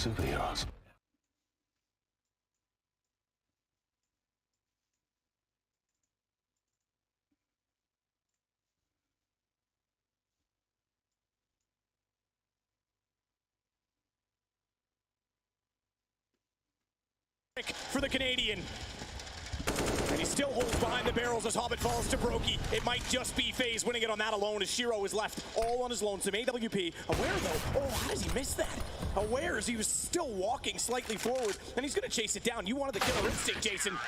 superheroes. For the Canadian. And he still holds behind the barrels as Hobbit falls to Brokey. It might just be Faze winning it on that alone as Shiro is left all on his lonesome. AWP aware though. Oh, how does he miss that? Aware as he was still walking slightly forward, and he's gonna chase it down. You wanted the killer instinct, Jason.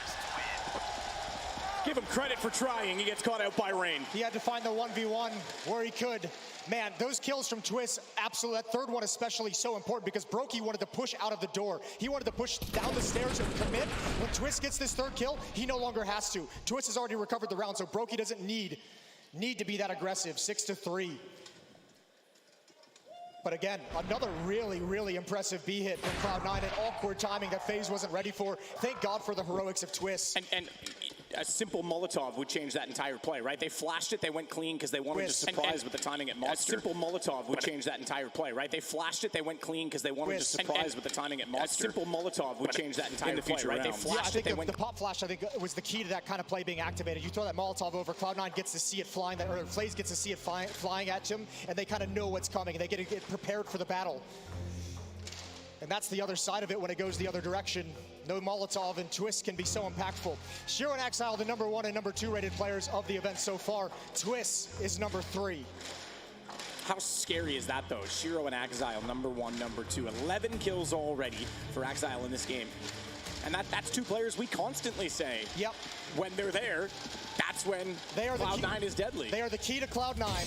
Give him credit for trying. He gets caught out by Rain. He had to find the 1v1 where he could. Man, those kills from Twist, absolutely. That third one especially so important because Brokey wanted to push out of the door. He wanted to push down the stairs and commit. When Twist gets this third kill, he no longer has to. Twist has already recovered the round, so Brokey doesn't need to be that aggressive. 6-3. But again, another really, really impressive B hit from Cloud9 and awkward timing that Faze wasn't ready for. Thank God for the heroics of Twist. And a simple Molotov would change that entire play, right? They flashed it, they went clean because they wanted to surprise with the timing at Monster. A simple Molotov would change that entire play, right? They flashed it, they went clean because they wanted to surprise with the timing at Monster. A simple Molotov would change that entire play, right? They flashed it, they went... The pop flash, I think, was the key to that kind of play being activated. You throw that Molotov over, Cloud9 gets to see it flying, or Faze gets to see it flying at him, and they kind of know what's coming, and they get prepared for the battle. And that's the other side of it when it goes the other direction. No Molotov and Twist can be so impactful. Shiro and Exile, the #1 and #2 rated players of the event so far. Twist is #3. How scary is that though? Shiro and Exile, #1, #2. 11 kills already for Exile in this game. And that's two players we constantly say. Yep. When they're there, that's when Cloud9 is deadly. They are the key to Cloud9.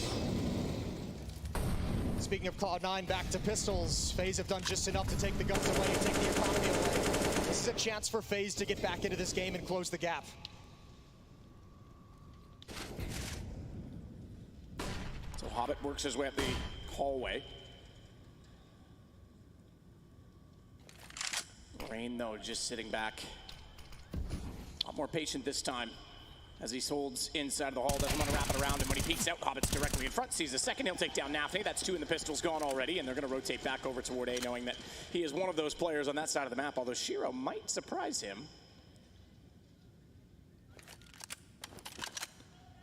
Speaking of Cloud9, back to pistols. Faze have done just enough to take the guns away and take the economy away. This is a chance for Faze to get back into this game and close the gap. So Hobbit works his way up the hallway. Rain, though, just sitting back. A lot more patient this time as he holds inside of the hall, doesn't want to wrap it around, and when he peeks out, Hobbit's directly in front, sees the second, he'll take down Nafne. That's 2 in the pistols gone already, and they're going to rotate back over toward A, knowing that he is one of those players on that side of the map, although Shiro might surprise him.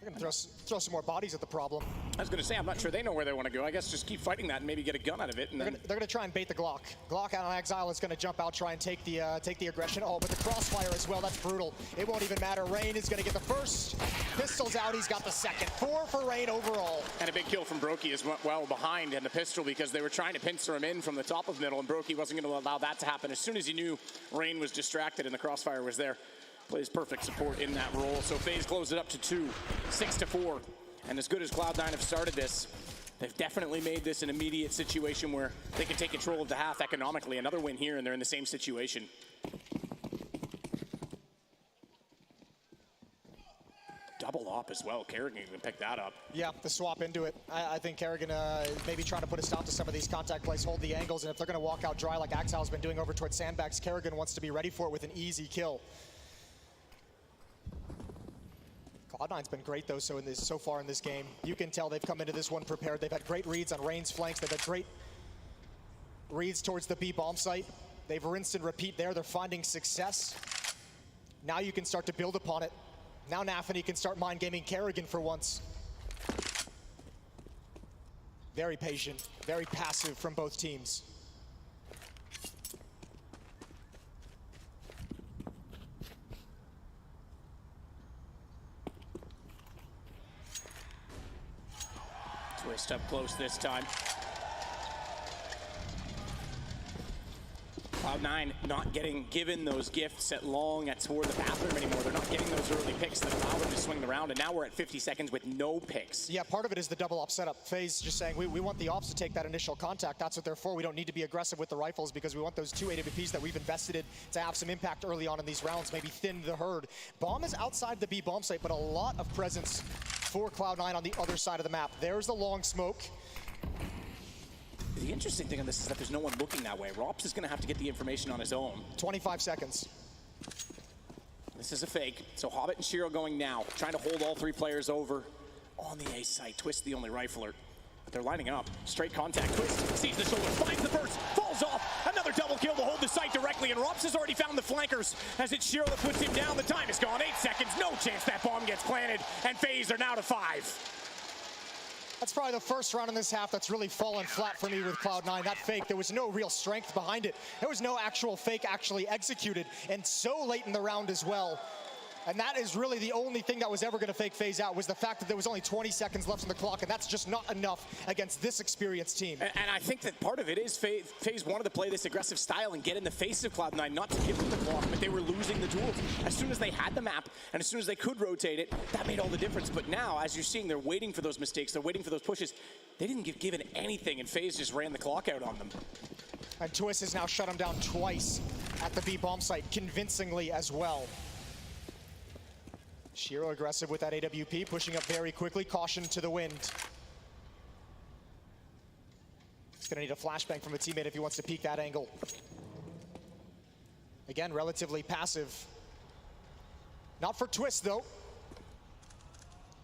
They're going to throw some more bodies at the problem. I was going to say, I'm not sure they know where they want to go. I guess just keep fighting that and maybe get a gun out of it. And they're going to try and bait the Glock. Glock out on Exile is going to jump out, try and take the aggression. Oh, but the crossfire as well, that's brutal. It won't even matter. Rain is going to get the first. Pistols out, he's got the second. 4 for Rain overall. And a big kill from Brokey as well behind in the pistol because they were trying to pincer him in from the top of middle, and Brokey wasn't going to allow that to happen. As soon as he knew Rain was distracted and the crossfire was there, plays perfect support in that role. So Faze closed it up to 2, 6-4. And as good as Cloud9 have started this, they've definitely made this an immediate situation where they can take control of the half economically. Another win here, and they're in the same situation. Double op as well. Kerrigan can pick that up. Yeah, the swap into it. I think Kerrigan maybe trying to put a stop to some of these contact plays, hold the angles, and if they're going to walk out dry like Exile's been doing over towards sandbags, Kerrigan wants to be ready for it with an easy kill. Cloud9's been great though so far in this game. You can tell they've come into this one prepared. They've had great reads on Rain's flanks. They've had great reads towards the B bomb site. They've rinsed and repeat there. They're finding success. Now you can start to build upon it. Now Nafne can start mind gaming Kerrigan for once. Very patient, very passive from both teams. Twist up close this time. Cloud9 not getting given those gifts at long toward the bathroom anymore. They're not getting those early picks that allow them to swing the round, and now we're at 50 seconds with no picks. Yeah, part of it is the double op setup. Faze just saying, we want the ops to take that initial contact. That's what they're for. We don't need to be aggressive with the rifles because we want those 2 AWPs that we've invested in to have some impact early on in these rounds, maybe thin the herd. Bomb is outside the B bomb site, but a lot of presence for Cloud9 on the other side of the map. There's the long smoke. The interesting thing on this is that there's no one looking that way. Rops is going to have to get the information on his own. 25 seconds. This is a fake. So Hobbit and Shiro going now, trying to hold all 3 players over on the A site. Twist the only rifler. They're lining up. Straight contact. Twist sees the shoulder, finds the burst, falls off. Another double kill to hold the site directly, and Rops has already found the flankers as it's Csgo that puts him down. The time is gone. 8 seconds. No chance that bomb gets planted, and Faze are now to 5. That's probably the first round in this half that's really fallen flat for me with Cloud9. That fake, there was no real strength behind it. There was no actual fake actually executed, and so late in the round as well. And that is really the only thing that was ever going to fake Faze out, was the fact that there was only 20 seconds left on the clock, and that's just not enough against this experienced team. And I think that part of it is Faze wanted to play this aggressive style and get in the face of Cloud9, not to give them the clock, but they were losing the duels. As soon as they had the map, and as soon as they could rotate it, that made all the difference. But now, as you're seeing, they're waiting for those mistakes, they're waiting for those pushes. They didn't give given anything, and Faze just ran the clock out on them. And Twist has now shut them down twice at the B bomb site, convincingly as well. Csgo aggressive with that AWP, pushing up very quickly, caution to the wind. He's gonna need a flashbang from a teammate if he wants to peek that angle. Again, relatively passive. Not for Twist though.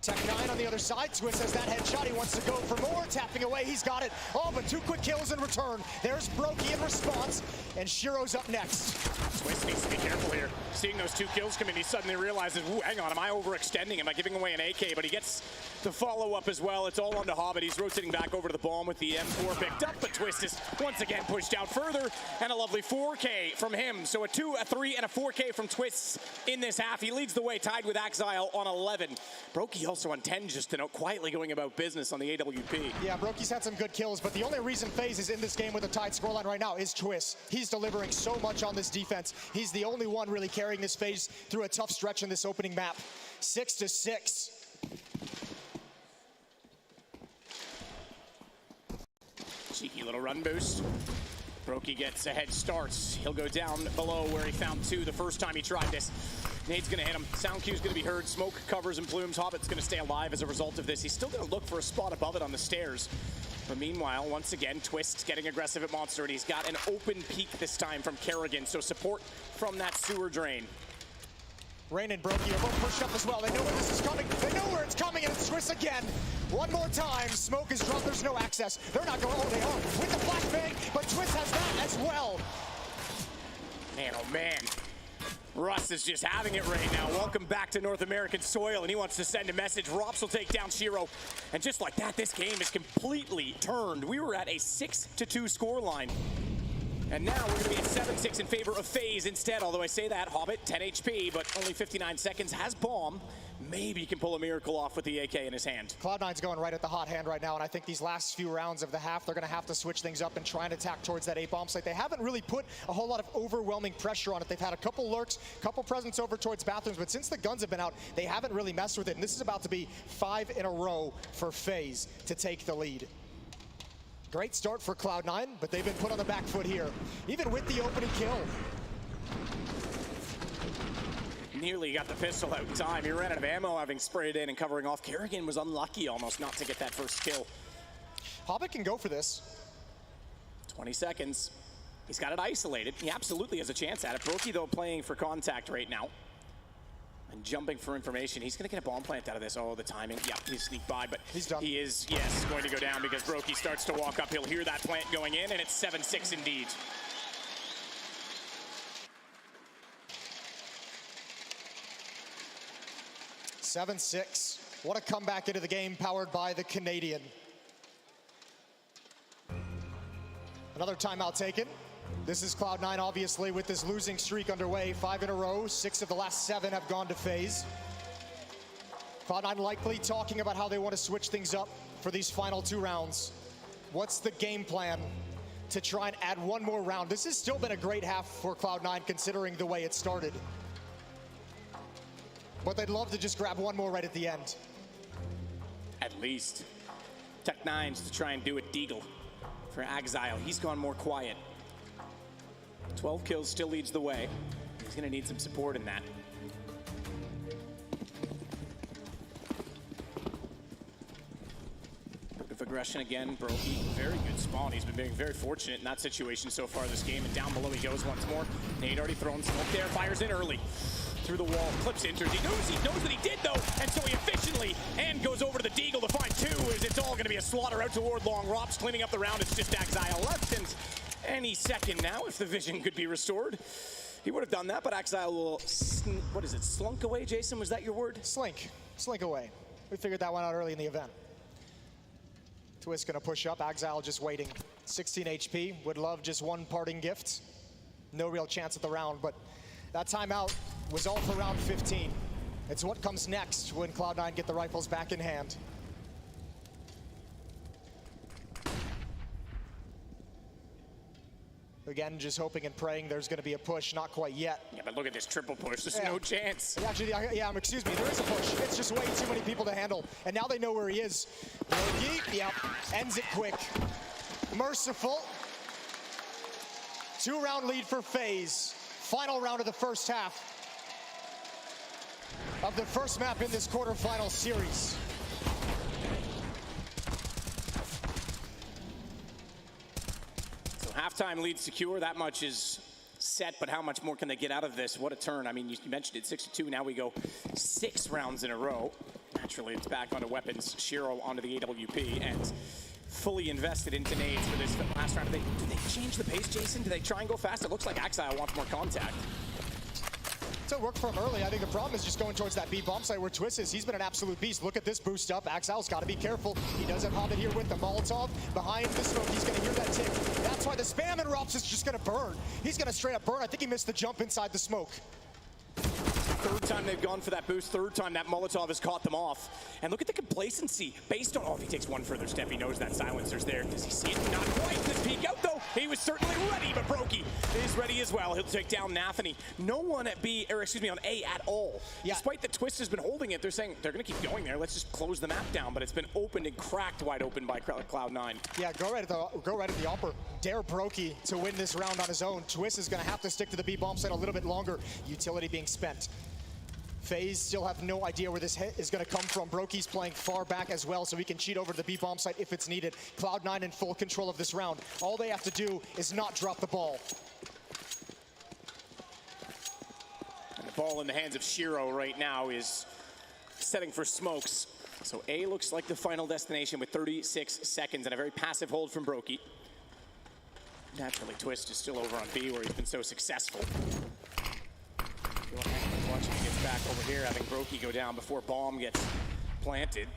Tech9 on the other side. Twist has that headshot. He wants to go for more. Tapping away. He's got it. Oh, but 2 quick kills in return. There's Brokey in response, and Shiro's up next. Twist needs to be careful here. Seeing those 2 kills come in, he suddenly realizes, ooh, hang on, am I overextending? Am I giving away an AK? But he gets the follow-up as well. It's all onto Hobbit. He's rotating back over to the bomb with the M4 picked up, but Twist is once again pushed out further, and a lovely 4K from him. So a 2, a 3, and a 4K from Twist in this half. He leads the way, tied with Exile on 11. Brokey also on 10, just to note, quietly going about business on the AWP. Yeah, Brokey's had some good kills, but the only reason Faze is in this game with a tied scoreline right now is Twist. He's delivering so much on this defense. He's the only one really carrying this Faze through a tough stretch in this opening map. 6-6. Cheeky little run boost. Brokey gets a head start. He'll go down below where he found 2 the first time he tried this. Nade's gonna hit him. Sound cue's gonna be heard. Smoke covers and plumes. Hobbit's gonna stay alive as a result of this. He's still gonna look for a spot above it on the stairs. But meanwhile, once again, Twist getting aggressive at Monster, and he's got an open peak this time from Kerrigan, so support from that sewer drain. Rain and Brokey are both pushed up as well. They know where this is coming. They know where it's coming, and it's Twist again. One more time. Smoke is dropped. There's no access. They're not going. Oh, they are with the flashbang, but Twist has that as well. Man, oh man. Russ is just having it right now. Welcome back to North American soil, and he wants to send a message. Rops will take down Csgo. And just like that, this game is completely turned. We were at a 6-2 scoreline. And now we're going to be at 7-6 in favor of Faze instead. Although I say that, Hobbit, 10 HP, but only 59 seconds, has bomb. Maybe he can pull a miracle off with the AK in his hand. Cloud9's going right at the hot hand right now, and I think these last few rounds of the half, they're going to have to switch things up and try and attack towards that A bomb site. They haven't really put a whole lot of overwhelming pressure on it. They've had a couple lurks, couple presence over towards bathrooms, but since the guns have been out, they haven't really messed with it. And this is about to be 5 in a row for Faze to take the lead. Great start for Cloud9, but they've been put on the back foot here, even with the opening kill. Nearly got the pistol out in time. He ran out of ammo having sprayed in and covering off. Kerrigan was unlucky almost not to get that first kill. Hobbit can go for this. 20 seconds. He's got it isolated. He absolutely has a chance at it. Brokey, though, playing for contact right now. And jumping for information. He's going to get a bomb plant out of this. Oh, the timing. Yeah, he sneaked by, but he's done. He is, yes, going to go down because Brokey starts to walk up. He'll hear that plant going in, and it's 7-6 indeed. (7-6). What a comeback into the game powered by the Canadian. Another timeout taken. This is Cloud9, obviously, with this losing streak underway. 5 in a row, 6 of the last 7 have gone to Faze. Cloud9 likely talking about how they want to switch things up for these final 2 rounds. What's the game plan to try and add one more round? This has still been a great half for Cloud9 considering the way it started. But they'd love to just grab one more right at the end. At least. Tech9's to try and do it. Deagle for Exile. He's gone more quiet. 12 kills still leads the way. He's gonna need some support in that. Bit of aggression again, Brokey. Very good spawn. He's been being very fortunate in that situation so far this game. And down below he goes once more. Nade already thrown smoke there, fires in early. through the wall, clips into it. He knows that he did though, and so he efficiently and goes over to the Deagle to find two, as it's all going to be a slaughter out toward Long. Rob's cleaning up the round. It's just Exile left, and any second now, if the vision could be restored, he would have done that, but Exile will, what is it, slunk away, Jason? Was that your word? Slink away. We figured that one out early in the event. Twist gonna push up, Exile just waiting. 16 HP, would love just one parting gift. No real chance at the round, but that timeout was all for round 15. It's what comes next when Cloud9 get the rifles back in hand. Again, just hoping and praying there's going to be a push, not quite yet. Yeah, but look at this triple push. There's no chance. Actually, excuse me, there is a push. It's just way too many people to handle. And now they know where he is. Brokey, yep, ends it quick. Merciful. 2-round lead for Faze. Final round of the first half of the first map in this quarterfinal series. Halftime lead secure, that much is set, but how much more can they get out of this? What a turn. I mean, you mentioned it, 6-2, now we go 6 rounds in a row. Naturally, it's back onto weapons, Shiro onto the AWP, and fully invested into nades for this last round. Did they change the pace, Jason? Do they try and go fast? It looks like Exile wants more contact. So it worked for him early. I think the problem is just going towards that B bomb site where Twist is. He's been an absolute beast. Look at this boost up. Exile's got to be careful. He does have Hobbit here with the Molotov. Behind the smoke, he's going to hear that tick. That's why the spam and Rops is just going to burn. He's going to straight up burn. I think he missed the jump inside the smoke. Third time they've gone for that boost, third time that Molotov has caught them off. And look at the complacency based on, oh, if he takes one further step, he knows that silencer's there. Does he see it? Not quite. This peek out though. He was certainly ready, but Brokey is ready as well. He'll take down Nathany. No one at B, or excuse me, on A at all. Yeah. Despite the Twist has been holding it, they're saying they're gonna keep going there. Let's just close the map down, but it's been opened and cracked wide open by Cloud9. Yeah, go right at the upper. Dare Brokey to win this round on his own. Twist is gonna have to stick to the B bomb site a little bit longer. Utility being spent. Faze still have no idea where this hit is going to come from. Brokey's playing far back as well, so he can cheat over to the B bomb site if it's needed. Cloud9 in full control of this round. All they have to do is not drop the ball. And the ball in the hands of Shiro right now is setting for smokes. So A looks like the final destination with 36 seconds and a very passive hold from Brokey. Naturally, Twist is still over on B where he's been so successful. Watching he gets back over here, having Brokey go down before bomb gets planted.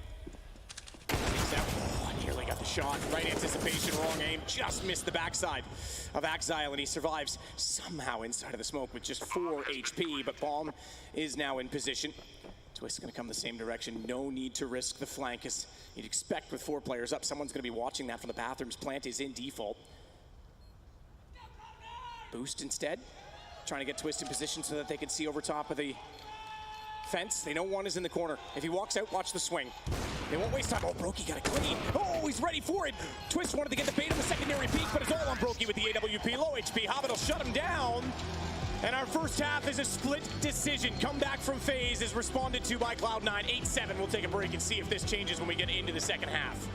Oh, nearly got the shot. Right anticipation, wrong aim. Just missed the backside of Exile, and he survives somehow inside of the smoke with just 4 HP, but bomb is now in position. Twist is going to come the same direction. No need to risk the flank, as you'd expect with 4 players up. Someone's going to be watching that from the bathrooms. Plant is in default. Boost instead. Trying to get Twist in position so that they can see over top of the fence. They know one is in the corner. If he walks out, watch the swing. They won't waste time. Oh, Brokey got it clean. Oh, he's ready for it. Twist wanted to get the bait on the secondary peak, but it's all on Brokey with the AWP. Low HP. Hobbit will shut him down. And our first half is a split decision. Comeback from Faze is responded to by Cloud9. 8-7. We'll take a break and see if this changes when we get into the second half.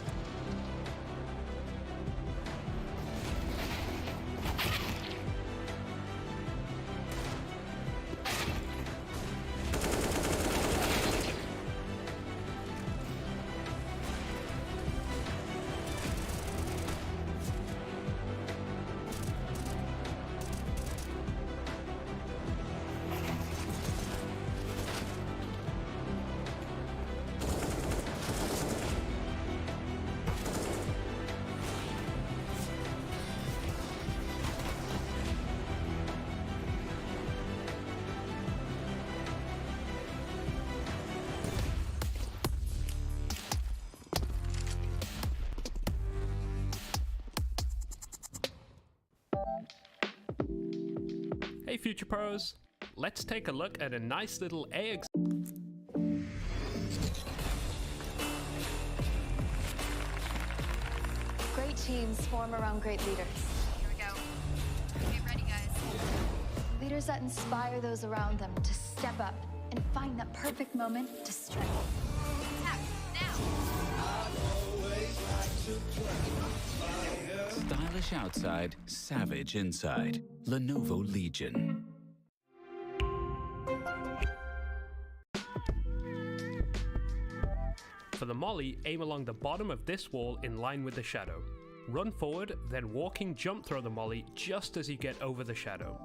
Hey Future Pros, let's take a look at a nice little AX. Great teams form around great leaders. Here we go. Get ready, guys. Leaders that inspire those around them to step up and find that perfect moment to strike. Attack, now! Stylish outside, savage inside. Lenovo Legion. For the molly, aim along the bottom of this wall in line with the shadow. Run forward, then walking jump throw the molly just as you get over the shadow.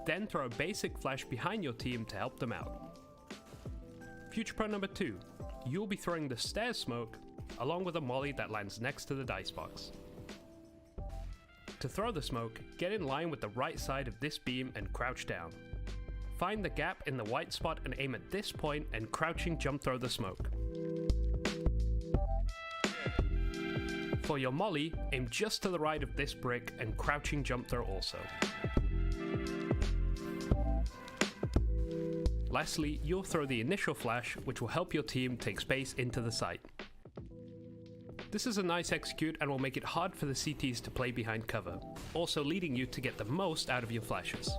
Then throw a basic flash behind your team to help them out. Future Pro number 2. You'll be throwing the stairs smoke along with a molly that lands next to the dice box. To throw the smoke, get in line with the right side of this beam and crouch down. Find the gap in the white spot and aim at this point and crouching jump throw the smoke. For your molly, aim just to the right of this brick and crouching jump throw also. Lastly, you'll throw the initial flash, which will help your team take space into the site. This is a nice execute and will make it hard for the CTs to play behind cover, also leading you to get the most out of your flashes.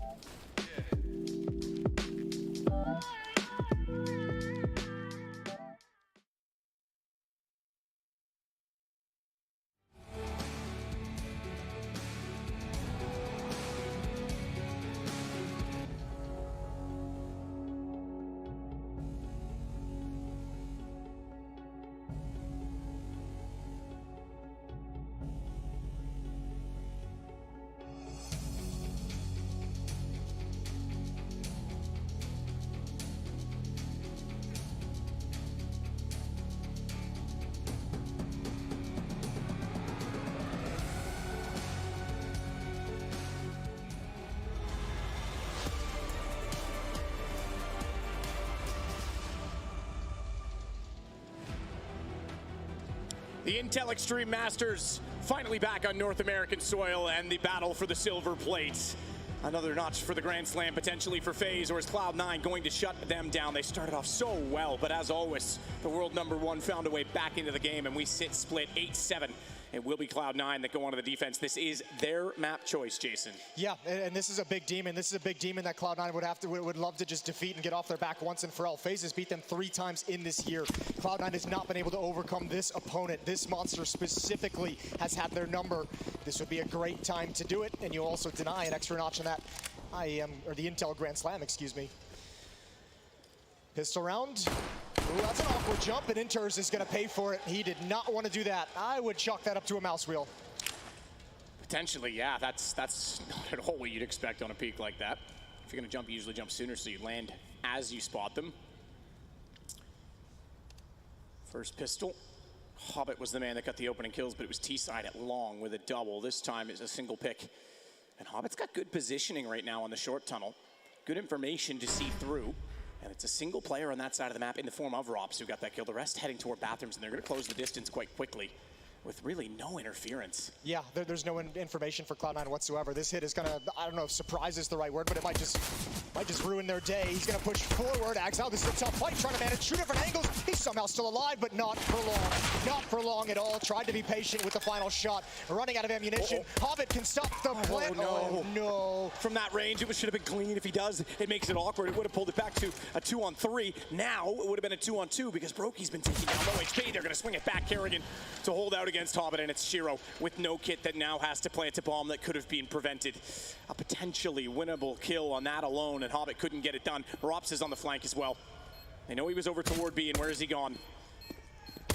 The Intel Extreme Masters finally back on North American soil, and the battle for the silver plate. Another notch for the Grand Slam, potentially for Faze, or is Cloud9 going to shut them down? They started off so well, but as always, the world #1 found a way back into the game, and we sit split 8-7. It will be Cloud9 that go onto the defense. This is their map choice, Jason. Yeah, and this is a big demon. This is a big demon that Cloud9 would love to just defeat and get off their back once and for all. Faze has beat them 3 times in this year. Cloud9 has not been able to overcome this opponent. This monster specifically has had their number. This would be a great time to do it, and you also deny an extra notch on that IEM, or the Intel Grand Slam, excuse me. Pistol round. Ooh, that's an awkward jump, and Inters is going to pay for it. He did not want to do that. I would chalk that up to a mouse wheel. Potentially, yeah. That's not at all what you'd expect on a peak like that. If you're going to jump, you usually jump sooner, so you land as you spot them. First pistol. Hobbit was the man that got the opening kills, but it was T-side at long with a double. This time it's a single pick. And Hobbit's got good positioning right now on the short tunnel. Good information to see through. And it's a single player on that side of the map in the form of Rops who got that kill. The rest heading toward bathrooms, and they're going to close the distance quite quickly with really no interference. Yeah, there's no information for Cloud9 whatsoever. This hit is going to, I don't know if surprise is the right word, but it might just ruin their day. He's going to push forward. Axel, this is a tough fight, trying to manage 2 different angles. He's somehow still alive, but not for long. Not for long at all. Tried to be patient with the final shot. Running out of ammunition. Hobbit can stop the plant. Oh, no. From that range, it should have been clean. If he does, it makes it awkward. It would have pulled it back to a 2-on-3. Now, it would have been a 2-on-2 because Brokey's been taking down low HP. They're going to swing it back. Kerrigan to hold out against Hobbit, and it's Shiro with no kit that now has to plant a bomb that could have been prevented. A potentially winnable kill on that alone, and Hobbit couldn't get it done. Rops is on the flank as well. They know he was over toward B, and where has he gone?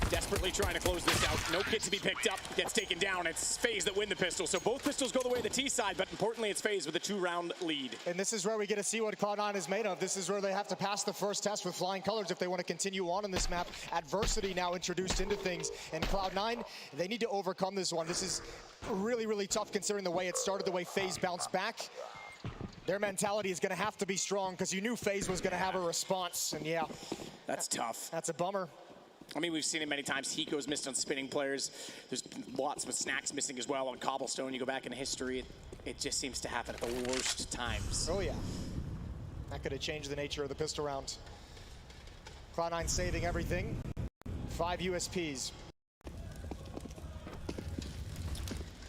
Desperately trying to close this out. No kit to be picked up. Gets taken down. It's Faze that win the pistol. So both pistols go the way of the T side, but importantly, it's Faze with a 2-round lead. And this is where we get to see what Cloud9 is made of. This is where they have to pass the first test with flying colors if they want to continue on in this map. Adversity now introduced into things. And Cloud9, they need to overcome this one. This is really, really tough considering the way it started, the way Faze bounced back. Their mentality is going to have to be strong because you knew Faze was going to have a response. And yeah, that's tough. That's a bummer. I mean, we've seen it many times. Hiko's missed on spinning players. There's lots of snacks missing as well on Cobblestone. You go back in history, it just seems to happen at the worst times. Oh, yeah. That could have changed the nature of the pistol round. Cloud9 saving everything. 5 USPs.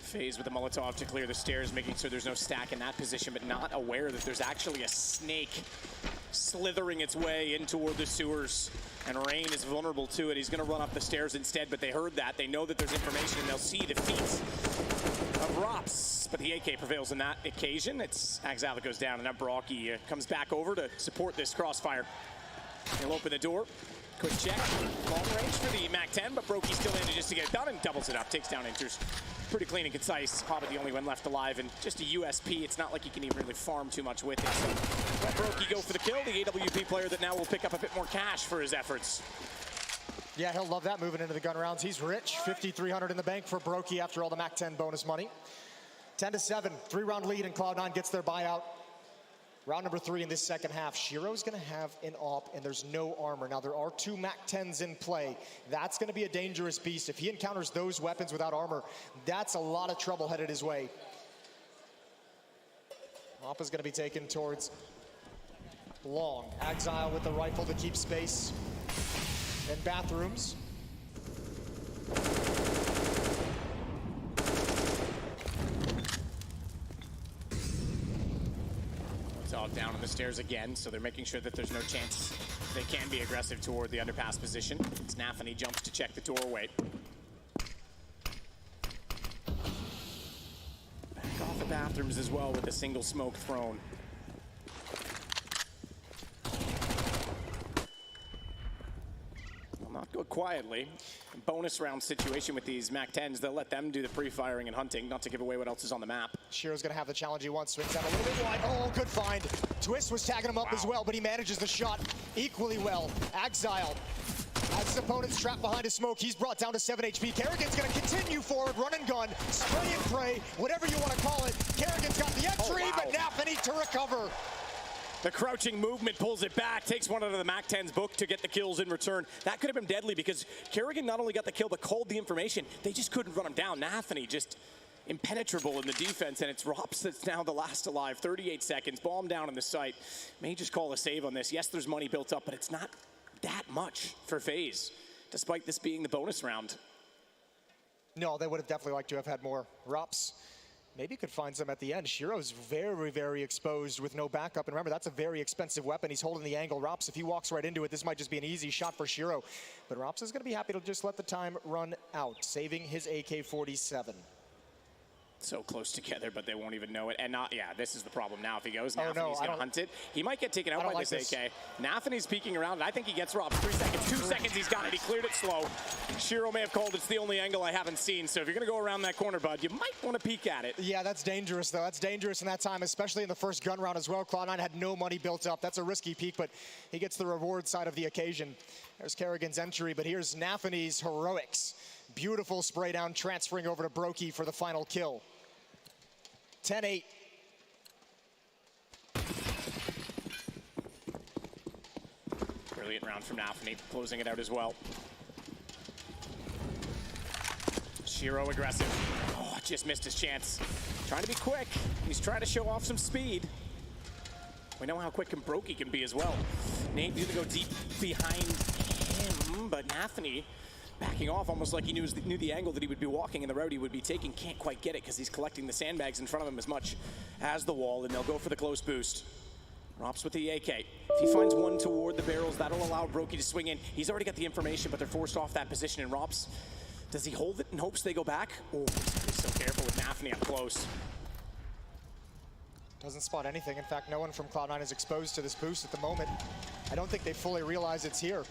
Faze with the Molotov to clear the stairs, making sure there's no stack in that position, but not aware that there's actually a snake slithering its way in toward the sewers. And Rain is vulnerable to it. He's going to run up the stairs instead, but they heard that. They know that there's information, and they'll see the feet of Rops. but the AK prevails in that occasion. It's Exile that goes down, and now Brocky comes back over to support this crossfire. He'll open the door. Quick check. Long range for the MAC-10, but Broky still manages to get it done and doubles it up. Takes down Inters. Pretty clean and concise. Hobbit the only one left alive, and just a USP. It's not like he can even really farm too much with it. So let Broky go for the kill. The AWP player that now will pick up a bit more cash for his efforts. Yeah, he'll love that moving into the gun rounds. He's rich. 5,300 in the bank for Broky after all the MAC-10 bonus money. 10-7, 3-round lead, and Cloud9 gets their buyout. Round number 3 in this second half. Shiro's gonna have an AWP, and there's no armor. Now, there are 2 MAC-10s in play. That's gonna be a dangerous beast. If he encounters those weapons without armor, that's a lot of trouble headed his way. AWP is gonna be taken towards long. Exile with the rifle to keep space. And bathrooms. Dog down on the stairs again, so they're making sure that there's no chance they can be aggressive toward the underpass position. It's Nafany jumps to check the doorway. Back off the bathrooms as well with a single smoke thrown. Will not go quietly. Bonus round situation with these MAC-10s. They'll let them do the pre-firing and hunting, not to give away what else is on the map. Shiro's gonna have the challenge he wants. Swings out a little bit wide. Oh, good find. Twist was tagging him up as well, but he manages the shot equally well. Exile has his opponent's trapped behind a smoke. He's brought down to 7 HP. Kerrigan's gonna continue forward, run and gun, spray and pray, whatever you want to call it. Kerrigan's got the entry, but Nafany to recover. The crouching movement pulls it back, takes one out of the MAC-10's book to get the kills in return. That could have been deadly because Kerrigan not only got the kill, but called the information. They just couldn't run him down. Nafany just impenetrable in the defense, and it's Rops that's now the last alive. 38 seconds, bomb down in the site. May just call a save on this. Yes, there's money built up, but it's not that much for Faze, despite this being the bonus round. No, they would have definitely liked to have had more. Rops maybe could find some at the end. Shiro's very, very exposed with no backup. And remember, that's a very expensive weapon. He's holding the angle. Rops, if he walks right into it, this might just be an easy shot for Shiro. But Rops is going to be happy to just let the time run out, saving his AK-47. So close together, but they won't even know it. And this is the problem now. If he goes, Nafany's going to hunt it. He might get taken out by this AK. Nafany's peeking around, and I think he gets Rob. 3 seconds, 2 seconds, he's got it. He cleared it slow. Shiro may have called it's the only angle I haven't seen. So if you're going to go around that corner, bud, you might want to peek at it. Yeah, that's dangerous, though. That's dangerous in that time, especially in the first gun round as well. Cloud9 had no money built up. That's a risky peek, but he gets the reward side of the occasion. There's Kerrigan's entry, but here's Nafany's heroics. Beautiful spray down, transferring over to Broky for the final kill. 10-8. Brilliant round from Nafany, closing it out as well. Shiro aggressive. Oh, just missed his chance. Trying to be quick. He's trying to show off some speed. We know how quick Broky can be as well. Nate needed to go deep behind him, but Nafany backing off almost like he knew the angle that he would be walking and the route he would be taking. Can't quite get it because he's collecting the sandbags in front of him as much as the wall, and they'll go for the close boost. Rops with the AK. If he finds one toward the barrels, that'll allow Broky to swing in. He's already got the information, but they're forced off that position, and Rops, does he hold it in hopes they go back? Oh, he's so careful with Nafany up close. Doesn't spot anything. In fact, no one from Cloud9 is exposed to this boost at the moment. I don't think they fully realize it's here.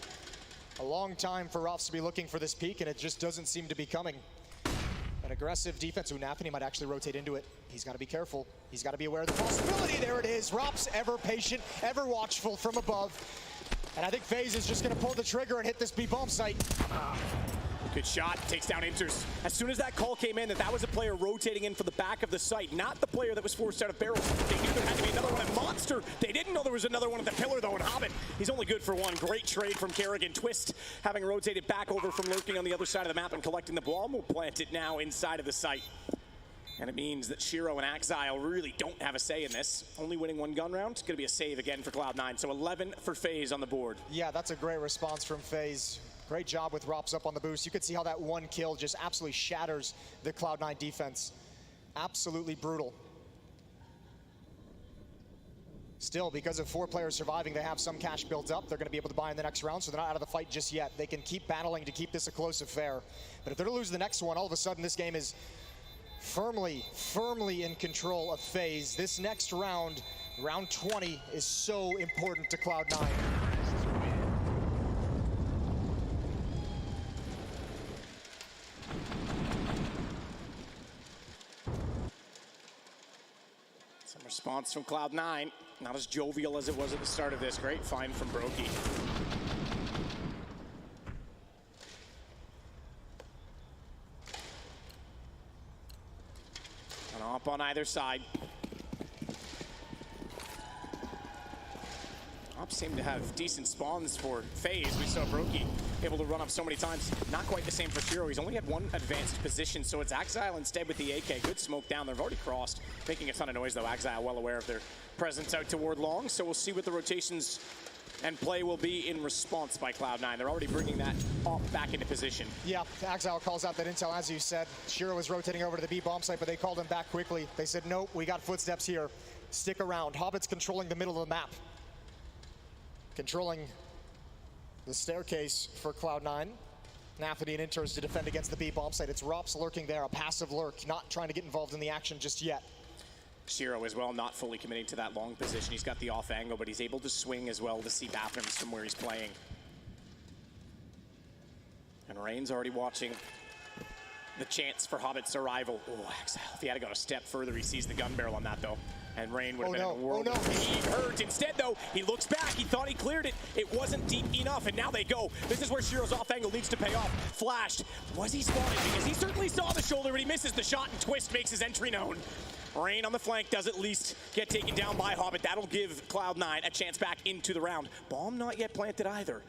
A long time for Rops to be looking for this peak, and it just doesn't seem to be coming. An aggressive defense. Nafany might actually rotate into it. He's got to be careful. He's got to be aware of the possibility. There it is. Rops ever patient, ever watchful from above. And I think Faze is just going to pull the trigger and hit this B-bomb site. Good shot, takes down Inters. As soon as that call came in, that was a player rotating in for the back of the site, not the player that was forced out of barrels. They knew there had to be another one at Monster. They didn't know there was another one at the pillar, though, and Hobbit, he's only good for one. Great trade from Kerrigan. Twist, having rotated back over from lurking on the other side of the map and collecting the bomb, will plant it now inside of the site. And it means that Shiro and Exile really don't have a say in this. Only winning one gun round. It's going to be a save again for Cloud9. So 11 for Faze on the board. Yeah, that's a great response from Faze. Great job with Rops up on the boost. You could see how that one kill just absolutely shatters the Cloud9 defense. Absolutely brutal. Still, because of 4 players surviving, they have some cash built up. They're going to be able to buy in the next round, so they're not out of the fight just yet. They can keep battling to keep this a close affair. But if they're to lose the next one, all of a sudden this game is firmly in control of Faze. This next round, round 20, is so important to Cloud9. Some response from Cloud9. Not as jovial as it was at the start of this. Great find from Brokey. Up on either side. Ops seem to have decent spawns for Faze. We saw Brokey able to run up so many times. Not quite the same for Csgo. He's only had one advanced position, so it's Exile instead with the AK. Good smoke down. They've already crossed, making a ton of noise though. Exile well aware of their presence out toward long, so we'll see what the rotations and play will be in response by Cloud9. They're already bringing that up back into position. Yeah, Exile calls out that intel, as you said. Csgo was rotating over to the B bomb site, but they called him back quickly. They said, nope, we got footsteps here. Stick around. Hobbit's controlling the middle of the map. Controlling the staircase for Cloud9. Nathany and Inters to defend against the B bomb site. It's Rops lurking there, a passive lurk, not trying to get involved in the action just yet. Csgo as well, not fully committing to that long position. He's got the off angle, but he's able to swing as well to see bathrooms from where he's playing. And Rain's already watching the chance for Hobbit's arrival. Oh, Exile. If he had to go a step further, he sees the gun barrel on that though. And Rain would have been in a world of pain. Hurt. Instead though, he looks back. He thought he cleared it. It wasn't deep enough, and now they go. This is where Shiro's off angle needs to pay off. Flashed. Was he spotted? Because he certainly saw the shoulder, but he misses the shot, and Twist makes his entry known. Rain on the flank does at least get taken down by Hobbit. That'll give Cloud9 a chance back into the round. Bomb not yet planted either,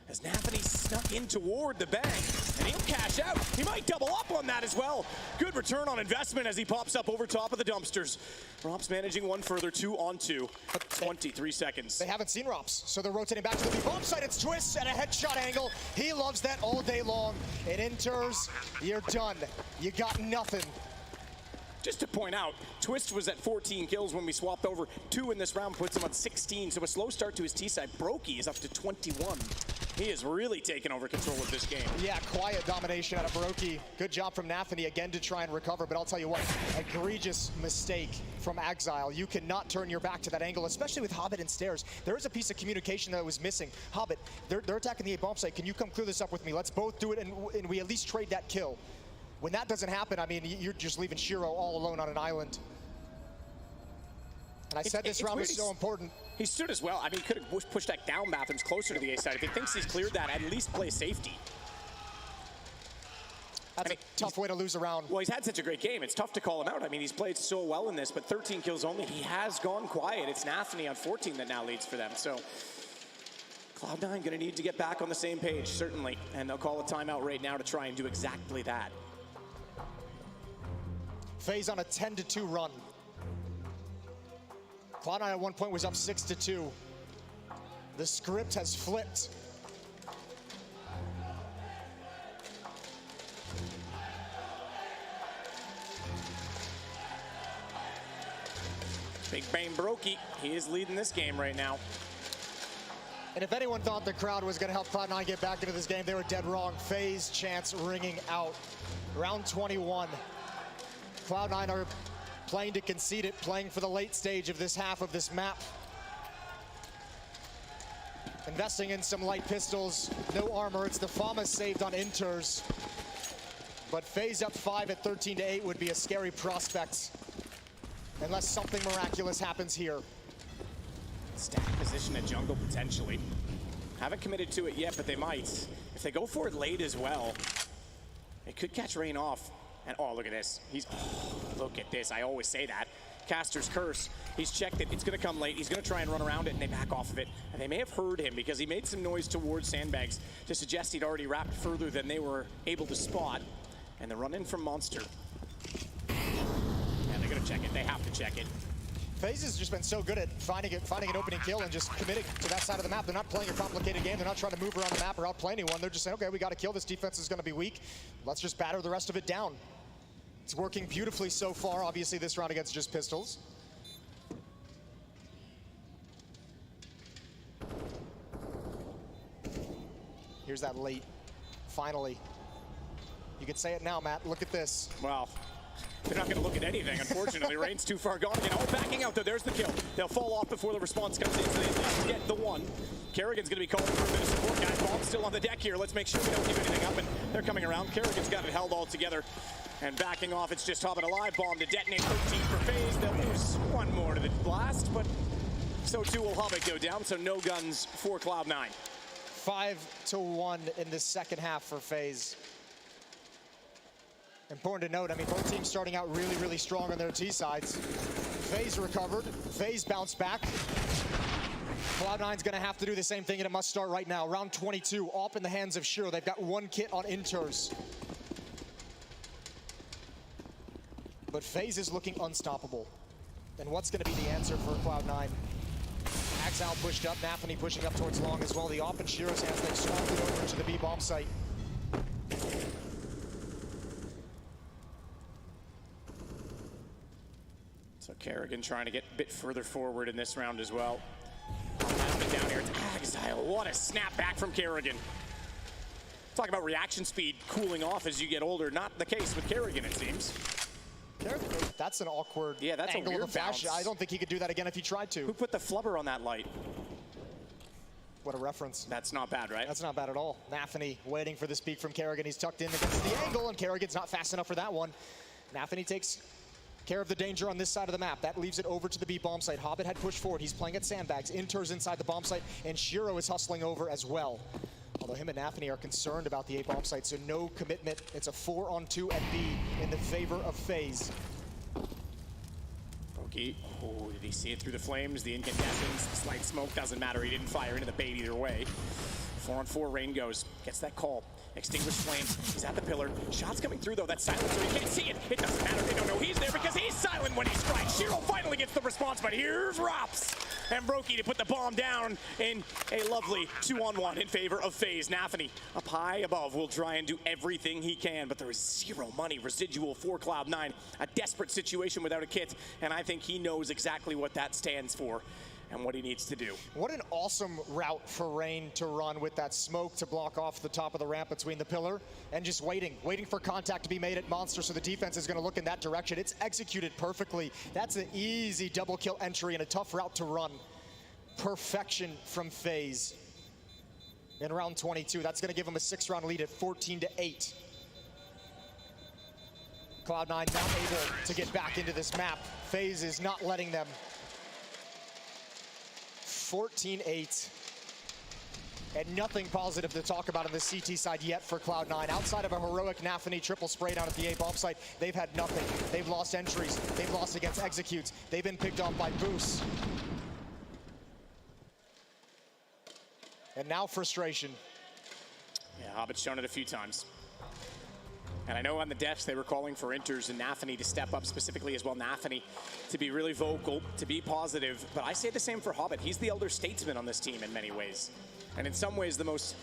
as Nathany snuck in toward the bang, and he'll cash out. He might double up on that as well. Good return on investment as he pops up over top of the dumpsters. Rops managing one further, 2 on 2. 23 seconds. They haven't seen Rops, so they're rotating back to the bomb site. It's Twist at a headshot angle. He loves that all day long. It enters, you're done. You got nothing. Just to point out, Twist was at 14 kills when we swapped over. 2 in this round puts him on 16, so a slow start to his T-side. Brokey is up to 21. He is really taking over control of this game. Yeah, quiet domination out of Brokey. Good job from Nathany again to try and recover, but I'll tell you what, egregious mistake from Exile. You cannot turn your back to that angle, especially with Hobbit and Stairs. There is a piece of communication that was missing. Hobbit, they're attacking the A bomb site. Can you come clear this up with me? Let's both do it, and we at least trade that kill. When that doesn't happen, I mean, you're just leaving Csgo all alone on an island. And I said this round was so important. He stood as well. I mean, he could have pushed that down bathrooms closer to the A side. If he thinks he's cleared that, at least play safety. That's a tough way to lose a round. Well, he's had such a great game. It's tough to call him out. I mean, he's played so well in this, but 13 kills only. He has gone quiet. It's Nathany on 14 that now leads for them. So Cloud9 going to need to get back on the same page, certainly. And they'll call a timeout right now to try and do exactly that. Faze on a 10-2 run. Cloud9 at one point was up 6-2. The script has flipped. Big Bane Brokey, he is leading this game right now. And if anyone thought the crowd was going to help Cloud9 get back into this game, they were dead wrong. Faze chants ringing out. Round 21. Cloud9 are playing to concede it, playing for the late stage of this half of this map. Investing in some light pistols, no armor. It's the Fama saved on Inters. But Faze up 5 at 13-8 would be a scary prospect, unless something miraculous happens here. Stack position at jungle potentially. Haven't committed to it yet, but they might. If they go for it late as well, it could catch Rain off. And oh, look at this. Look at this. I always say that. Caster's Curse. He's checked it. It's going to come late. He's going to try and run around it, and they back off of it. And they may have heard him because he made some noise towards sandbags to suggest he'd already wrapped further than they were able to spot. And the run in from Monster. And they're going to check it. They have to check it. FaZe has just been so good at finding an opening kill and just committing to that side of the map. They're not playing a complicated game. They're not trying to move around the map or outplay anyone. They're just saying, okay, we got to kill. This defense is going to be weak. Let's just batter the rest of it down. It's working beautifully so far. Obviously, this round against just pistols. Here's that late. Finally. You can say it now, Matt. Look at this. Well, They're not going to look at anything, unfortunately. Rain's too far gone again. Oh, backing out, though. There's the kill. They'll fall off before the response comes in, so they at least get the one. Kerrigan's going to be calling for a bit of support, guys. Bomb's still on the deck here. Let's make sure we don't give anything up, and they're coming around. Kerrigan's got it held all together. And backing off, it's just Hobbit alive. Bomb to detonate. 13 for Faze. They'll lose one more to the blast, but so too will Hobbit go down, so no guns for Cloud9. 5-1 in the second half for Faze. Important to note, I mean, both teams starting out really, really strong on their T sides. Faze recovered. Faze bounced back. Cloud9's going to have to do the same thing, and it must start right now. Round 22, off in the hands of Csgo. They've got one kit on Inters. But Faze is looking unstoppable. And what's going to be the answer for Cloud9? Exile pushed up, Nafany pushing up towards long as well. The off in Shiro's hands, they've swapped it over to the B bomb site. So Kerrigan trying to get a bit further forward in this round as well. Down here, it's Exile. What a snap back from Kerrigan. Talk about reaction speed cooling off as you get older. Not the case with Kerrigan, it seems. Kerrigan, that's an awkward that's angle a weird of the flash. bounce. I don't think he could do that again if he tried to. Who put the flubber on that light? What a reference. That's not bad, right? That's not bad at all. Nafany waiting for the speak from Kerrigan. He's tucked in against the angle, and Kerrigan's not fast enough for that one. Nafany takes care of the danger on this side of the map. That leaves it over to the B bomb site. Hobbit had pushed forward. He's playing at sandbags. Inter's inside the bomb site, and Csgo is hustling over as well. Although him and Nafany are concerned about the A bomb site, so no commitment. It's a 4-on-2 at B in the favor of Faze. Brokey, oh, did he see it through the flames? The incandescence, the slight smoke, doesn't matter. He didn't fire into the bait either way. 4-on-4, Rain goes, gets that call. Extinguished flames, he's at the pillar. Shots coming through though, that's silent, so he can't see it. It doesn't matter, they don't know he's there because he's silent when he strikes. Csgo finally gets the response, but here's Rops and Brokey to put the bomb down in a lovely 2-on-1 in favor of Faze. Nafany up high above will try and do everything he can, but there is zero money residual for Cloud9. A desperate situation without a kit, and I think he knows exactly what that stands for and what he needs to do. What an awesome route for Rain to run with that smoke to block off the top of the ramp between the pillar and just waiting for contact to be made at Monster, so the defense is going to look in that direction. It's executed perfectly. That's an easy double kill entry and a tough route to run. Perfection from Faze in round 22. That's going to give him a 6-round lead at 14-8. Cloud9 now able to get back into this map. Faze is not letting them. 14-8, and nothing positive to talk about on the CT side yet for Cloud9. Outside of a heroic Nafany triple spray down at the A bomb site, they've had nothing. They've lost entries, they've lost against executes, they've been picked on by boosts. And now frustration. Yeah, Hobbit's shown it a few times. And I know on the depths they were calling for Inters and Nafany to step up specifically as well. Nafany to be really vocal, to be positive. But I say the same for Hobbit. He's the elder statesman on this team in many ways. And in some ways the most,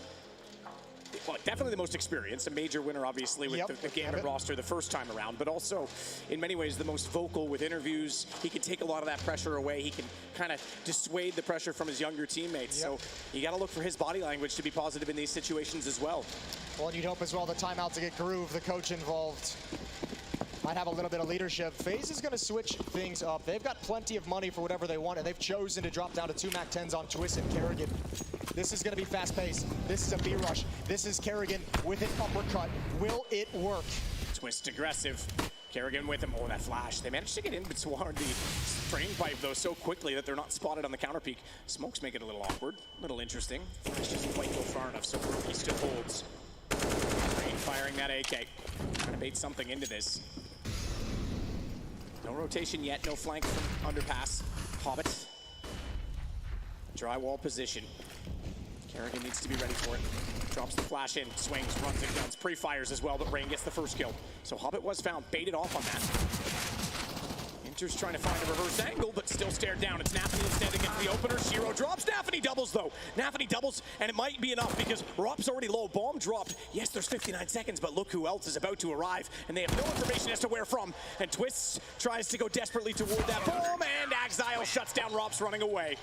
well, definitely the most experienced. A major winner, obviously, with the Gambit roster the first time around. But also, in many ways, the most vocal with interviews. He can take a lot of that pressure away. He can kind of dissuade the pressure from his younger teammates. So you got to look for his body language to be positive in these situations as well. Well, and you'd hope as well the timeout to get Groove, the coach involved, might have a little bit of leadership. Faze is going to switch things up. They've got plenty of money for whatever they want, and they've chosen to drop down to 2 MAC-10s on Twist and Kerrigan. This is going to be fast-paced. This is a B-rush. This is Kerrigan with an uppercut. Will it work? Twist aggressive. Kerrigan with him. Oh, that flash. They managed to get in between the drain pipe, though, so quickly that they're not spotted on the counter peak. Smoke's make it a little awkward, a little interesting. Flash doesn't quite go far enough, so he still holds. Rain firing that AK. Trying to bait something into this. No rotation yet, no flank from underpass. Hobbit. Drywall position. Kerrigan needs to be ready for it. Drops the flash in, swings, runs and guns, pre-fires as well, but Rain gets the first kill. So Hobbit was found, baited off on that. Inter's trying to find a reverse angle, but still stared down. It's Nafany instead against the opener. Csgo drops, Nafany doubles though. Nafany doubles, and it might be enough because Rop's already low, bomb dropped. Yes, there's 59 seconds, but look who else is about to arrive, and they have no information as to where from. And Twist tries to go desperately toward that bomb, and Exile shuts down Rop's running away.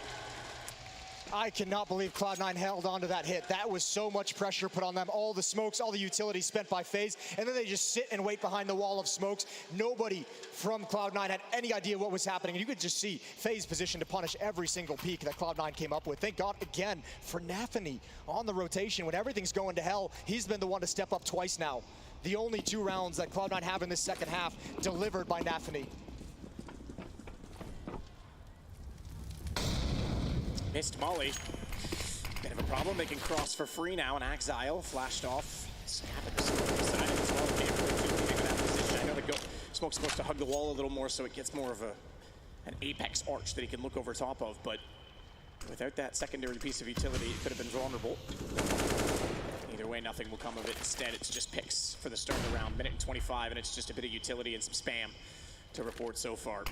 I cannot believe Cloud9 held on to that hit. That was so much pressure put on them. All the smokes, all the utility spent by Faze, and then they just sit and wait behind the wall of smokes. Nobody from Cloud9 had any idea what was happening, and you could just see Faze positioned to punish every single peak that Cloud9 came up with. Thank God, again, for Nafany on the rotation. When everything's going to hell, he's been the one to step up twice now. The only 2 rounds that Cloud9 have in this second half delivered by Nafany. Missed Molly. Bit of a problem. They can cross for free now, and Exile flashed off. Snap at the smoke beside it as well. Keeping in that position. I know the smoke's supposed to hug the wall a little more, so it gets more of an apex arch that he can look over top of, but without that secondary piece of utility, it could have been vulnerable. Either way, nothing will come of it. Instead, it's just picks for the start of the round. Minute and 25, and it's just a bit of utility and some spam to report so far.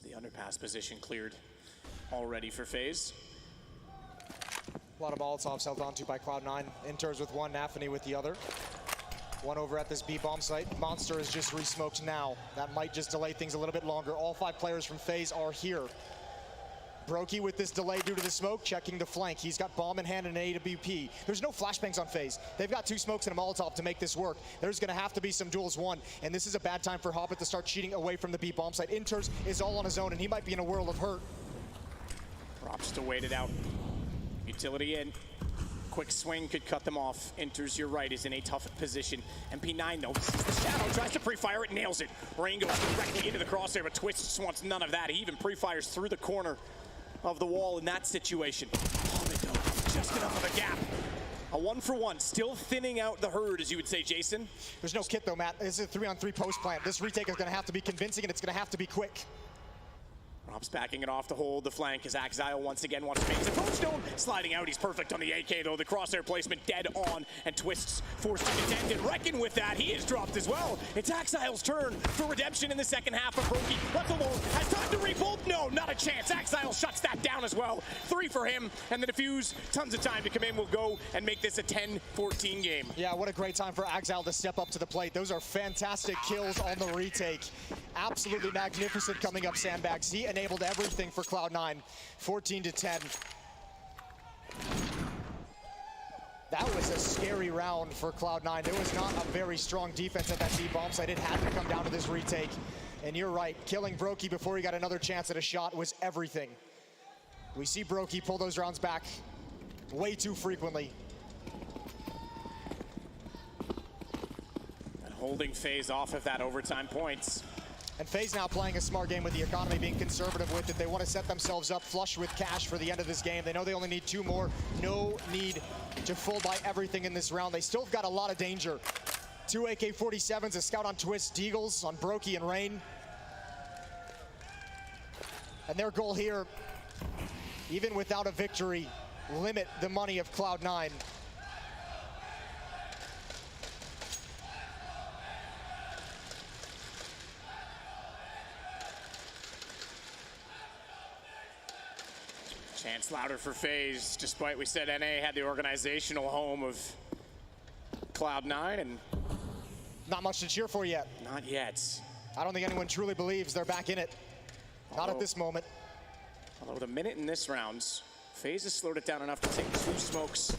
The underpass position cleared already for Faze. A lot of Molotovs held onto by Cloud9. Inters with one, Nafany with the other. One over at this B bomb site. Monster is just re-smoked now. That might just delay things a little bit longer. All 5 players from Faze are here. Brokey with this delay due to the smoke, checking the flank. He's got bomb in hand and an AWP. There's no flashbangs on Faze. They've got 2 smokes and a Molotov to make this work. There's gonna have to be some duels won, and this is a bad time for Hobbit to start cheating away from the B bomb site. Inters is all on his own, and he might be in a world of hurt. Props to wait it out. Utility in. Quick swing could cut them off. Inters, you're right, is in a tough position. MP9 though, this is the shadow, tries to pre-fire it, nails it. Rain goes directly into the crosshair, but Twist wants none of that. He even pre-fires through the corner of the wall in that situation. Just enough of a gap. A 1-for-1, still thinning out the herd, as you would say, Jason. There's no kit though, Matt. This is a 3-on-3 post plant. This retake is gonna have to be convincing, and it's gonna have to be quick. Rob's backing it off to hold the flank as Exile once again wants to make his approach stone. Sliding out, he's perfect on the AK though. The crosshair placement dead on, and Twist's forced to contend and reckon with that. He is dropped as well. It's Exile's turn for redemption in the second half of Brokey. Left alone, has time to revolt. No, not a chance. Exile shuts that down as well. 3 for him, and the defuse, tons of time to come in, will go and make this a 10-14 game. Yeah, what a great time for Exile to step up to the plate. Those are fantastic kills on the retake. Absolutely magnificent coming up sandbags. He enabled everything for Cloud9. 14-10. That was a scary round for Cloud9. There was not a very strong defense at that B-bomb site. It had to come down to this retake. And you're right, killing Brokey before he got another chance at a shot was everything. We see Brokey pull those rounds back way too frequently. And holding Faze off of that overtime points. And Faze now playing a smart game with the economy, being conservative with it. They want to set themselves up flush with cash for the end of this game. They know they only need 2 more. No need to full buy everything in this round. They still have got a lot of danger. 2 AK-47s, a scout on Twist, Deagles on Brokey and Rain. And their goal here, even without a victory, limit the money of Cloud9. Chance louder for Faze, despite we said NA had the organizational home of Cloud9, and not much to cheer for yet. Not yet. I don't think anyone truly believes they're back in it. Not at this moment. Although with a minute in this round, Faze has slowed it down enough to take 2 smokes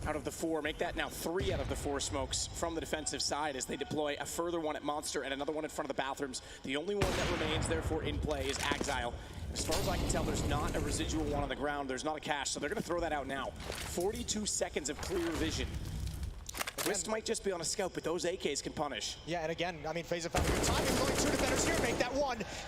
out of the 4, make that now 3 out of the 4 smokes from the defensive side as they deploy a further one at Monster and another one in front of the bathrooms. The only one that remains therefore in play is Exile. As far as I can tell, there's not a residual one on the ground. There's not a cache, so they're going to throw that out now. 42 seconds of clear vision. Twist might just be on a scout, but those AKs can punish. Yeah, and again, I mean, Faze have found a good time. He's going 2 defenders here.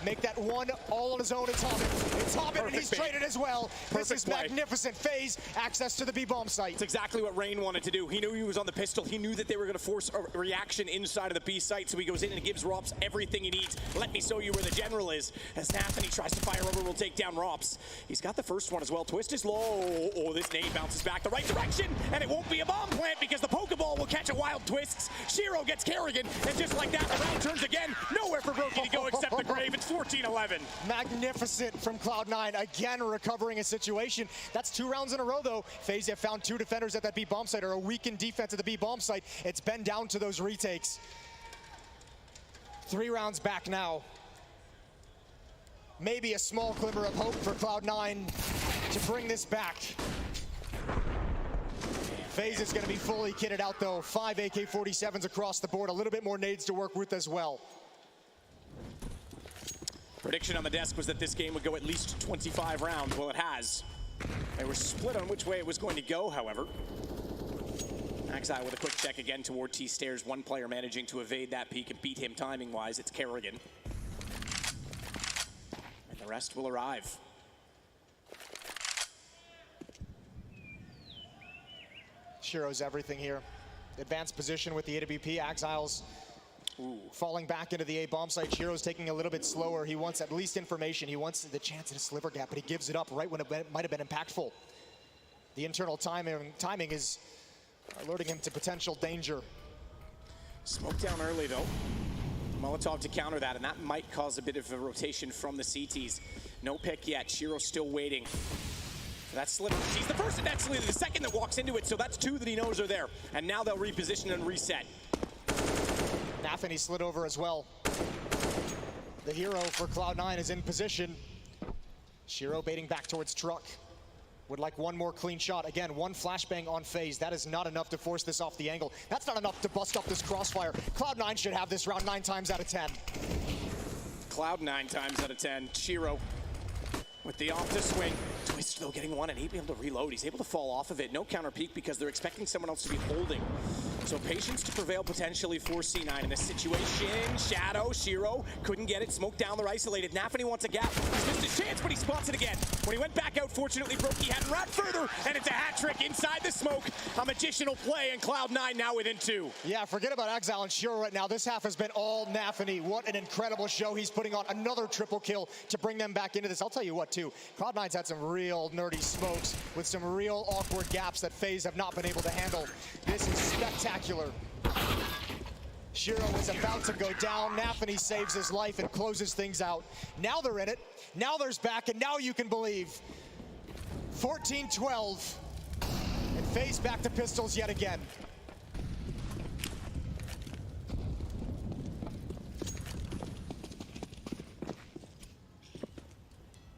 Make that one all on his own. It's Hobbit. It's Hobbit, and he's traded as well. This is magnificent. Faze, access to the B-bomb site. It's exactly what Rain wanted to do. He knew he was on the pistol. He knew that they were going to force a reaction inside of the B site, so he goes in and gives Rops everything he needs. Let me show you where the general is. As Nafany tries to fire over, will take down Rops. He's got the first one as well. Twist is low. Oh, this nade bounces back the right direction, and it won't be a bomb plant because the Pokeball will catch a wild Twists. Shiro gets Kerrigan, and just like that, the round turns again. Nowhere for Brokey to go except the grave. It's 14-11. Magnificent from Cloud9, again recovering a situation. That's 2 rounds in a row, though. Faze have found 2 defenders at that B-bomb site, or a weakened defense at the B-bomb site. It's been down to those retakes. 3 rounds back now. Maybe a small glimmer of hope for Cloud9 to bring this back. Faze is going to be fully kitted out though. 5 AK-47s across the board, a little bit more nades to work with as well. Prediction on the desk was that this game would go at least 25 rounds. Well, it has. They were split on which way it was going to go, however. Exile with a quick check again toward T-Stairs. One player managing to evade that peek and beat him timing-wise. It's Kerrigan. And the rest will arrive. Shiro's everything here. Advanced position with the AWP. Exiles falling back into the A bomb site. Shiro's taking a little bit slower. He wants at least information. He wants the chance at a sliver gap, but he gives it up right when it might have been impactful. The internal timing is alerting him to potential danger. Smoke down early though. Molotov to counter that, and that might cause a bit of a rotation from the CTs. No pick yet. Shiro still waiting. That sliver, he's the first and actually the second that walks into it, so that's 2 that he knows are there. And now they'll reposition and reset. Nafany slid over as well. The hero for Cloud9 is in position. Shiro baiting back towards truck. Would like one more clean shot. Again, one flashbang on Faze. That is not enough to force this off the angle. That's not enough to bust up this crossfire. Cloud9 should have this round 9 times out of 10. Cloud 9 times out of 10. Shiro with the off to swing. Twist though getting one, and he'd be able to reload. He's able to fall off of it. No counter peek because they're expecting someone else to be holding. So patience to prevail potentially for C9 in this situation. Shadow, Shiro couldn't get it. Smoke down, they're isolated. Nafany wants a gap. He's missed his chance, but he spots it again. When he went back out, fortunately, Brokey hadn't wrapped further, and it's a hat trick inside the smoke. A magicianal play, and Cloud9 now within 2. Yeah, forget about Exile and Shiro right now. This half has been all Nafany. What an incredible show. He's putting on another triple kill to bring them back into this. I'll tell you what, too. Cloud9's had some real nerdy smokes with some real awkward gaps that Faze have not been able to handle. This is spectacular. Shiro is about to go down. Nafany saves his life and closes things out. Now they're in it. Now there's back, and now you can believe. 14-12. And Faze back to pistols yet again.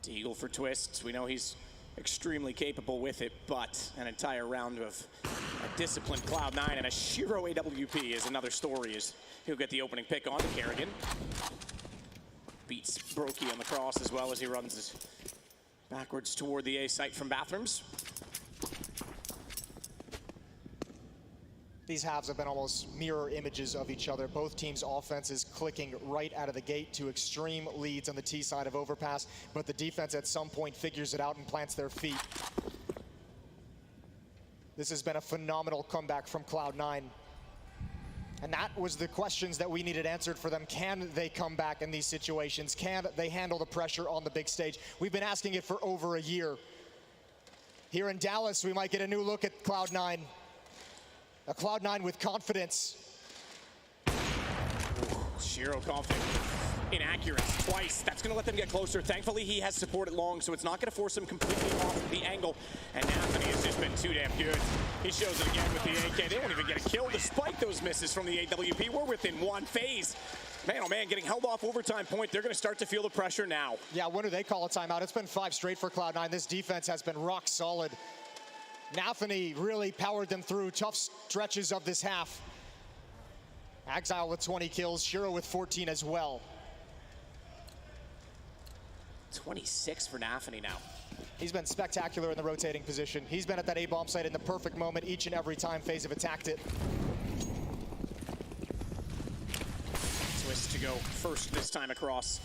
Deagle for twists. We know he's extremely capable with it, but an entire round of a disciplined Cloud9 and a Shiro AWP is another story, as he'll get the opening pick onto Kerrigan. Beats Brokey on the cross as well as he runs backwards toward the A site from bathrooms. These halves have been almost mirror images of each other. Both teams' offenses clicking right out of the gate to extreme leads on the T side of Overpass, but the defense at some point figures it out and plants their feet. This has been a phenomenal comeback from Cloud9. And that was the questions that we needed answered for them. Can they come back in these situations? Can they handle the pressure on the big stage? We've been asking it for over a year. Here in Dallas, we might get a new look at Cloud9. A Cloud9 with confidence. Shiro confident. Inaccurate twice. That's going to let them get closer. Thankfully, he has support at long, so it's not going to force him completely off the angle. And Nafany has just been too damn good. He shows it again with the AK. They won't even get a kill despite those misses from the AWP. We're within one. Faze. Man, oh man, getting held off overtime point. They're going to start to feel the pressure now. Yeah, when do they call a timeout? It's been 5 straight for Cloud9. This defense has been rock solid. Nafany really powered them through tough stretches of this half. Exile with 20 kills, Shiro with 14 as well. 26 for Nafany now. He's been spectacular in the rotating position. He's been at that A-bomb site in the perfect moment each and every time Faze have attacked it. Twist to go first this time across.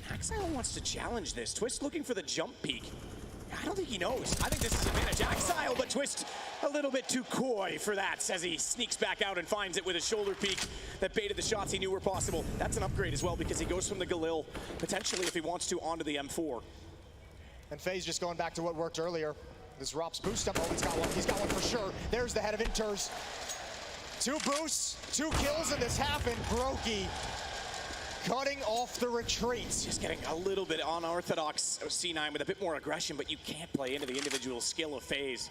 And Exile wants to challenge this. Twist looking for the jump peek. I don't think he knows. I think this is advantage Exile, but Twist a little bit too coy for that as he sneaks back out and finds it with a shoulder peek that baited the shots he knew were possible. That's an upgrade as well because he goes from the Galil, potentially if he wants to, onto the M4. And Faze just going back to what worked earlier. This Rops boost up. Oh, he's got one. He's got one for sure. There's the head of Inters. 2 boosts, 2 kills in this half, and Brokey cutting off the retreat. Just getting a little bit unorthodox C9 with a bit more aggression, but you can't play into the individual skill of Faze.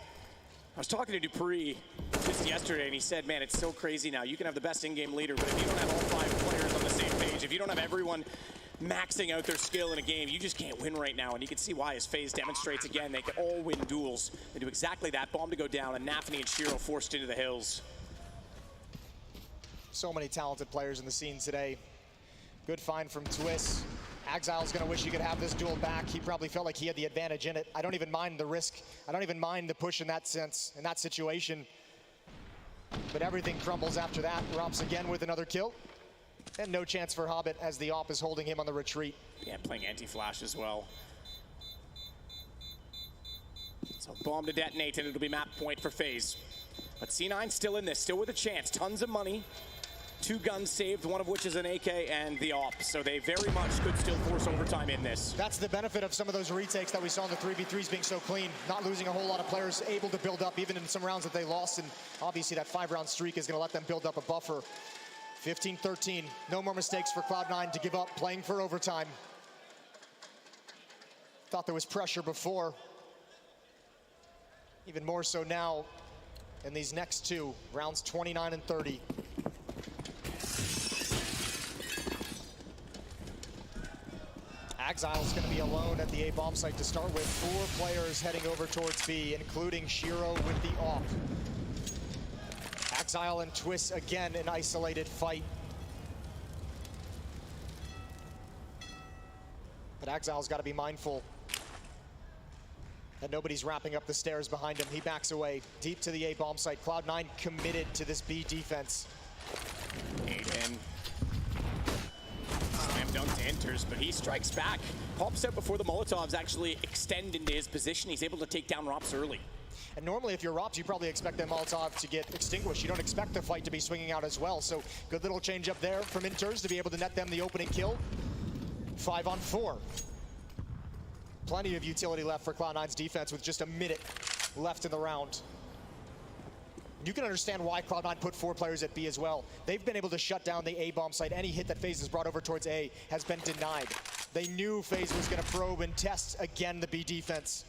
I was talking to Dupree just yesterday, and he said, man, it's so crazy now. You can have the best in-game leader, but if you don't have all 5 players on the same page, don't have everyone maxing out their skill in a game, you just can't win right now. And you can see why, as Faze demonstrates again, they can all win duels. They do exactly that. Bomb to go down, and Nafany and Csgo forced into the hills. So many talented players in the scene today. Good find from Twist. Axile's gonna wish he could have this duel back. He probably felt like he had the advantage in it. I don't even mind the risk. I don't even mind the push in that sense, in that situation. But everything crumbles after that. Romps again with another kill. And no chance for Hobbit as the op is holding him on the retreat. Yeah, playing anti-flash as well. So bomb to detonate, and it'll be map point for Faze. But C9 still in this, still with a chance. Tons of money. 2 guns saved, one of which is an AK and the op. So they very much could still force overtime in this. That's the benefit of some of those retakes that we saw in the 3v3s being so clean. Not losing a whole lot of players, able to build up even in some rounds that they lost. And obviously that 5-round streak is going to let them build up a buffer. 15-13, no more mistakes for Cloud9 to give up, playing for overtime. Thought there was pressure before. Even more so now in these next 2, rounds 29 and 30. Exile's going to be alone at the A bomb site to start with. 4 players heading over towards B, including Csgo with the op. Exile and Twist again, an isolated fight. But Exile's got to be mindful that nobody's wrapping up the stairs behind him. He backs away deep to the A bomb site. Cloud9 committed to this B defense. Aiden. Slam dunk enters, but he strikes back. Pops out before the Molotovs actually extend into his position. He's able to take down Rops early. And normally if you're Rops, you probably expect that Molotov to get extinguished. You don't expect the fight to be swinging out as well. So good little change up there from Inters to be able to net them the opening kill. 5 on 4. Plenty of utility left for Cloud9's defense with just a minute left in the round. You can understand why Cloud9 put 4 players at B as well. They've been able to shut down the A bomb site. Any hit that Faze has brought over towards A has been denied. They knew Faze was going to probe and test again the B defense.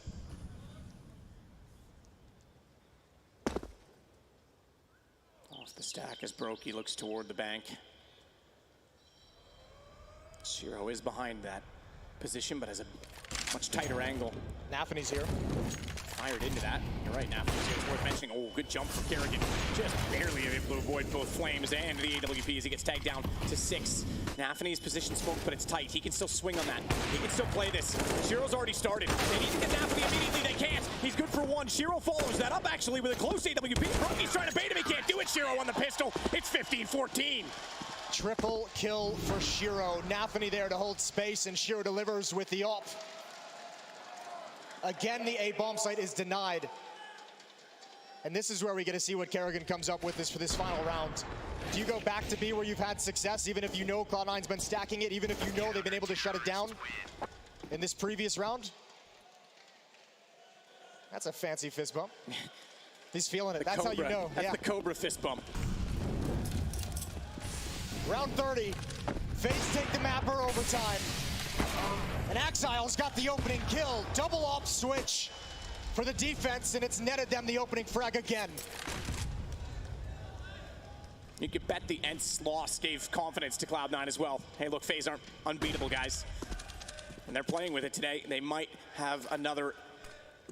Off the stack as Brokey looks toward the bank. Csgo is behind that position, but has a much tighter angle. Nafany's here. Fired into that. You're right, Nafany's here. It's worth mentioning. Oh, good jump from Kerrigan. Just barely able to avoid both flames and the AWP as he gets tagged down to 6. Nafany's position smoked, but it's tight. He can still swing on that. He can still play this. Csgo's already started. They need to get Nafany immediately. They can't. He's good for 1. Csgo follows that up actually with a close AWP. Brokey's trying to bait him. He can't do it. Csgo on the pistol. It's 15-14. Triple kill for Csgo. Nafany there to hold space, and Csgo delivers with the op. Again, the A bomb site is denied. And this is where we get to see what Kerrigan comes up with for this final round. Do you go back to B where you've had success, even if you know Cloud9's been stacking it, even if you know they've been able to shut it down in this previous round? That's a fancy fist bump. He's feeling it. That's Cobra. How you know. That's the Cobra fist bump. Round 30. Faze take the mapper overtime. And Exile's got the opening kill. Double op switch for the defense, and it's netted them the opening frag again. You could bet the Ents loss gave confidence to Cloud9 as well. Hey, look, Faze aren't unbeatable, guys. And they're playing with it today. They might have another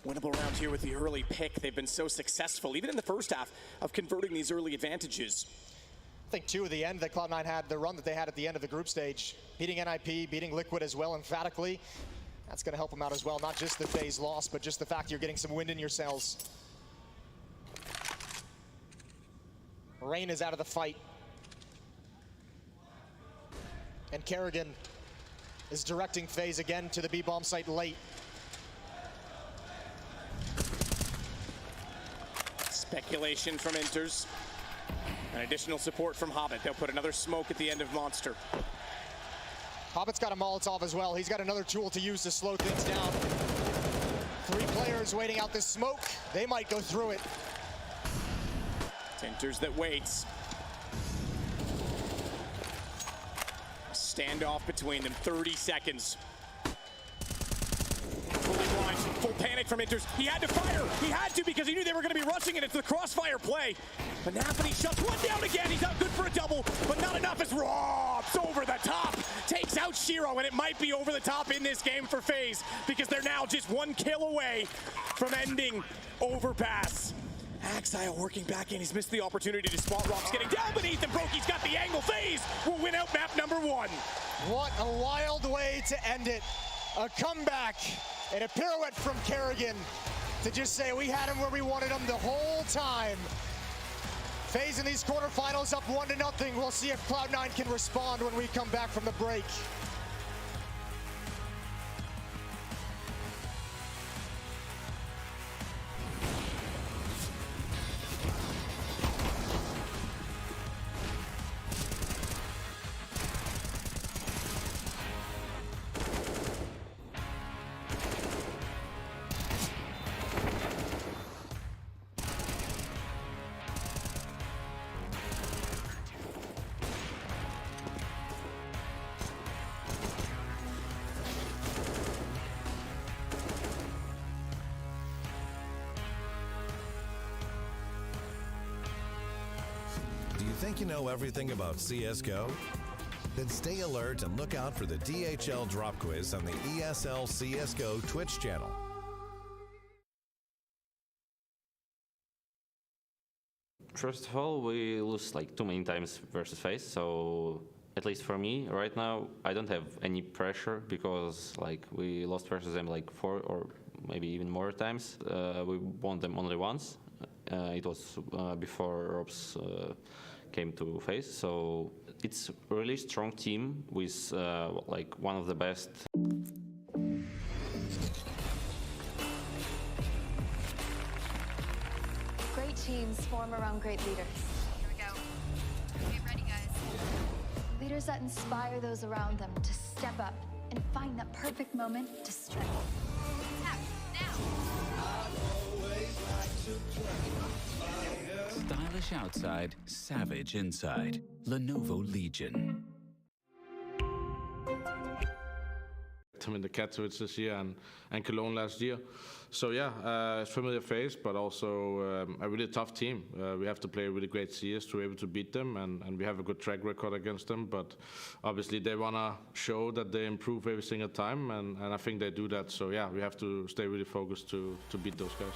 winnable round here with the early pick. They've been so successful, even in the first half, of converting these early advantages. I think too at the end that Cloud9 had, the run that they had at the end of the group stage, beating NIP, beating Liquid as well emphatically, that's going to help them out as well. Not just the Faze loss, but just the fact you're getting some wind in your sails. Rain is out of the fight. And Kerrigan is directing Faze again to the B bomb site late. Speculation from Inters. And additional support from Hobbit. They'll put another smoke at the end of Monster. Hobbit's got a Molotov as well. He's got another tool to use to slow things down. 3 players waiting out this smoke. They might go through it. Inters that waits. Standoff between them, 30 seconds. Fully blind, full panic from Inters. He had to fire. He had to because he knew they were going to be rushing it. It's the crossfire play. But Nafany shuts one down again. He's not good for a double, but not enough as Robs over the top. takes out Shiro, and it might be over the top in this game for Faze because they're now just 1 kill away from ending Overpass. Axile working back in. He's missed the opportunity to spot Rocks getting down beneath him. Brokey's got the angle. Faze will win out map number 1. What a wild way to end it. A comeback and a pirouette from Kerrigan to just say we had him where we wanted him the whole time. Faze in these quarterfinals up 1-0. We'll see if Cloud9 can respond when we come back from the break. Do you think you know everything about CSGO? Then stay alert and look out for the DHL drop quiz on the ESL CSGO Twitch channel. First of all, we lose like too many times versus Faze, so at least for me right now, I don't have any pressure because like we lost versus them like 4 or maybe even more times. We won them only once. It was before Robs came to Faze, so it's a really strong team with like one of the best. Great teams form around great leaders. Here we go. Get ready, guys. Leaders that inspire those around them to step up and find that perfect moment to strike. Attack, now. Stylish outside, savage inside. Lenovo Legion. In the Katowice this year and Cologne last year. So yeah, it's familiar face, but also a really tough team. We have to play a really great CS to be able to beat them, and we have a good track record against them. But obviously they want to show that they improve every single time, and I think they do that. So yeah, we have to stay really focused to beat those guys.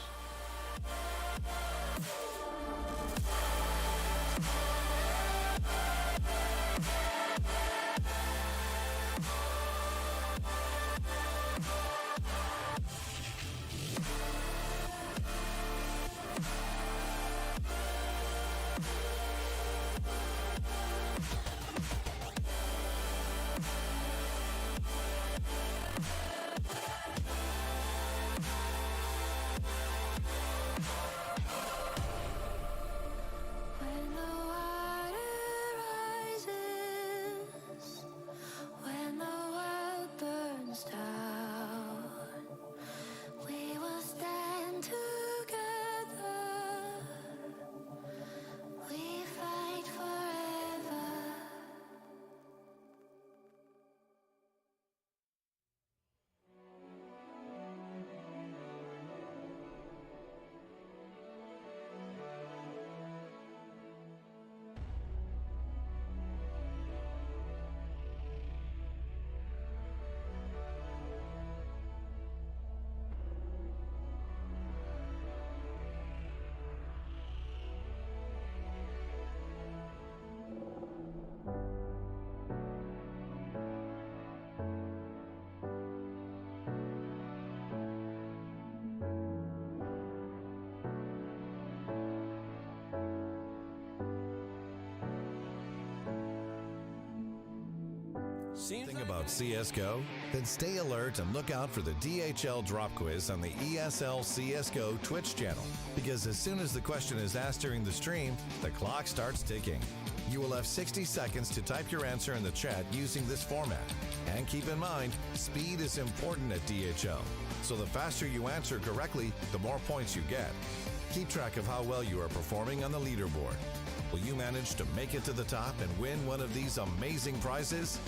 When the water rises, when the world burns down, we will stand together. We fight forever. Think about CSGO? Then stay alert and look out for the DHL drop quiz on the ESL CSGO Twitch channel. Because as soon as the question is asked during the stream, the clock starts ticking. You will have 60 seconds to type your answer in the chat using this format. And keep in mind, speed is important at DHL. So the faster you answer correctly, the more points you get. Keep track of how well you are performing on the leaderboard. Will you manage to make it to the top and win one of these amazing prizes?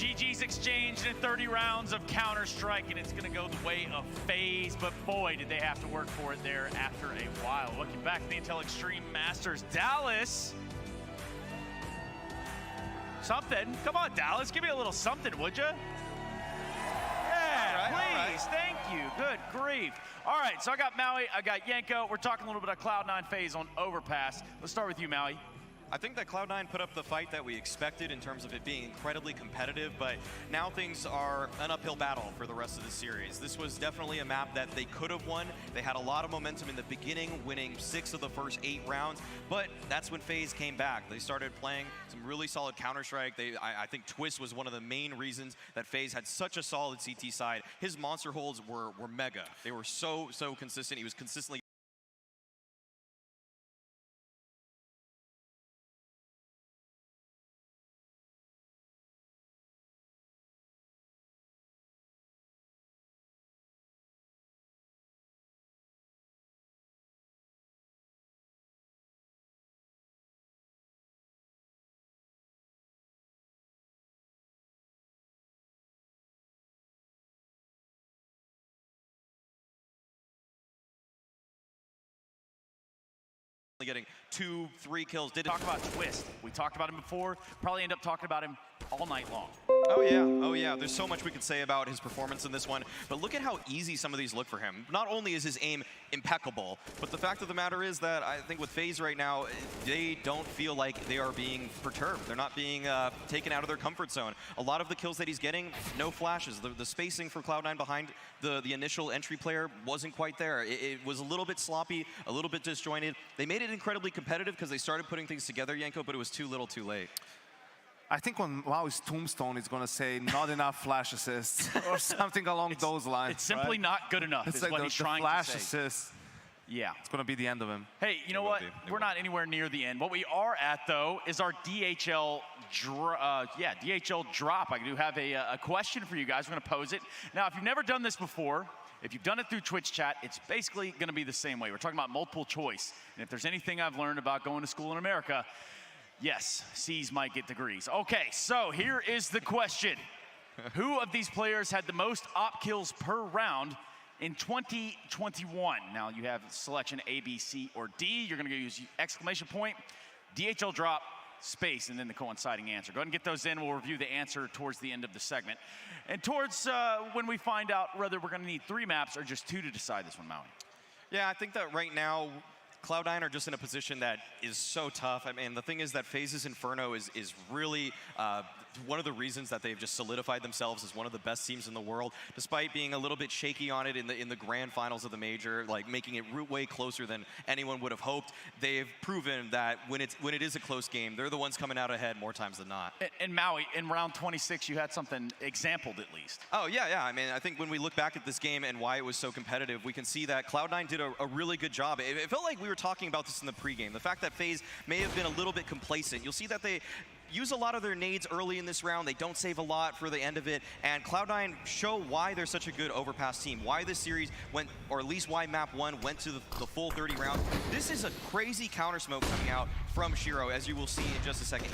GG's exchanged in 30 rounds of Counter-Strike, and it's going to go the way of Faze, but boy, did they have to work for it there after a while. Looking back at the Intel Extreme Masters, Dallas. Something. Come on, Dallas, give me a little something, would you? Yeah, please, thank you. Good grief. All right, so I got Maui, I got Yenko. We're talking a little bit of Cloud9 Faze on Overpass. Let's start with you, Maui. I think that Cloud9 put up the fight that we expected in terms of it being incredibly competitive, but now things are an uphill battle for the rest of the series. This was definitely a map that they could have won. They had a lot of momentum in the beginning, winning 6 of the first 8 rounds, but that's when FaZe came back. They started playing some really solid Counter-Strike. I think Twist was one of the main reasons that FaZe had such a solid CT side. His monster holds were mega. They were so consistent. He was consistently getting 2-3 kills. Did talk about Twist. We talked about him before. Probably end up talking about him all night long. Oh yeah, there's so much we could say about his performance in this one, but look at how easy some of these look for him. Not only is his aim impeccable, but the fact of the matter is that I think with FaZe right now, they don't feel like they are being perturbed. They're not being taken out of their comfort zone. A lot of the kills that he's getting, no flashes. The spacing for Cloud9 behind the initial entry player wasn't quite there. It was a little bit sloppy, a little bit disjointed. They made it incredibly competitive because they started putting things together, Yenko, but it was too little too late. I think on Maui's tombstone, it's going to say not enough flash assists or something along those lines. It's simply not good enough. It's like what he's the trying flash to say. assists. Yeah. It's going to be the end of him. Hey, you know what? We're not anywhere near the end. What we are at, though, is our DHL drop. I do have a question for you guys. We're going to pose it. Now, if you've never done this before, if you've done it through Twitch chat, it's basically going to be the same way. We're talking about multiple choice. And if there's anything I've learned about going to school in America, yes, C's might get degrees. Okay, so here is the question. Who of these players had the most op kills per round in 2021? Now you have selection A, B, C, or D. You're gonna use exclamation point, DHL drop, space, and then the coinciding answer. Go ahead and get those in. We'll review the answer towards the end of the segment. And towards when we find out whether we're gonna need 3 maps or just 2 to decide this one, Maui. Yeah, I think that right now, Cloud9 are just in a position that is so tough. I mean, the thing is that FaZe's Inferno is really one of the reasons that they've just solidified themselves as one of the best teams in the world, despite being a little bit shaky on it in the grand finals of the major, like making it way closer than anyone would have hoped. They've proven that when it is a close game, they're the ones coming out ahead more times than not. And Maui, in round 26, you had something exampled at least. Oh, yeah. I mean, I think when we look back at this game and why it was so competitive, we can see that Cloud9 did a really good job. It felt like we were talking about this in the pregame. The fact that FaZe may have been a little bit complacent. You'll see that they use a lot of their nades early in this round. They don't save a lot for the end of it. And Cloud9 show why they're such a good overpass team, why this series went, or at least why map 1 went to the full 30 rounds. This is a crazy counter smoke coming out from Csgo, as you will see in just a second.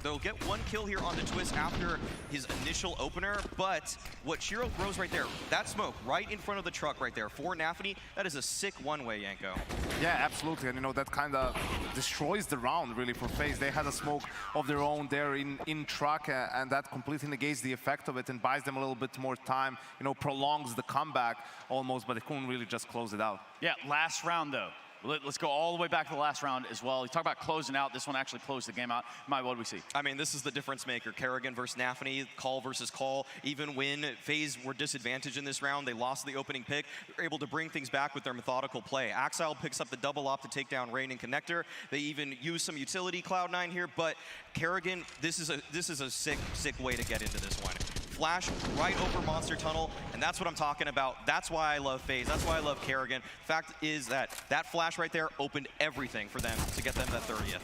They'll get 1 kill here on the Twist after his initial opener, but what Csgo throws right there, that smoke right in front of the truck right there for Nafany, that is a sick one-way, Yenko. Yeah, absolutely. And you know, that kind of destroys the round really for FaZe. They had a smoke of their own there in truck, and that completely negates the effect of it and buys them a little bit more time, you know, prolongs the comeback almost, but they couldn't really just close it out. Yeah, last round though. Let's go all the way back to the last round as well. You talk about closing out. This one actually closed the game out. What do we see? I mean, this is the difference maker. Kerrigan versus Nafany, call versus call. Even when FaZe were disadvantaged in this round, they lost the opening pick. They were able to bring things back with their methodical play. Axile picks up the double op to take down Rain and Connector. They even use some utility Cloud9 here, but Kerrigan, this is a sick way to get into this one. Flash right over Monster Tunnel, and that's what I'm talking about. That's why I love FaZe. That's why I love Kerrigan. Fact is that flash right there opened everything for them to get them that 30th.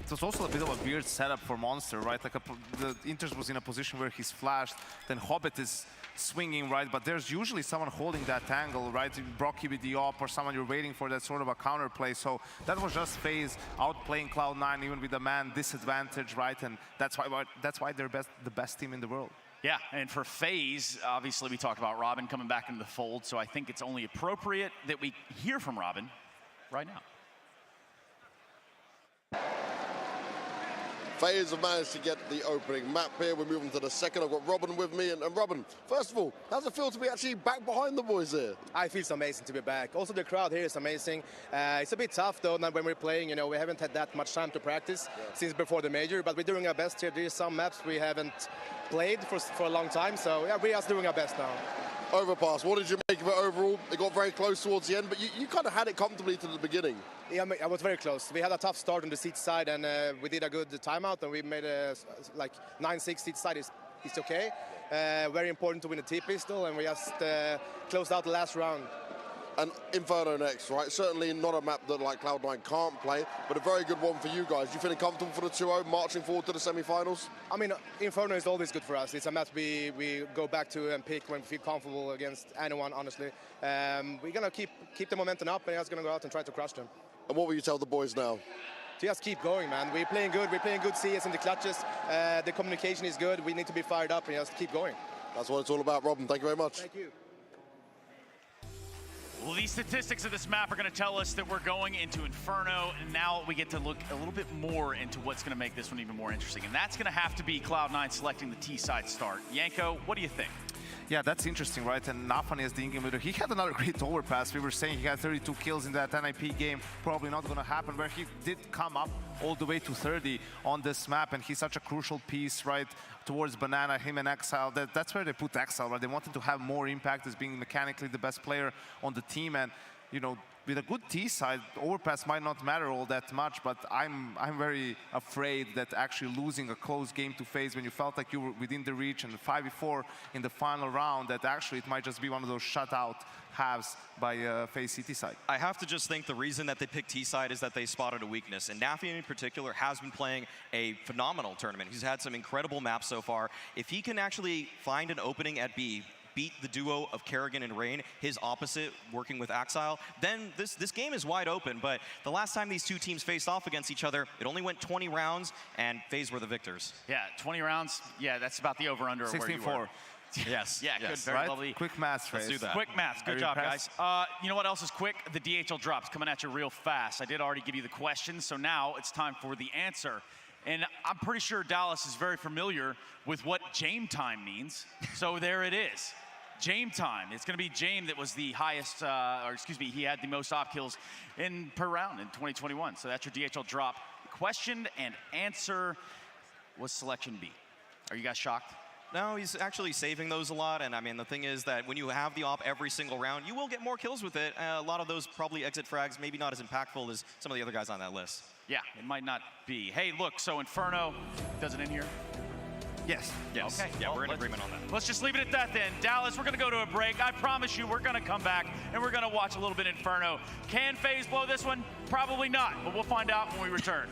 It was also a bit of a weird setup for Monster, right? Like the Inters was in a position where he's flashed, then Hobbit is swinging, right? But there's usually someone holding that angle, right? Brocky with the op or someone you're waiting for that sort of a counter play. So that was just Faze outplaying Cloud9 even with the man disadvantage, right? And that's why they're the best team in the world. Yeah, and for Faze, obviously we talked about Robin coming back into the fold, so I think it's only appropriate that we hear from Robin right now. Faze have managed to get the opening map here. We're moving to the second. I've got Robin with me. And Robin, first of all, how's it feel to be actually back behind the boys here? I feel amazing to be back. Also, the crowd here is amazing. It's a bit tough, though, when we're playing. You know, we haven't had that much time to practice since before the major, but we're doing our best here. There's some maps we haven't played for a long time, so yeah, we are doing our best now. Overpass, what did you make of it overall? It got very close towards the end, but you kind of had it comfortably to the beginning. Yeah, I was very close. We had a tough start on the seat side, and we did a good timeout, and we made a like 9-6 seat side is okay. Very important to win a T-pistol, and we just closed out the last round. And Inferno next, right? Certainly not a map that like Cloud9 can't play, but a very good one for you guys. You feeling comfortable for the 2-0, marching forward to the semi-finals? I mean, Inferno is always good for us. It's a map we go back to and pick when we feel comfortable against anyone, honestly. We're going to keep the momentum up, and just going to go out and try to crush them. And what will you tell the boys now? To just keep going, man. We're playing good CS in the clutches. The communication is good. We need to be fired up and just keep going. That's what it's all about, Robin. Thank you very much. Thank you. Well, these statistics of this map are going to tell us that we're going into Inferno, and now we get to look a little bit more into what's going to make this one even more interesting, and that's going to have to be Cloud9 selecting the T-side start. Yanko, what do you think? Yeah, that's interesting, right? And Nafani is the incubator. He had another great overpass. We were saying he had 32 kills in that NIP game. Probably not going to happen, where he did come up all the way to 30 on this map, and he's such a crucial piece, right, towards Banana, him and Exile. That's where they put Exile, right? They wanted to have more impact as being mechanically the best player on the team, and, you know, with a good T side, overpass might not matter all that much, but I'm very afraid that actually losing a close game to Faze when you felt like you were within the reach and 5v4 in the final round, that actually it might just be one of those shutout halves by Faze CT side. I have to just think the reason that they picked T side is that they spotted a weakness, and Nafi in particular has been playing a phenomenal tournament. He's had some incredible maps so far. If he can actually find an opening at B, beat the duo of Kerrigan and Rain, his opposite working with Axile, then this game is wide open. But the last time these two teams faced off against each other, it only went 20 rounds, and Faze were the victors. Yeah, 20 rounds. Yeah, that's about the over-under. 16-4. Yes. Yeah, yes. good, very right? lovely. Quick math, Let's do that. Quick math. Good job, guys. You know what else is quick? The DHL drops coming at you real fast. I did already give you the question, so now it's time for the answer. And I'm pretty sure Dallas is very familiar with what Jame time means. So there it is. Jame time. It's going to be Jame that was the highest, he had the most op kills per round in 2021. So that's your DHL drop. Question and answer was selection B. Are you guys shocked? No, he's actually saving those a lot, and I mean, the thing is that when you have the op every single round, you will get more kills with it. A lot of those probably exit frags, maybe not as impactful as some of the other guys on that list. Yeah, it might not be. Hey, look, so Inferno, does it in here? Yes. Yes. Okay. Yeah, we're in agreement on that. Let's just leave it at that then. Dallas, we're going to go to a break. I promise you we're going to come back and we're going to watch a little bit Inferno. Can Faze blow this one? Probably not, but we'll find out when we return.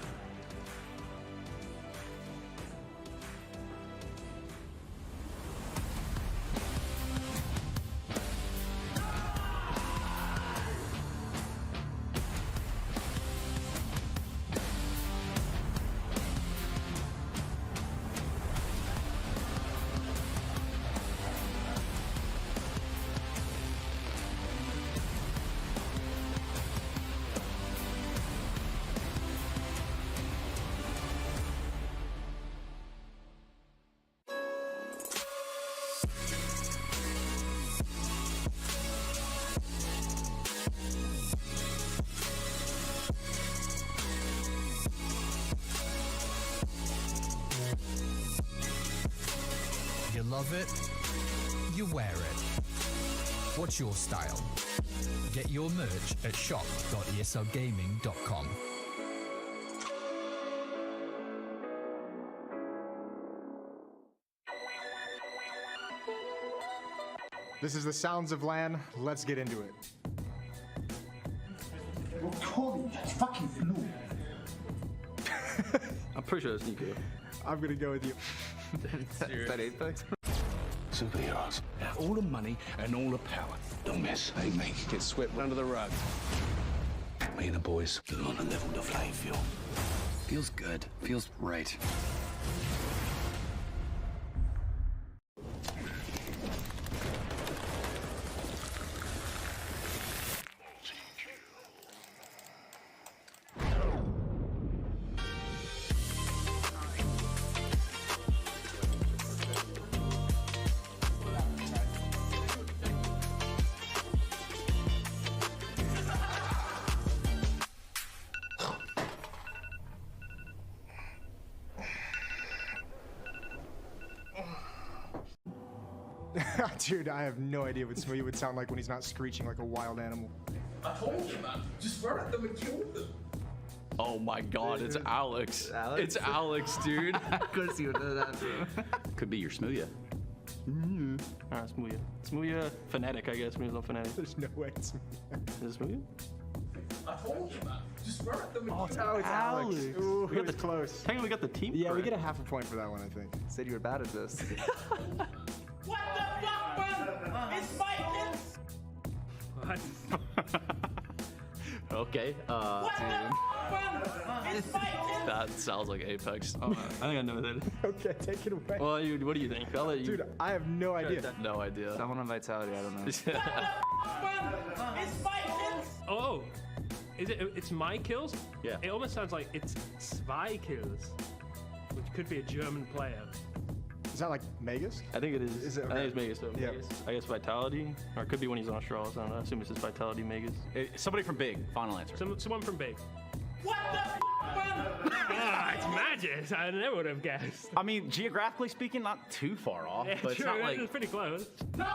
You love it, you wear it. What's your style? Get your merch at shop.eslgaming.com. This is the sounds of LAN. Let's get into it. It's fucking blue. I'm pretty sure it's Nico. I'm gonna go with you. Is that Apex? So superheroes. Have all the money and all the power. Don't mess, hey mate. Get swept under the rug. Me and the boys are on a level the playing field. Feels good. Feels right. Dude, I have no idea what Smoothie would sound like when he's not screeching like a wild animal. I told you, man. Just run at them and kill them. Oh my god, it's Alex. It's Alex, dude. Of course you would know that, bro. Could be your Smoothia. Smoothia. Smoothia Fnatic, I guess. Smoothia Fnatic. There's no way it's Smoothia. Is it Smoothia? I told you, man. Just run at them and Oh, kill them. it's Alex. Ooh, We got the close. Technically, we got the team. Yeah, we correct. get a half a point for that one, I think. Said you were bad at this. What the fuck, man? It's Vikings! Okay, What the fuck, man? It's Vikings! that sounds like Apex. I think I know that. Okay, take it away. Well, what do you think? I'll let you. Dude, I have no idea. No idea. Someone on Vitality, I don't know. It's Vikings! Oh, is it? It's my kills. Yeah. It almost sounds like it's Zwei kills, which could be a German player. Is that like Magus? I think it is. Is it? I think it's Magus. So Yeah. Magus. I guess Vitality, or it could be when he's on Australis. I don't know. I assume it's just Vitality Magus. Somebody from Big. Final answer. Someone from Big. What the fuck, man? It's Magis. I never would have guessed. I mean, geographically speaking, not too far off, Yeah, but true. it's not like. It's pretty close. No!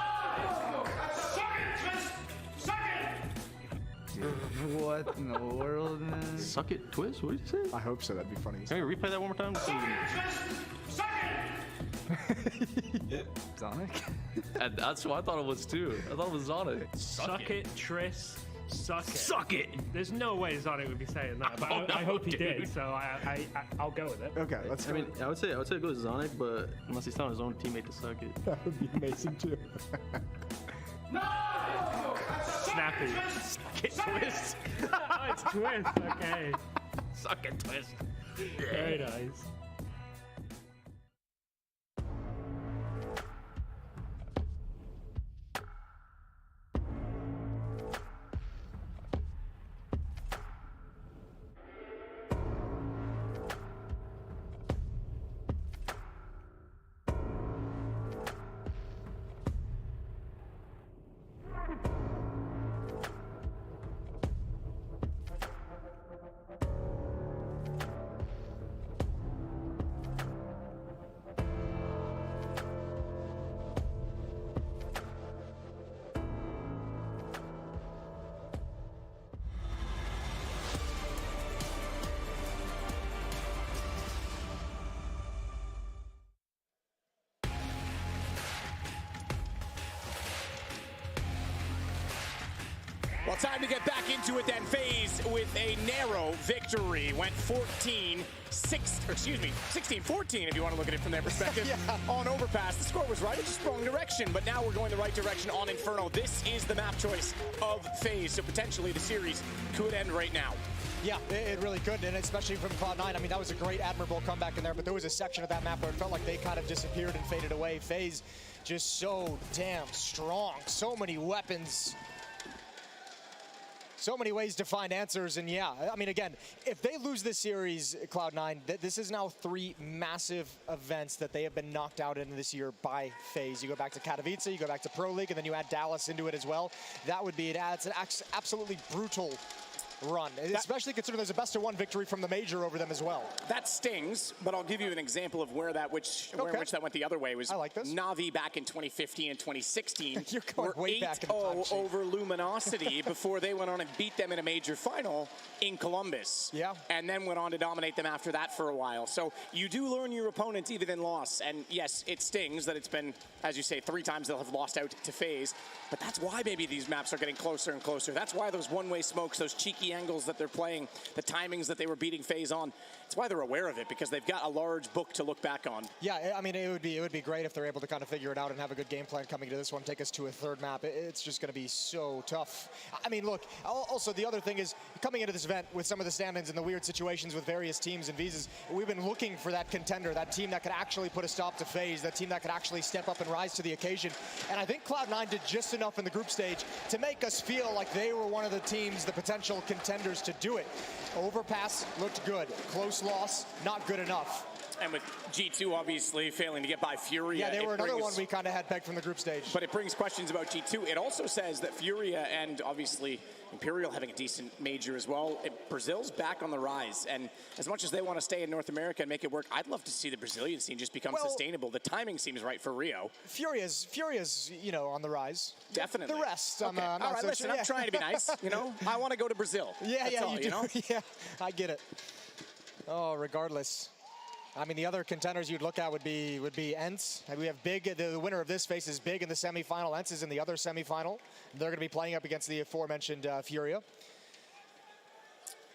Suck it, Twist! Suck it! What in the world, man? Suck it, Twist? What did you say? I hope so. That'd be funny. Can we replay that one more time? Suck it, Twist! Suck it! Sonic? And that's what I thought it was too. I thought it was Sonic. Suck it, Triss. Suck it. Suck it! There's no way Sonic would be saying that, but Oh, I hope he dude. did. So I'll go with it. Okay, let's go. I mean, I would say go with Zonic, but unless he's telling his own teammate to suck it. That would be amazing too. No! Snappy. Suck it, Twist. Oh, it's Twist. Okay. Suck it, Twist. Very nice. Well, time to get back into it then. Faze with a narrow victory. Went 16-14 if you want to look at it from their perspective. Yeah. On Overpass, the score was right, it's just wrong direction, but now we're going the right direction on Inferno. This is the map choice of Faze, so potentially the series could end right now. Yeah, it really could, and especially from Cloud9. I mean, that was a great, admirable comeback in there, but there was a section of that map where it felt like they kind of disappeared and faded away. Faze just so damn strong. So many weapons. So many ways to find answers, and yeah, I mean, again, if they lose this series, Cloud9, this is now 3 massive events that they have been knocked out in this year by Faze. You go back to Katowice, you go back to Pro League, and then you add Dallas into it as well. That would be, it's an absolutely brutal run, especially considering there's a best-of-1 victory from the major over them as well. That stings, but I'll give you an example of where that which that went the other way. Was I like this. Navi back in 2015 and 2016. You're going were way back in the time 8-0 sheet. over Luminosity before they went on and beat them in a major final in Columbus. Yeah. And then went on to dominate them after that for a while. So you do learn your opponents even in loss. And yes, it stings that it's been, as you say, 3 times they'll have lost out to Faze. But that's why maybe these maps are getting closer and closer. That's why those one-way smokes, those cheeky angles that they're playing, the timings that they were beating Faze on, That's why they're aware of it, because they've got a large book to look back on. Yeah, I mean, it would be great if they're able to kind of figure it out and have a good game plan coming to this one, take us to a third map. It's just going to be so tough. I mean, look, also the other thing is, coming into this event with some of the stand-ins and the weird situations with various teams and visas, we've been looking for that contender, that team that could actually put a stop to Faze, that team that could actually step up and rise to the occasion. And I think Cloud9 did just enough in the group stage to make us feel like they were one of the teams, the potential contenders to do it. Overpass looked good. Close loss, not good enough. And with G2 obviously failing to get by Furia. Yeah, they were another one we kind of had pegged from the group stage. But it brings questions about G2. It also says that Furia and obviously Imperial having a decent major as well. Brazil's back on the rise. And as much as they want to stay in North America and make it work, I'd love to see the Brazilian scene just become sustainable. The timing seems right for Rio. Furia's, you know, on the rise. Definitely. The rest, okay. I'm all right, listen, I'm trying to be nice, you know? I want to go to Brazil. Yeah, That's yeah, all, you do. know? Yeah, I get it. Oh, regardless. I mean, the other contenders you'd look at would be ENCE. We have Big, the winner of this faces Big in the semifinal. ENCE is in the other semifinal. They're going to be playing up against the aforementioned Furia.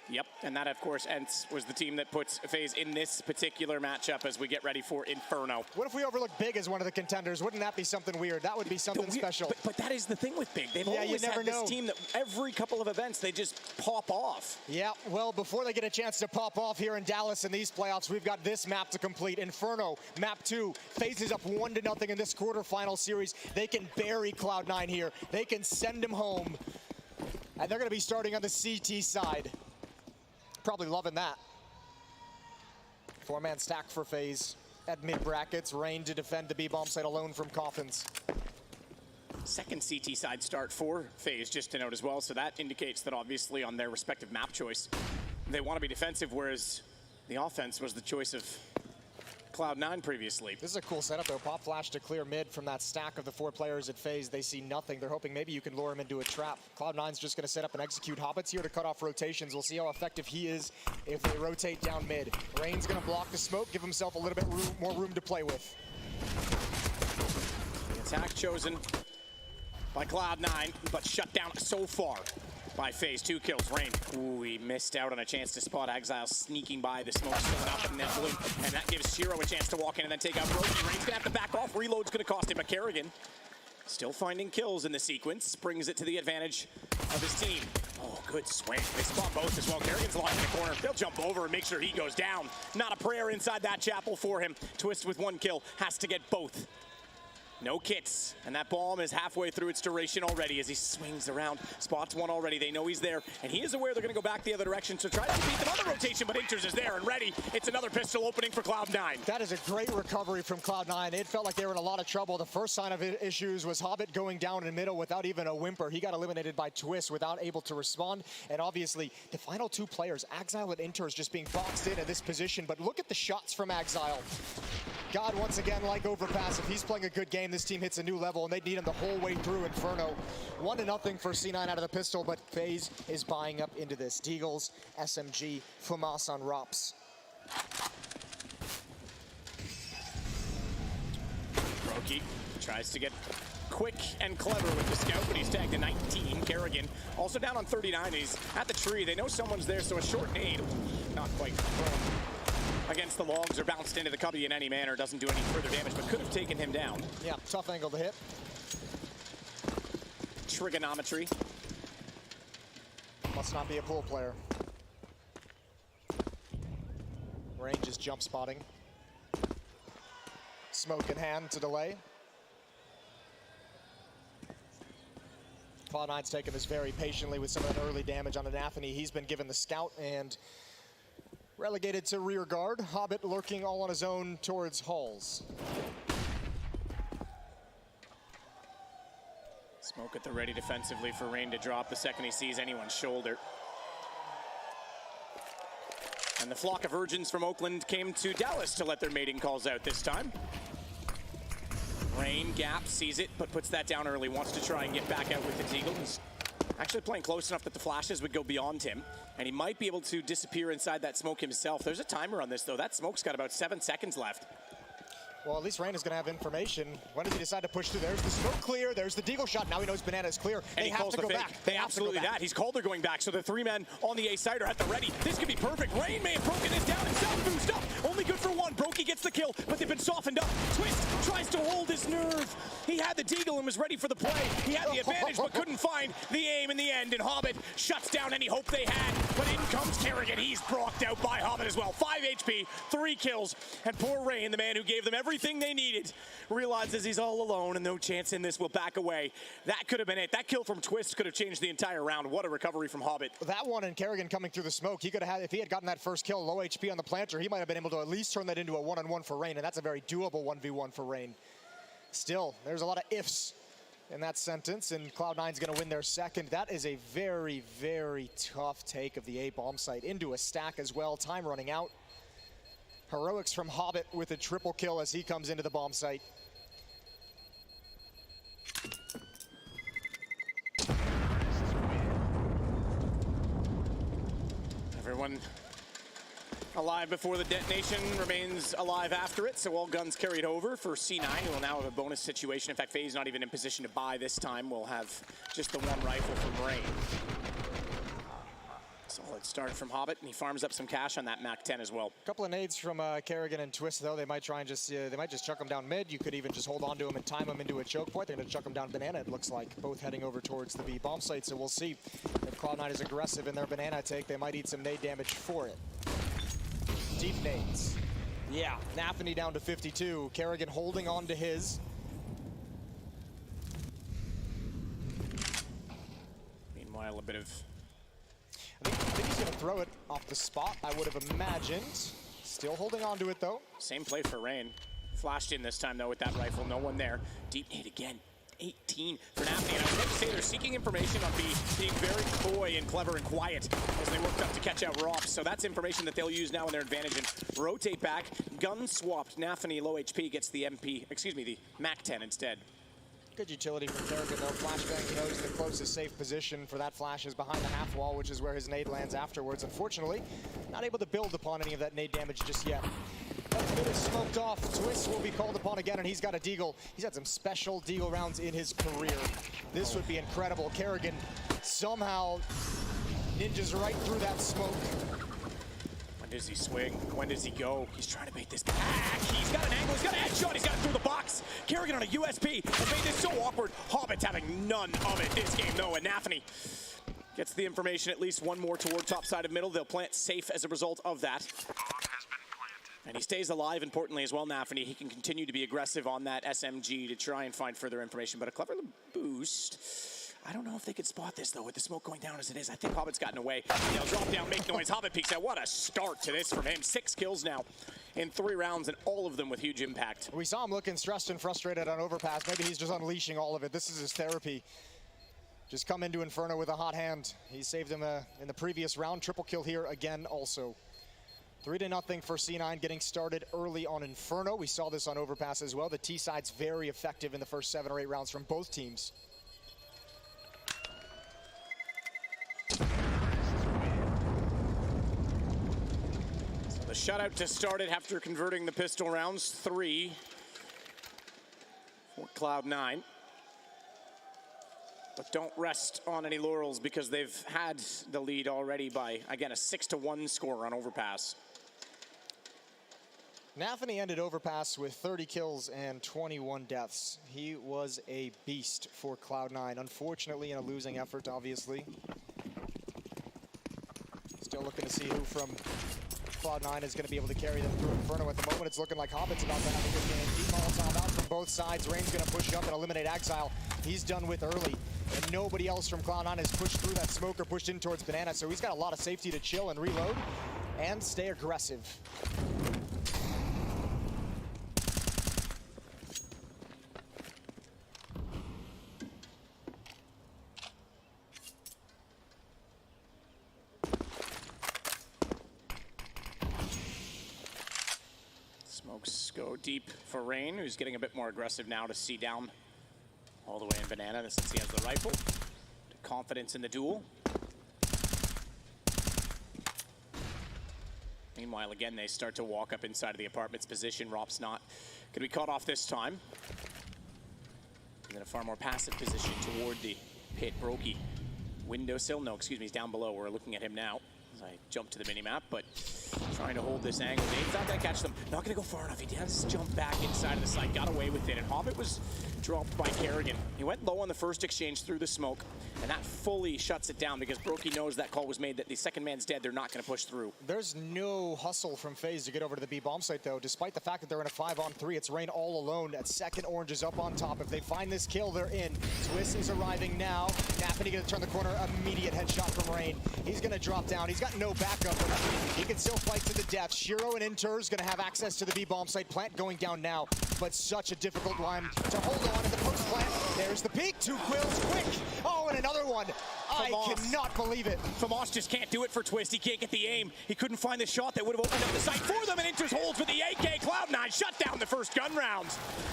Yep, and that, of course, ENCE was the team that puts Faze in this particular matchup as we get ready for Inferno. What if we overlook Big as one of the contenders? Wouldn't that be something weird? That would be something special. But that is the thing with Big. They've always had this team that every couple of events, they just pop off. Yeah, well, before they get a chance to pop off here in Dallas in these playoffs, we've got this map to complete. Inferno, map 2. Faze is up 1-0 in this quarterfinal series. They can bury Cloud9 here. They can send them home. And they're going to be starting on the CT side. Probably loving that. 4-man stack for Faze at mid brackets. Rain to defend the B-bomb site alone from Coffins. Second CT side start for Faze, just to note as well. So that indicates that obviously on their respective map choice, they want to be defensive, whereas the offense was the choice of Cloud9 previously. This is a cool setup though. Pop flash to clear mid from that stack of the 4 players at Faze. They see nothing. They're hoping maybe you can lure him into a trap. Cloud9's just going to set up and execute. Hobbit's here to cut off rotations. We'll see how effective he is if they rotate down mid. Rain's going to block the smoke, give himself a little bit more room to play with. The attack chosen by Cloud9, but shut down so far by Faze. 2 kills. Rain. Ooh, he missed out on a chance to spot Exile sneaking by. The smoke still up and and that gives Shiro a chance to walk in and then take out Brody. Rain's gonna have to back off. Reload's gonna cost him, but Kerrigan still finding kills in the sequence. Brings it to the advantage of his team. Oh, good swing. They spot both as well. Kerrigan's lying in the corner. They'll jump over and make sure he goes down. Not a prayer inside that chapel for him. Twist with 1 kill. Has to get both. No kits, and that bomb is halfway through its duration already as he swings around. Spots 1 already, they know he's there, and he is aware they're gonna go back the other direction, so try to beat them on the rotation, but Inters is there and ready. It's another pistol opening for Cloud9. That is a great recovery from Cloud9. It felt like they were in a lot of trouble. The first sign of issues was Hobbit going down in the middle without even a whimper. He got eliminated by Twist without able to respond, and obviously the final 2 players, Exile and Inters, just being boxed in this position, but look at the shots from Exile. God, once again, like Overpass, if he's playing a good game, this team hits a new level, and they need him the whole way through Inferno. 1-0 for C9 out of the pistol, but Faze is buying up into this. Deagles, SMG, Famas on Rops. Brokey tries to get quick and clever with the scout, but he's tagged to 19. Kerrigan also down on 39. He's at the tree. They know someone's there, so a short nade. Not quite against the logs or bounced into the cubby in any manner. Doesn't do any further damage, but could have taken him down. Yeah, tough angle to hit. Trigonometry. Must not be a pool player. Range is jump spotting. Smoke in hand to delay. Cloud9's taking this very patiently with some of that early damage on Anathony. He's been given the scout and relegated to rear guard. Hobbit lurking all on his own towards Halls. Smoke at the ready defensively for Rain to drop the second he sees anyone's shoulder. And the flock of virgins from Oakland came to Dallas to let their mating calls out this time. Rain gap, sees it, but puts that down early, wants to try and get back out with the Deagle. He's actually playing close enough that the flashes would go beyond him, and he might be able to disappear inside that smoke himself. There's a timer on this, though. That smoke's got about 7 seconds left. Well, at least Rain is going to have information. When does he decide to push through? There's the smoke clear. There's the deagle shot. Now he knows Banana is clear. And they have to go back. They absolutely that. He's called they're going back. So the 3 men on the A side are at the ready. This could be perfect. Rain may have broken this down himself. Boost up. Only good for 1. Brokey gets the kill, but they've been softened up. Twist tries to hold his nerve. He had the deagle and was ready for the play. He had the advantage, but couldn't find the aim in the end. And Hobbit shuts down any hope they had. But in comes Kerrigan. He's brocked out by Hobbit as well. 5 HP, 3 kills. And poor Rain, the man who gave them everything they needed, realizes he's all alone and no chance in this, will back away. That could have been it. That kill from Twist could have changed the entire round. What a recovery from Hobbit. That one and Kerrigan coming through the smoke, he could have had, if he had gotten that first kill, low HP on the planter, he might have been able to at least turn that into a one-on-one for Rain, and that's a very doable 1v1 for Rain. Still, there's a lot of ifs in that sentence, and Cloud9's going to win their second. That is a very, very tough take of the A bomb site into a stack as well. Time running out. Heroics from Hobbit with a triple kill as he comes into the bomb site. Everyone alive before the detonation remains alive after it, so all guns carried over for C9, who will now have a bonus situation. In fact, Faze not even in position to buy this time. We'll have just the 1 rifle from Rain. Solid start from Hobbit, and he farms up some cash on that Mac 10 as well. A couple of nades from Kerrigan and Twist, though. They might try and just chuck him down mid. You could even just hold on to him and time him into a choke point. They're going to chuck him down Banana, it looks like, both heading over towards the B bomb site. So we'll see if Cloud9 is aggressive in their Banana take. They might eat some nade damage for it. Deep nades. Yeah, Nathany down to 52. Kerrigan holding on to his. Meanwhile, a bit of... I think he's going to throw it off the spot, I would have imagined. Still holding on to it, though. Same play for Rain. Flashed in this time, though, with that rifle. No one there. Deep nade again. 18 for Nathany. And I was going to say they're seeking information on B, being very coy and clever and quiet as they worked up to catch out Rops. So that's information that they'll use now in their advantage and rotate back. Gun swapped. Nathany, low HP, gets the the Mac 10 instead. Good utility from Kerrigan, though. Flashbang knows the closest safe position for that flash is behind the half wall, which is where his nade lands afterwards. Unfortunately, not able to build upon any of that nade damage just yet. That bit is smoked off. Twist will be called upon again, and he's got a deagle. He's had some special deagle rounds in his career. This would be incredible. Kerrigan somehow ninjas right through that smoke. When does he swing? When does he go? He's trying to bait this back. He's got an angle. He's got a headshot. He's got it through the box. Kerrigan on a USP has made this so awkward. Hobbit's having none of it this game, though, and Nathany gets the information, at least one more toward top side of middle. They'll plant safe as a result of that. And he stays alive, importantly, as well, Nathany. He can continue to be aggressive on that SMG to try and find further information, but a clever boost. I don't know if they could spot this, though, with the smoke going down as it is. I think Hobbit's gotten away. They'll drop down, make noise. Hobbit peeks out. What a start to this from him. 6 kills now in 3 rounds, and all of them with huge impact. We saw him looking stressed and frustrated on overpass. Maybe he's just unleashing all of it. This is his therapy. Just come into Inferno with a hot hand. He saved him in the previous round. Triple kill here again also. 3-0 for C9, getting started early on Inferno. We saw this on overpass as well. The T side's very effective in the first 7 or 8 rounds from both teams. So the shutout to start it after converting the pistol rounds. 3 for Cloud9. But don't rest on any laurels because they've had the lead already by, again, a 6-1 score on overpass. Nathany ended overpass with 30 kills and 21 deaths. He was a beast for Cloud9. Unfortunately, in a losing effort, obviously. Still looking to see who from Cloud9 is going to be able to carry them through Inferno. At the moment, it's looking like Hobbit's about to have a good game. Deep Molotov out from both sides. Rain's going to push up and eliminate Exile. He's done with early. And nobody else from Cloud9 has pushed through that smoke or pushed in towards Banana. So he's got a lot of safety to chill and reload and stay aggressive. Smokes go deep for Rain, who's getting a bit more aggressive now to see down all the way in Banana since he has the rifle. Confidence in the duel. Meanwhile, again, they start to walk up inside of the apartment's position. Rop's not Could be caught off this time. And then a far more passive position toward the pit. Brokey, windowsill, no, excuse me, he's down below. We're looking at him now as I jump to the minimap, but trying to hold this angle. Dave's not gonna catch them. Not gonna go far enough. He does jump back inside of the site, got away with it, and Hobbit was dropped by Kerrigan. He went low on the first exchange through the smoke, and that fully shuts it down because Brokey knows that call was made, that the second man's dead. They're not gonna push through. There's no hustle from Faze to get over to the B bomb site though, despite the fact that they're in a 5-on-3. It's Rain all alone. At second, Orange is up on top. If they find this kill, they're in. Twist is arriving now. Naffany gonna turn the corner. Immediate headshot from Rain. He's gonna drop down. He's got no backup, but he can still fight to the death. Shiro and Inter's gonna have access to the B bomb site. Plant going down now, but such a difficult line to hold on in the post plant. There's the peak. 2 quills quick. Oh, and another one. I cannot believe it. Famas just can't do it for Twist. He can't get the aim. He couldn't find the shot that would have opened up the site for them, and Inters holds with the AK. Cloud9 shut down the first gun round.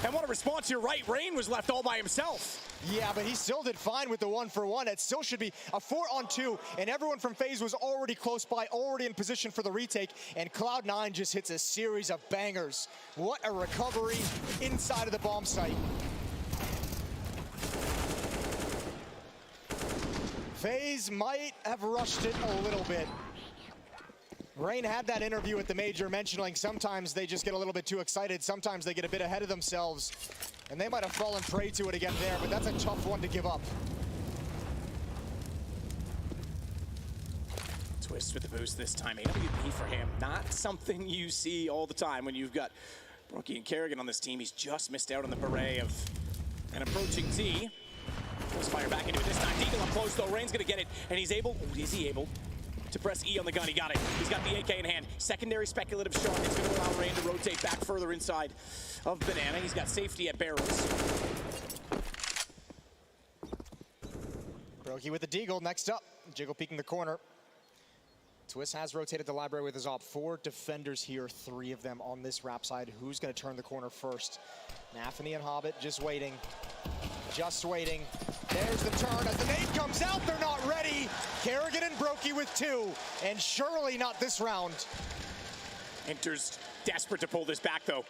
And what a response here, right? Rain was left all by himself. Yeah, but he still did fine with the 1-for-1. It still should be a 4-on-2, and everyone from Faze was already close by, already in position for the retake, and Cloud9 just hits a series of bangers. What a recovery inside of the bomb site. Faze might have rushed it a little bit. Rain had that interview at the major mentioning sometimes they just get a little bit too excited, sometimes they get a bit ahead of themselves, and they might have fallen prey to it again there, but that's a tough one to give up. Twist with the boost this time. AWP for him, not something you see all the time when you've got Brokey and Kerrigan on this team. He's just missed out on the beret of an approaching T. Let's fire back into it this time. Deagle up close though. Rain's gonna get it, and he's able, is he able to press E on the gun? He got it. He's got the AK in hand. Secondary speculative shot. It's gonna allow Rain to rotate back further inside of Banana. He's got safety at barrels. Brokey with the Deagle. Next up, Jiggle peeking the corner. Twist has rotated the library with his op. 4 defenders here, 3 of them on this wrap side. Who's gonna turn the corner first? Naffany and Hobbit just waiting. Just waiting. There's the turn. As the nade comes out, they're not ready. Kerrigan and Brokey with 2, and surely not this round. Inter's desperate to pull this back though.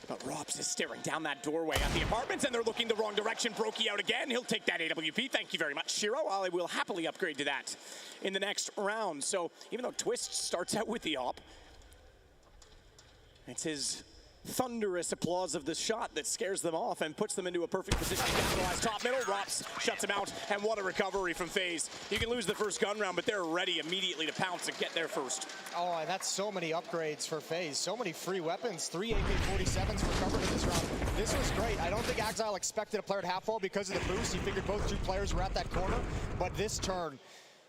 But Robs is staring down that doorway at the apartments, and they're looking the wrong direction. Brokey out again. He'll take that AWP. Thank you very much, Shiro. I will happily upgrade to that in the next round. So even though Twist starts out with the op, it's his thunderous applause of the shot that scares them off and puts them into a perfect position to capitalize. Top middle, Rops shuts him out, and what a recovery from Faze. You can lose the first gun round, but they're ready immediately to pounce and get there first. Oh, and that's so many upgrades for Faze. So many free weapons. 3 AK-47s recovered in this round. This was great. I don't think Exile expected a player at half wall because of the boost. He figured both 2 players were at that corner, but this turn,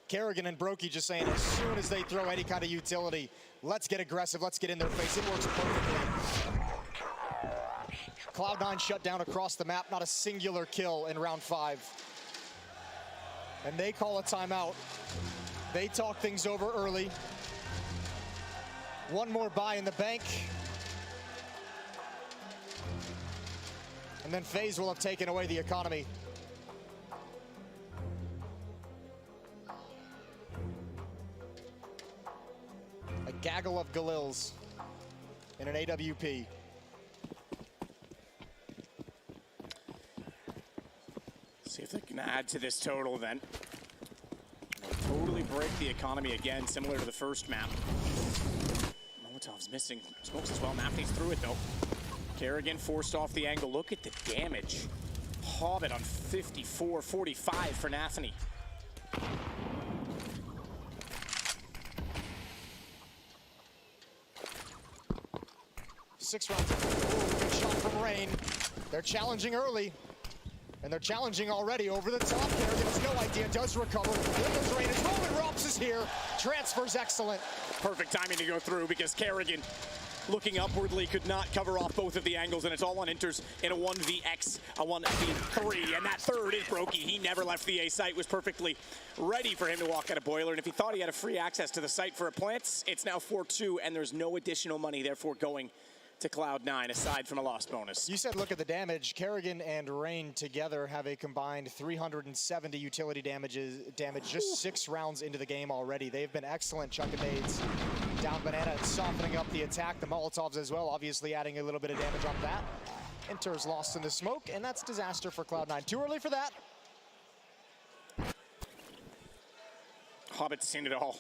Kerrigan and Brokey just saying as soon as they throw any kind of utility, let's get aggressive, let's get in their face. It works perfectly. Cloud9 shut down across the map, not a singular kill in round 5. And they call a timeout. They talk things over early. 1 more buy in the bank. And then Faze will have taken away the economy. A gaggle of Galils in an AWP. See if they can add to this total then. They'll totally break the economy again, similar to the first map. Molotov's missing smokes as well. Naffany's through it though. Kerrigan forced off the angle. Look at the damage. Hobbit on 54, 45 for Naffany. Six rounds. Ooh, good shot from Rain. They're challenging early. And they're challenging already over the top. Kerrigan has no idea, does recover. Windows Rain is Roman Rops is here. Transfer's excellent. Perfect timing to go through because Kerrigan, looking upwardly, could not cover off both of the angles, and it's all on Inters in a 1vx, a 1v3, and that third is Brokey. He never left the A site, was perfectly ready for him to walk out of Boiler, and if he thought he had a free access to the site for a plant, it's now 4-2, and there's no additional money, therefore going to Cloud9, aside from a lost bonus. You said look at the damage. Kerrigan and Rain together have a combined 370 utility damage just 6 rounds into the game already. They've been excellent chucking nades Down Banana and softening up the attack. The Molotovs as well, obviously adding a little bit of damage on that. Inter's lost in the smoke, and that's disaster for Cloud9. Too early for that. Hobbit's seen it all.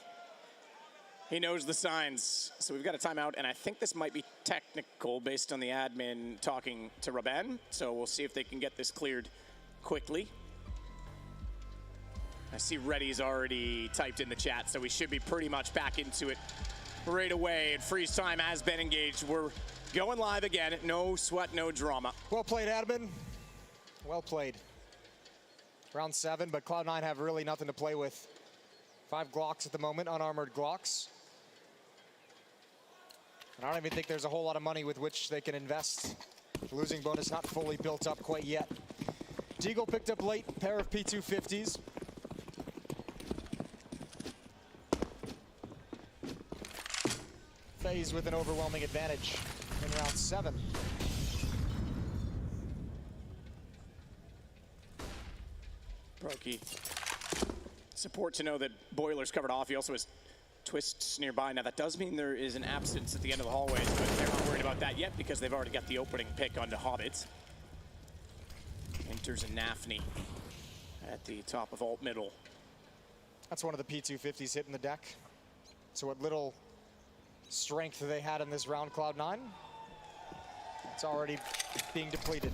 He knows the signs. So we've got a timeout, and I think this might be technical based on the admin talking to Raben. So we'll see if they can get this cleared quickly. I see Reddy's already typed in the chat, so we should be pretty much back into it right away. And freeze time has been engaged. We're going live again. No sweat, no drama. Well played, admin. Well played. Round 7, but Cloud9 have really nothing to play with. 5 Glocks at the moment, unarmored Glocks. And I don't even think there's a whole lot of money with which they can invest. The losing bonus not fully built up quite yet. Csgo picked up late, pair of P250s. Faze with an overwhelming advantage in round 7. Brokey. Support to know that Boiler's covered off. He also has Twists nearby. Now that does mean there is an absence at the end of the hallways, but they're not worried about that yet because they've already got the opening pick onto Hobbit. Enters a Nafny at the top of alt middle. That's one of the P250s hitting the deck. So what little strength they had in this round, Cloud9, it's already being depleted.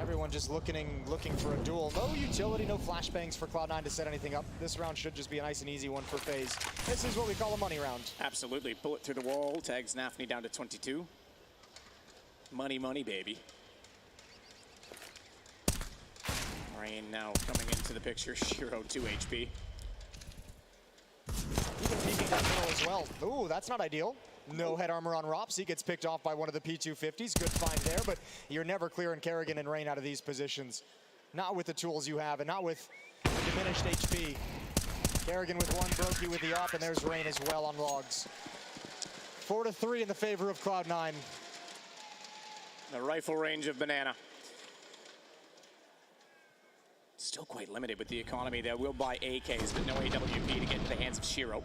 Everyone just looking for a duel. No utility, no flashbangs for Cloud9 to set anything up. This round should just be a nice and easy one for Faze. This is what we call a money round. Absolutely. Bullet through the wall, tags Nafny down to 22. Money, money, baby. Rain now coming into the picture. Shiro 2 HP. Even peeking that middle as well. Ooh, that's not ideal. No head armor on Rops. He gets picked off by one of the P250s. Good find there, but you're never clearing Kerrigan and Rain out of these positions. Not with the tools you have, and not with the diminished HP. Kerrigan with one, Brokey with the op, and there's Rain as well on logs. 4-3 in the favor of Cloud9. The rifle range of Banana. Still quite limited with the economy. They will buy AKs, but no AWP to get into the hands of Shiro.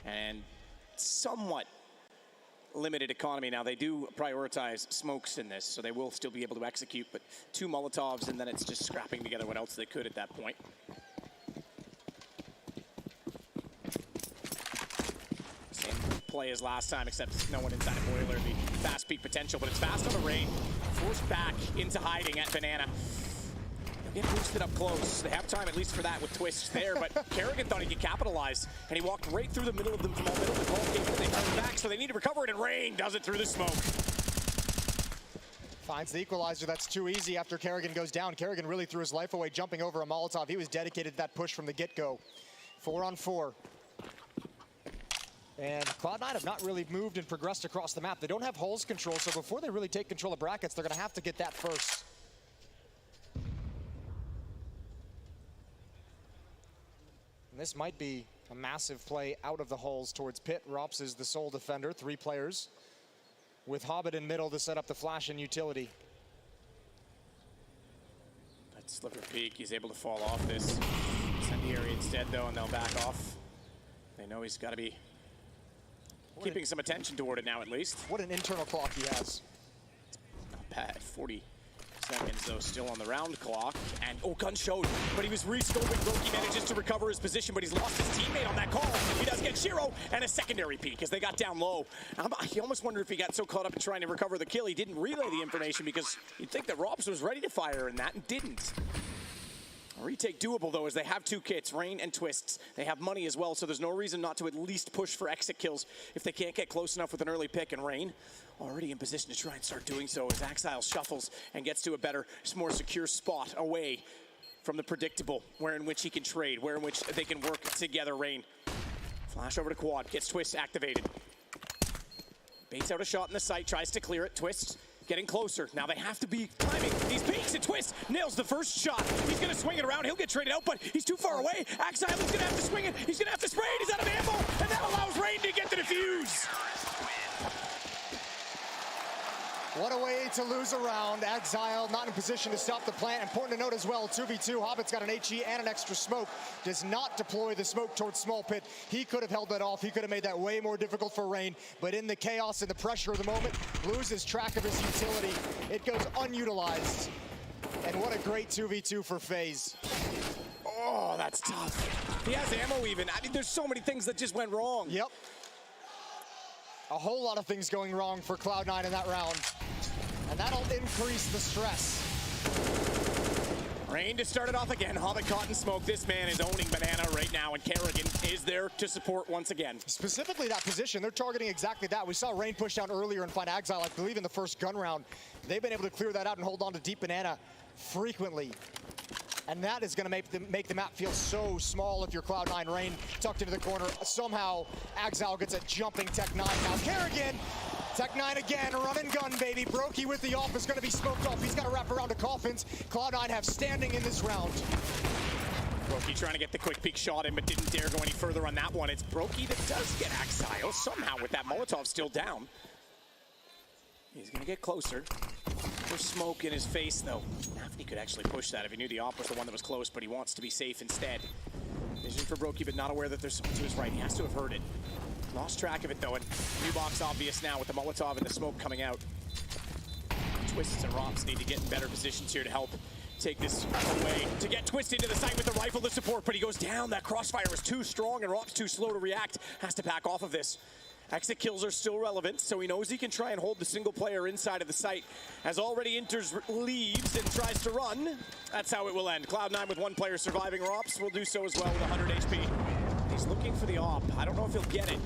And somewhat limited economy. Now they do prioritize smokes in this, so they will still be able to execute, but 2 Molotovs and then it's just scrapping together what else they could at that point. Same play as last time, except no one inside of Boiler. The fast peak potential, but it's fast on the Rain. Forced back into hiding at Banana. Get boosted up close. They have time at least for that with Twists there, but Kerrigan thought he could capitalize, and he walked right through the middle of them from all middle. The ball came in, they turned back, so they need to recover it, and Rain does it through the smoke. Finds the equalizer. That's too easy after Kerrigan goes down. Kerrigan really threw his life away jumping over a Molotov. He was dedicated to that push from the get-go. 4-on-4. And Cloud9 have not really moved and progressed across the map. They don't have holes control, so before they really take control of brackets, they're going to have to get that first. And this might be a massive play out of the holes towards Pit. Rops is the sole defender, 3 players, with Hobbit in middle to set up the flash and utility. That sliver peek, he's able to fall off this. Incendiary instead though, and they'll back off. They know he's got to be keeping some attention toward it now at least. What an internal clock he has. Not bad, 40 seconds though still on the round clock, and gun showed, but he was re-scoping. Brokey manages to recover his position, but he's lost his teammate on that call. He does get Shiro and a secondary peek as they got down low. He almost wondered if he got so caught up in trying to recover the kill he didn't relay the information, because you'd think that Rops was ready to fire in that and didn't. A retake doable though, as they have 2 kits, Rain and Twists. They have money as well, so there's no reason not to at least push for exit kills if they can't get close enough with an early pick. And Rain already in position to try and start doing so as Axile shuffles and gets to a better, more secure spot away from the predictable, where in which he can trade, where in which they can work together. Rain flash over to Quad, gets Twist activated. Baits out a shot in the sight, tries to clear it. Twist getting closer. Now they have to be timing these peaks, and Twist nails the first shot. He's gonna swing it around, he'll get traded out, but he's too far away. Axile is gonna have to swing it, he's gonna have to spray it, he's out of ammo, and that allows Rain to get the defuse. What a way to lose a round. Exile not in position to stop the plant. Important to note as well, 2v2, Hobbit's got an HE and an extra smoke. Does not deploy the smoke towards small pit. He could have held that off. He could have made that way more difficult for Rain. But in the chaos and the pressure of the moment, loses track of his utility. It goes unutilized. And what a great 2v2 for Faze. Oh, that's tough. He has ammo even. I mean, there's so many things that just went wrong. Yep. A whole lot of things going wrong for Cloud9 in that round. And that'll increase the stress. Rain to start it off again. Hobbit caught in smoke. This man is owning Banana right now, and Kerrigan is there to support once again. Specifically that position, they're targeting exactly that. We saw Rain push down earlier and find Exile, I believe, in the first gun round. They've been able to clear that out and hold on to Deep Banana frequently. And that is going to make the map feel so small if you're Cloud9. Rain tucked into the corner. Somehow, Exile gets a jumping Tech 9 now. Kerrigan, Tech 9 again, run and gun, baby. Brokey with the off is going to be smoked off. He's got to wrap around to Coffins. Cloud9 have standing in this round. Brokey trying to get the quick peek shot in, but didn't dare go any further on that one. It's Brokey that does get Exile somehow with that Molotov still down. He's going to get closer. There's smoke in his face, though. He could actually push that if he knew the op was the one that was close, but he wants to be safe instead. Vision for Brokey, but not aware that there's someone to his right. He has to have heard it. Lost track of it, though, and new box obvious now with the Molotov and the smoke coming out. Twists and Rops need to get in better positions here to help take this away. To get Twist into the site with the rifle to support, but he goes down. That crossfire was too strong, and Rops too slow to react. Has to back off of this. Exit kills are still relevant, so he knows he can try and hold the single player inside of the site. As already enters, leaves, and tries to run. That's how it will end. Cloud9 with one player surviving. Rops will do so as well with 100 HP. He's looking for the op. I don't know if he'll get it.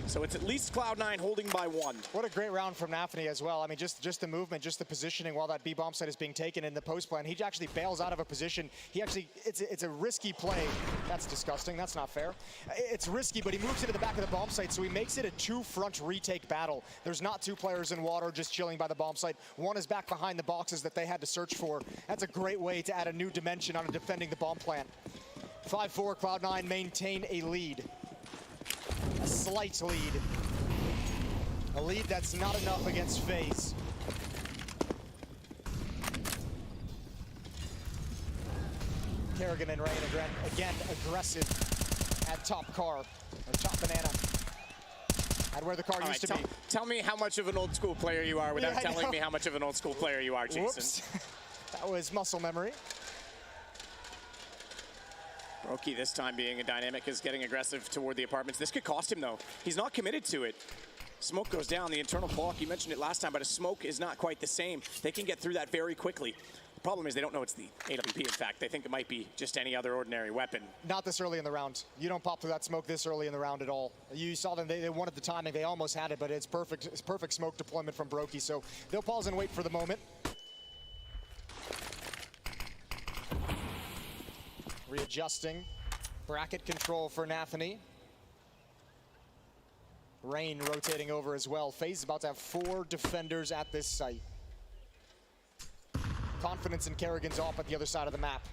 So it's at least Cloud9 holding by one. What a great round from Nafany as well. I mean, just the movement, just the positioning while that B-bomb site is being taken in the post plan. He actually bails out of a position. He actually, it's a risky play. That's disgusting. That's not fair. It's risky, but he moves into the back of the bomb site, so he makes it a two-front retake battle. There's not two players in water just chilling by the bomb site. One is back behind the boxes that they had to search for. That's a great way to add a new dimension on defending the bomb plant. 5-4, Cloud9 maintain a lead. A slight lead. A lead that's not enough against Faze. Kerrigan and Rain again aggressive at top car, or top Banana. At where the car used to be. Tell me how much of an old school player you are without telling me how much of an old school player you are, Jason. Whoops. That was muscle memory. Brokey this time being a dynamic is getting aggressive toward the apartments. This could cost him though. He's not committed to it. Smoke goes down, the internal clock, you mentioned it last time, but a smoke is not quite the same. They can get through that very quickly. The problem is they don't know it's the AWP, in fact. They think it might be just any other ordinary weapon. Not this early in the round. You don't pop through that smoke this early in the round at all. You saw them, they wanted the timing, they almost had it, but it's perfect smoke deployment from Brokey, so they'll pause and wait for the moment. Readjusting. Bracket control for Nafany. Rain rotating over as well. Faze is about to have 4 defenders at this site. Confidence in Kerrigan's off at the other side of the map.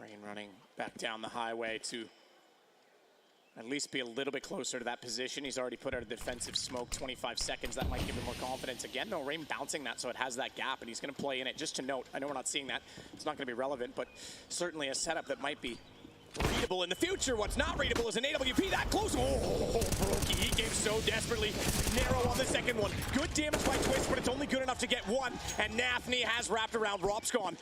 Rain running back down the highway to at least be a little bit closer to that position. He's already put out a defensive smoke, 25 seconds. That might give him more confidence. Again, though, Rain bouncing that so it has that gap, and he's going to play in it. Just to note, I know we're not seeing that. It's not going to be relevant, but certainly a setup that might be readable in the future. What's not readable is an AWP that close. Oh, Brokey, he gave so desperately. Narrow on the second one. Good damage by Twist, but it's only good enough to get one. And Nafany has wrapped around. Rop's gone.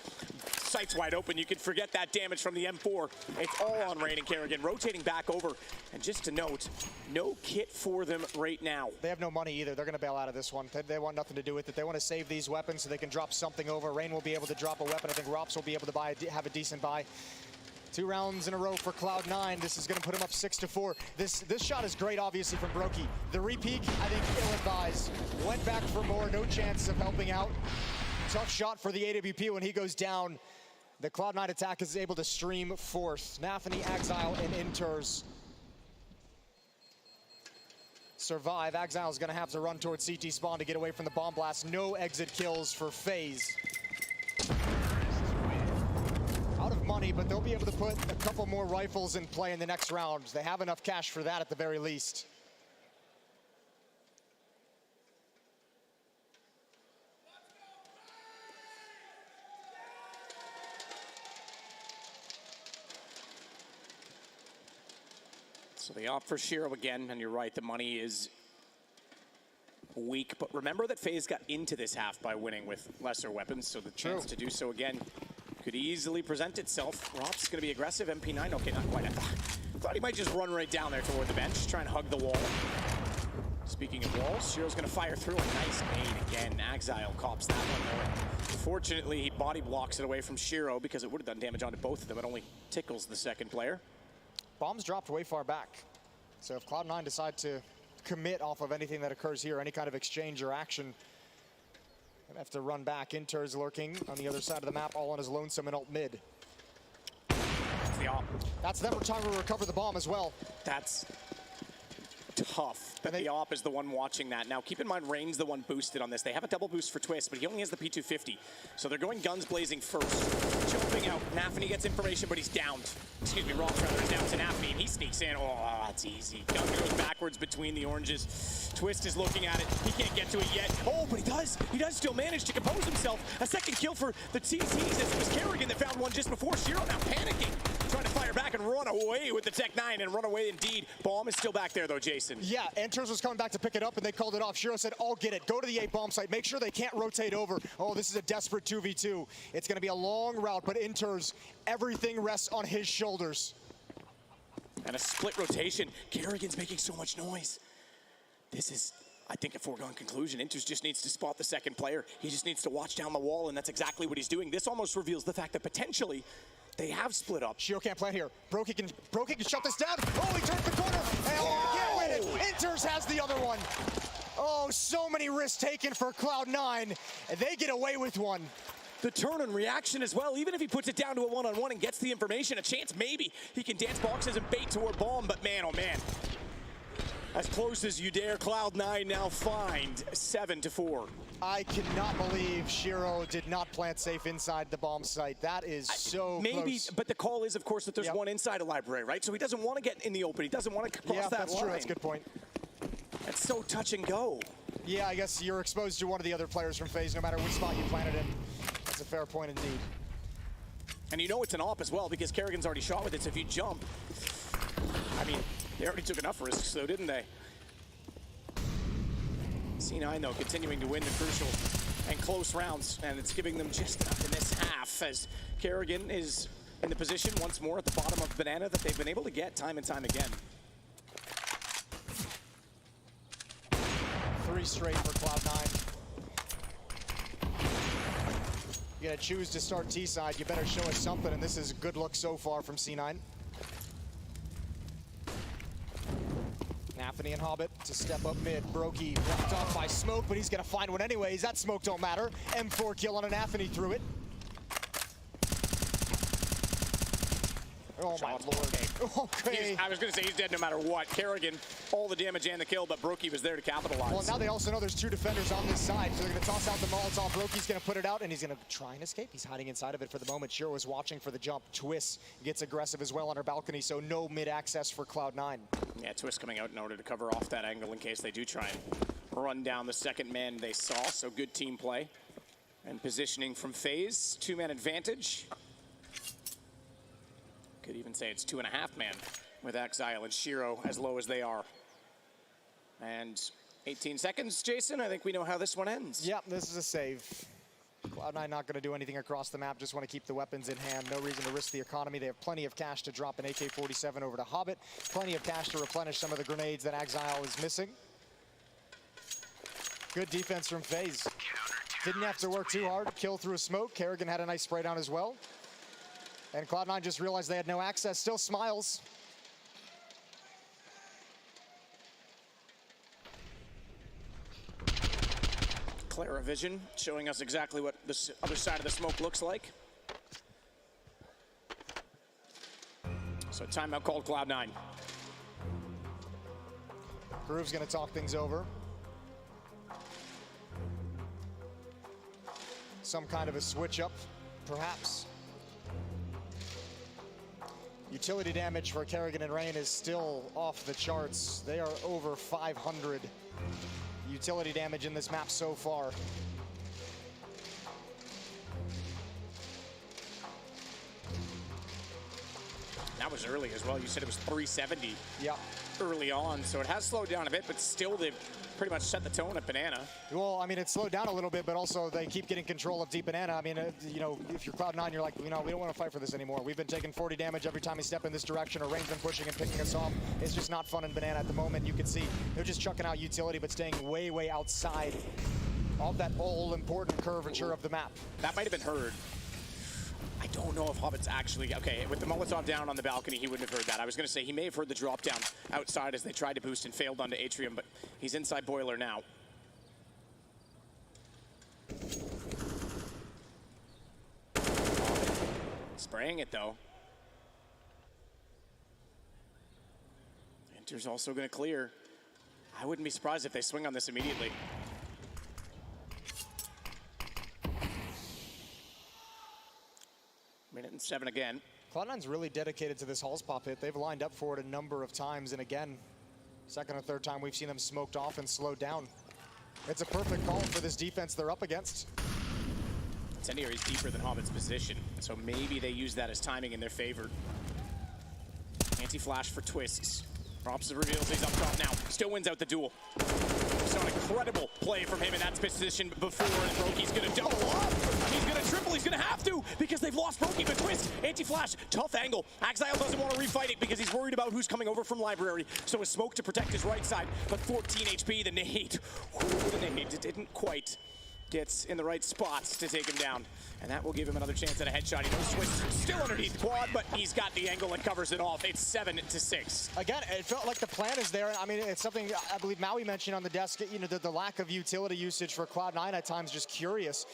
Sight's wide open. You can forget that damage from the M4. It's all on Rain and Kerrigan. Rotating back over. And just to note, no kit for them right now. They have no money either. They're going to bail out of this one. They want nothing to do with it. They want to save these weapons so they can drop something over. Rain will be able to drop a weapon. I think Rops will be able to have a decent buy. 2 rounds in a row for Cloud9. This is going to put him up 6-4. This shot is great, obviously, from Brokey. The re-peek, I think, ill-advised. Went back for more, no chance of helping out. Tough shot for the AWP when he goes down. The Cloud9 attack is able to stream forth. Nafany, Exile, and Inters survive. Exile is going to have to run towards CT spawn to get away from the bomb blast. No exit kills for Faze. Out of money, but they'll be able to put a couple more rifles in play in the next round. They have enough cash for that at the very least. So they opt for Shiro again, and you're right, the money is weak. But remember that Faze got into this half by winning with lesser weapons, so the chance to do so again could easily present itself. Rop's going to be aggressive. MP9, okay, not quite. I thought he might just run right down there toward the bench, try and hug the wall. Speaking of walls, Shiro's going to fire through a nice nade again. Exile cops that one though. Fortunately, he body blocks it away from Shiro because it would have done damage onto both of them. It only tickles the second player. Bombs dropped way far back. So if Cloud9 decide to commit off of anything that occurs here, any kind of exchange or action, gonna have to run back. Inter's lurking on the other side of the map, all on his lonesome and ult mid. That's the op. That's them trying to recover the bomb as well. That's tough. But the op is the one watching that. Now, keep in mind, Rain's the one boosted on this. They have a double boost for Twist, but he only has the P250. So they're going guns blazing first. Jumping out. Nafany gets information, but he's downed. Excuse me, Ross rather is down to Nafany, and he sneaks in. Oh, that's easy. Gun goes backwards between the oranges. Twist is looking at it. He can't get to it yet. Oh, but he does. He does still manage to compose himself. A second kill for the TCs as it was Kerrigan that found one just before. Shiro now panicking. Trying to fire back and run away with the Tech 9, and run away indeed. Bomb is still back there, though, Jason. Yeah, Enters was coming back to pick it up, and they called it off. Shiro said, I'll get it. Go to the A bomb site. Make sure they can't rotate over. Oh, this is a desperate 2v2. It's going to be a long route, but Enters, everything rests on his shoulders. And a split rotation. Kerrigan's making so much noise. This is, I think, a foregone conclusion. Enters just needs to spot the second player. He just needs to watch down the wall, and that's exactly what he's doing. This almost reveals the fact that potentially they have split up. Shiro can't plant here. Brokey can shut this down. Oh, he turns the corner. And he can't win it. Enters has the other one. Oh, so many risks taken for Cloud9, and they get away with one. The turn and reaction as well. Even if he puts it down to a one-on-one and gets the information, a chance maybe he can dance boxes and bait toward bomb, but man, oh man. As close as you dare, Cloud9 now find 7-4. I cannot believe Shiro did not plant safe inside the bomb site. That is so maybe, close. But the call is, of course, that there's one inside a library, right? So he doesn't want to get in the open. He doesn't want to cross that that's line. true. That's a good point. That's so touch and go. Yeah, I guess you're exposed to one of the other players from Faze, no matter which spot you planted in. That's a fair point indeed. And you know it's an op as well, because Kerrigan's already shot with it, so if you jump, I mean, they already took enough risks, though, didn't they? C9, though, continuing to win the crucial and close rounds, and it's giving them just enough in this half, as Kerrigan is in the position once more at the bottom of Banana that they've been able to get time and time again. 3 straight for Cloud9. You're gonna choose to start T-side, you better show us something, and this is a good look so far from C9. Nafany and Hobbit to step up mid. Brokey blocked off by smoke, but he's gonna find one anyways. That smoke don't matter. M4 kill on a Nafany through it. Oh my lord. Okay. I was going to say he's dead no matter what. Kerrigan, all the damage and the kill, but Brokey was there to capitalize. Well, now they also know there's 2 defenders on this side, so they're going to toss out the Molotov. Brokey's going to put it out, and he's going to try and escape. He's hiding inside of it for the moment. Shiro is watching for the jump. Twist gets aggressive as well on her balcony, so no mid-access for Cloud9. Yeah, Twist coming out in order to cover off that angle in case they do try and run down the second man they saw, so good team play. And positioning from Faze, 2-man advantage. Could even say it's 2.5 man with Exile and Shiro as low as they are. And 18 seconds, Jason. I think we know how this one ends. Yep, this is a save. Cloud9 not going to do anything across the map, just want to keep the weapons in hand. No reason to risk the economy. They have plenty of cash to drop an AK-47 over to Hobbit. Plenty of cash to replenish some of the grenades that Exile is missing. Good defense from Faze. Didn't have to work too hard. Kill through a smoke. Kerrigan had a nice spray down as well. And Cloud9 just realized they had no access. Still smiles. Clara vision showing us exactly what the other side of the smoke looks like. So timeout called Cloud9. Groove's gonna talk things over. Some kind of a switch up, perhaps. Utility damage for Kerrigan and Rain is still off the charts. They are over 500 utility damage in this map so far. that was early as well. You said it was 370 yeah. early on, so it has slowed down a bit, but still they've pretty much set the tone at Banana. Well, I mean, it slowed down a little bit, but also they keep getting control of Deep Banana. I mean, you know, if you're Cloud9, you're like, you know, we don't want to fight for this anymore. We've been taking 40 damage every time we step in this direction, or Rain's been pushing and picking us off. It's just not fun in Banana at the moment. You can see they're just chucking out utility, but staying way, way outside of that all-important curvature of the map. That might have been heard. I don't know if Hobbit's actually, okay, with the Molotov down on the balcony, he wouldn't have heard that. I was going to say he may have heard the drop down outside as they tried to boost and failed onto Atrium, but he's inside Boiler now. Spraying it though. Inter's also going to clear. I wouldn't be surprised if they swing on this immediately. Minute and 7 again. Cloud9's really dedicated to this Halls pop hit. They've lined up for it a number of times, and again, second or third time we've seen them smoked off and slowed down. It's a perfect call for this defense they're up against. Incendiary is deeper than Hobbit's position, so maybe they use that as timing in their favor. Anti-flash for Twists. Props reveals he's up top now. Still wins out the duel. So an incredible play from him in that position before, and Brokey's gonna double up. He's gonna triple, he's gonna have to, because they've lost Brokey, but Twist, anti-flash, tough angle. Exile doesn't want to refight it because he's worried about who's coming over from Library, so a smoke to protect his right side, but 14 HP, the nade. Ooh, the nade didn't quite get in the right spots to take him down. And that will give him another chance at a headshot. He knows Twist still underneath quad, but he's got the angle and covers it off. It's 7-6. Again, it felt like the plan is there. I mean, it's something I believe Maui mentioned on the desk, you know, the lack of utility usage for Cloud9 at times, just curious.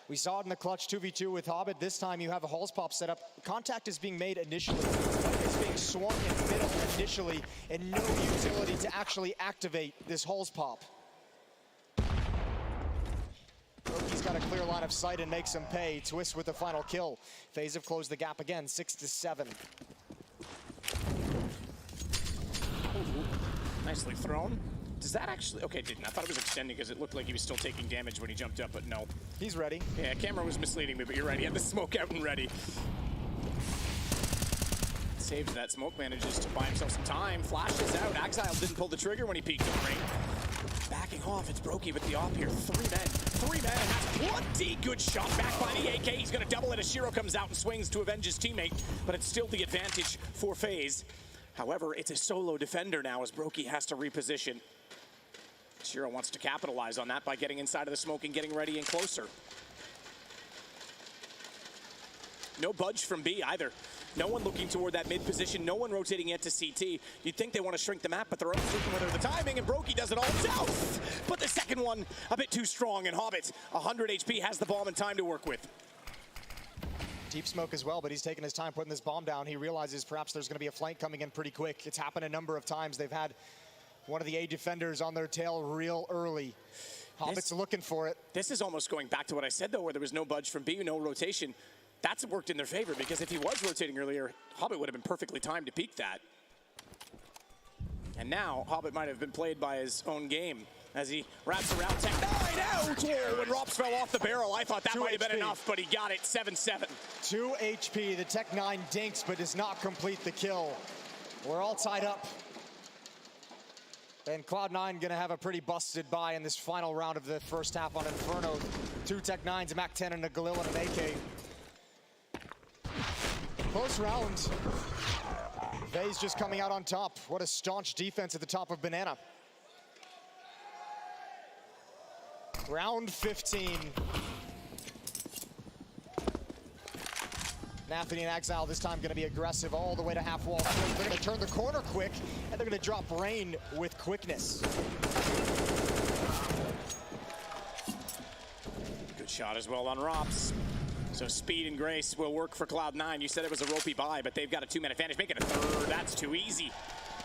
We saw it in the clutch 2v2 with Hobbit. This time you have a Halls pop set up. Contact is being made initially. It's being swung in the middle initially, and no utility to actually activate this Halls pop. He's got a clear line of sight and makes him pay. Twist with the final kill. Faze have closed the gap again, 6-7. Nicely thrown. Does that actually, okay, it didn't. I thought it was extending because it looked like he was still taking damage when he jumped up, but no. He's ready. Yeah, camera was misleading me, but you're right. He had the smoke out and ready. Saves that smoke, manages to buy himself some time. Flashes out. Exile didn't pull the trigger when he peeked in the ring. Backing off, it's Brokey with the op here. 3 men. 3 men, and that's plenty. Good shot back by the AK. He's going to double it as Shiro comes out and swings to avenge his teammate, but it's still the advantage for Faze. However, it's a solo defender now as Brokey has to reposition. Shiro wants to capitalize on that by getting inside of the smoke and getting ready and closer. No budge from B either. No one looking toward that mid position, no one rotating yet to CT. You'd think they want to shrink the map, but they're uncertain whether the timing, and Brokey does it all south. But the second one, a bit too strong, and Hobbit, 100 HP, has the bomb and time to work with. Deep smoke as well, but he's taking his time putting this bomb down. He realizes perhaps there's going to be a flank coming in pretty quick. It's happened a number of times. They've had one of the A defenders on their tail real early. Hobbit's looking for it. This is almost going back to what I said, though, where there was no budge from B, no rotation. That's worked in their favor, because if he was rotating earlier, Hobbit would have been perfectly timed to peek that. And now, Hobbit might have been played by his own game as he wraps around Tech9 out. Whoa, when Rops fell off the barrel, I thought that might have been enough, but he got it, 7-7. 2 HP, the Tech9 dinks, but does not complete the kill. We're all tied up. And Cloud9 gonna have a pretty busted bye in this final round of the first half on Inferno. 2 Tech9s, a MAC-10 and a Galil and an AK. Close round. Faze just coming out on top. What a staunch defense at the top of Banana. Round 15. Nathany and Exile this time going to be aggressive all the way to half wall. They're going to turn the corner quick, and they're going to drop Rain with quickness. Good shot as well on Rops. So speed and grace will work for Cloud9. You said it was a ropey buy, but they've got a 2-man advantage. Make it a third. That's too easy.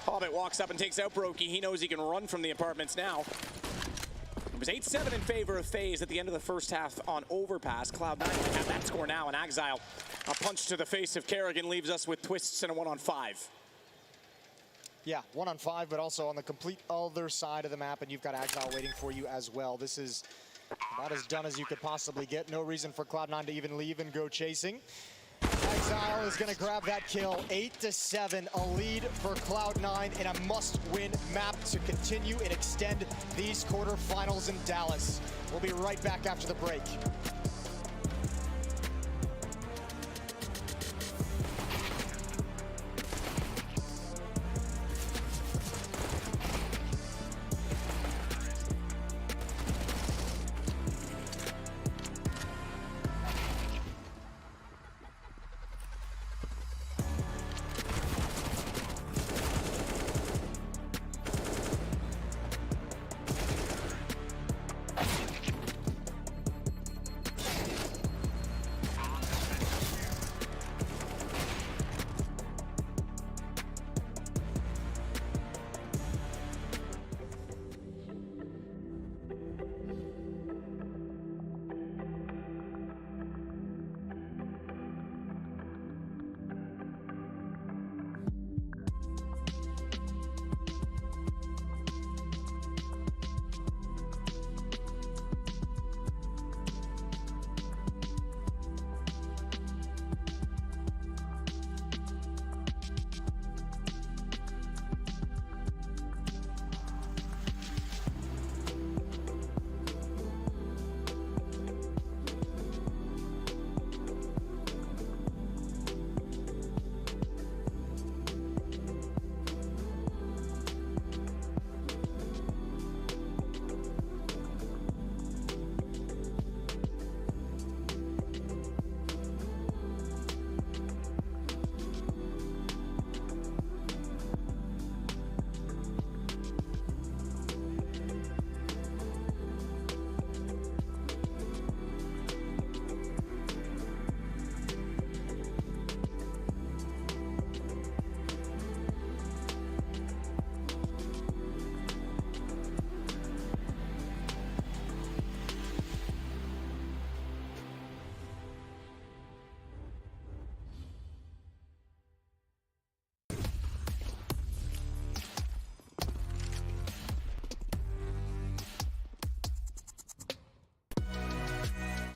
Hobbit walks up and takes out Brokey. He knows he can run from the apartments now. It was 8-7 in favor of Faze at the end of the first half on Overpass. Cloud9 might have that score now, and Exile, a punch to the face of Kerrigan, leaves us with Twists and a 1-on-5. Yeah, 1-on-5, but also on the complete other side of the map, and you've got Exile waiting for you as well. This is about as done as you could possibly get. No reason for Cloud9 to even leave and go chasing. Exile is going to grab that kill. 8-7, a lead for Cloud9 in a must-win map to continue and extend these quarterfinals in Dallas. We'll be right back after the break.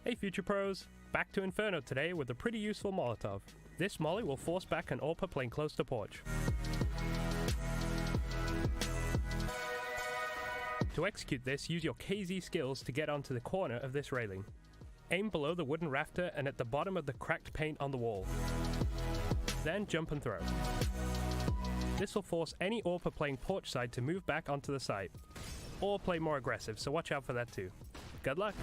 Hey Future Pros, back to Inferno today with a pretty useful Molotov. This molly will force back an AWPer playing close to porch. To execute this, use your KZ skills to get onto the corner of this railing. Aim below the wooden rafter and at the bottom of the cracked paint on the wall. Then jump and throw. This will force any AWPer playing porch side to move back onto the site, or play more aggressive, so watch out for that too. Good luck!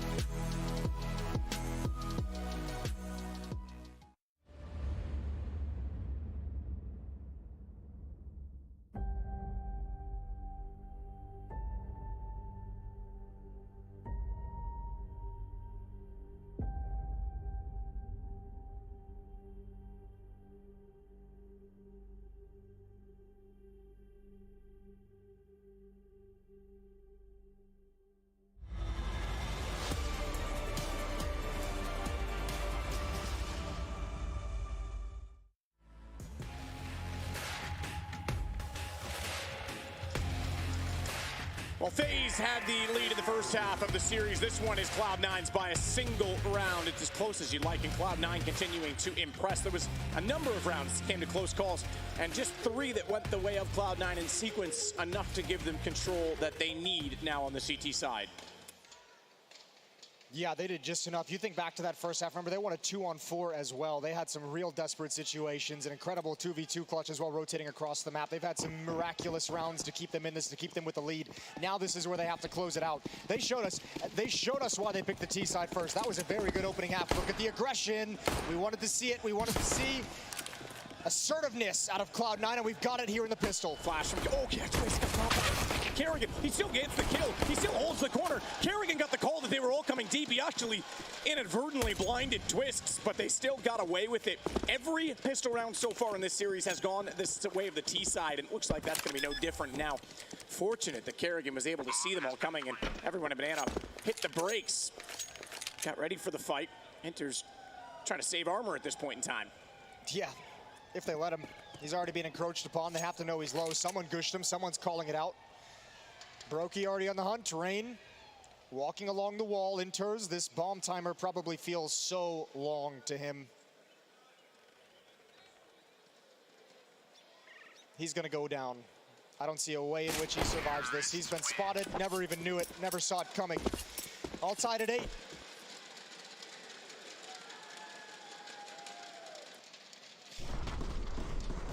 Well, Faze had the lead in the first half of the series. This one is Cloud9's by a single round. It's as close as you'd like, and Cloud9 continuing to impress. There was a number of rounds that came to close calls, and just 3 that went the way of Cloud9 in sequence, enough to give them control that they need now on the CT side. Yeah, they did just enough. You think back to that first half, remember they won a 2-on-4 as well. They had some real desperate situations, an incredible 2v2 clutch as well, rotating across the map. They've had some miraculous rounds to keep them in this, to keep them with the lead. Now this is where they have to close it out. They showed us why they picked the T side first. That was a very good opening half. Look at the aggression. We wanted to see it. We wanted to see assertiveness out of Cloud9, and we've got it here in the pistol. Flash from, oh, Kerrigan, he still gets the kill. He still holds the corner. Kerrigan got the call that they were all coming deep. He actually inadvertently blinded Twists, but they still got away with it. Every pistol round so far in this series has gone this way of the T side, and it looks like that's going to be no different now. Fortunate that Kerrigan was able to see them all coming, and everyone at Banana hit the brakes. Got ready for the fight. Inter's trying to save armor at this point in time. Yeah, if they let him. He's already been encroached upon. They have to know he's low. Someone gushed him. Someone's calling it out. Brokey already on the hunt. Rain walking along the wall. Enters. This bomb timer probably feels so long to him. he's going to go down. I don't see a way in which he survives this. He's been spotted, never even knew it, never saw it coming. All tied at 8.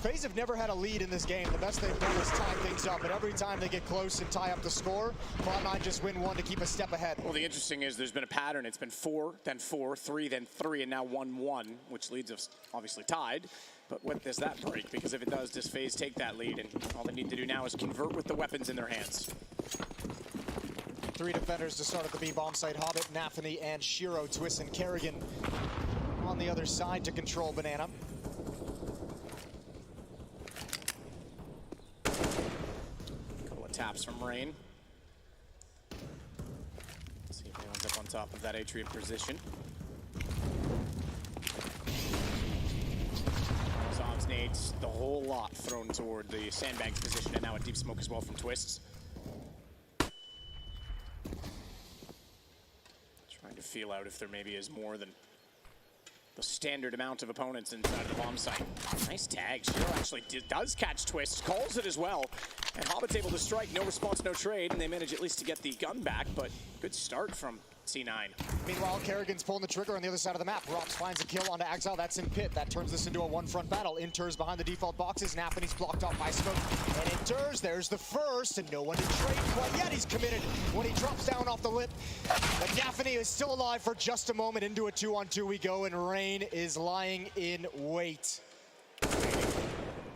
Faze have never had a lead in this game. The best they've done is tie things up, but every time they get close and tie up the score, Cloud9 just win one to keep a step ahead. Well, the interesting is there's been a pattern. It's been 4, then 4, 3, then 3, and now 1-1, which leads us obviously tied. But what does that break? Because if it does Faze take that lead? And all they need to do now is convert with the weapons in their hands. 3 defenders to start at the B bomb site. Hobbit, Nafany, and Shiro. Twist and Kerrigan on the other side to control Banana. Taps from Rain. See if anyone's up on top of that Atrium position. Zom's nades, the whole lot thrown toward the sandbags position, and now a deep smoke as well from Twists. Trying to feel out if there maybe is more than the standard amount of opponents inside of the bomb site. Nice tag. Shiro actually does catch Twist, calls it as well. And Hobbit's able to strike, no response, no trade, and they manage at least to get the gun back, but good start from C9. Meanwhile, Kerrigan's pulling the trigger on the other side of the map. Rox finds a kill onto Axile. That's in pit. That turns this into a one-front battle. Inter's behind the default boxes. Nafany's blocked off by smoke. And Inter's, there's the first, and no one to trade quite yet. He's committed when he drops down off the lip. But Nafany is still alive for just a moment. Into a 2-on-2 we go, and Rain is lying in wait.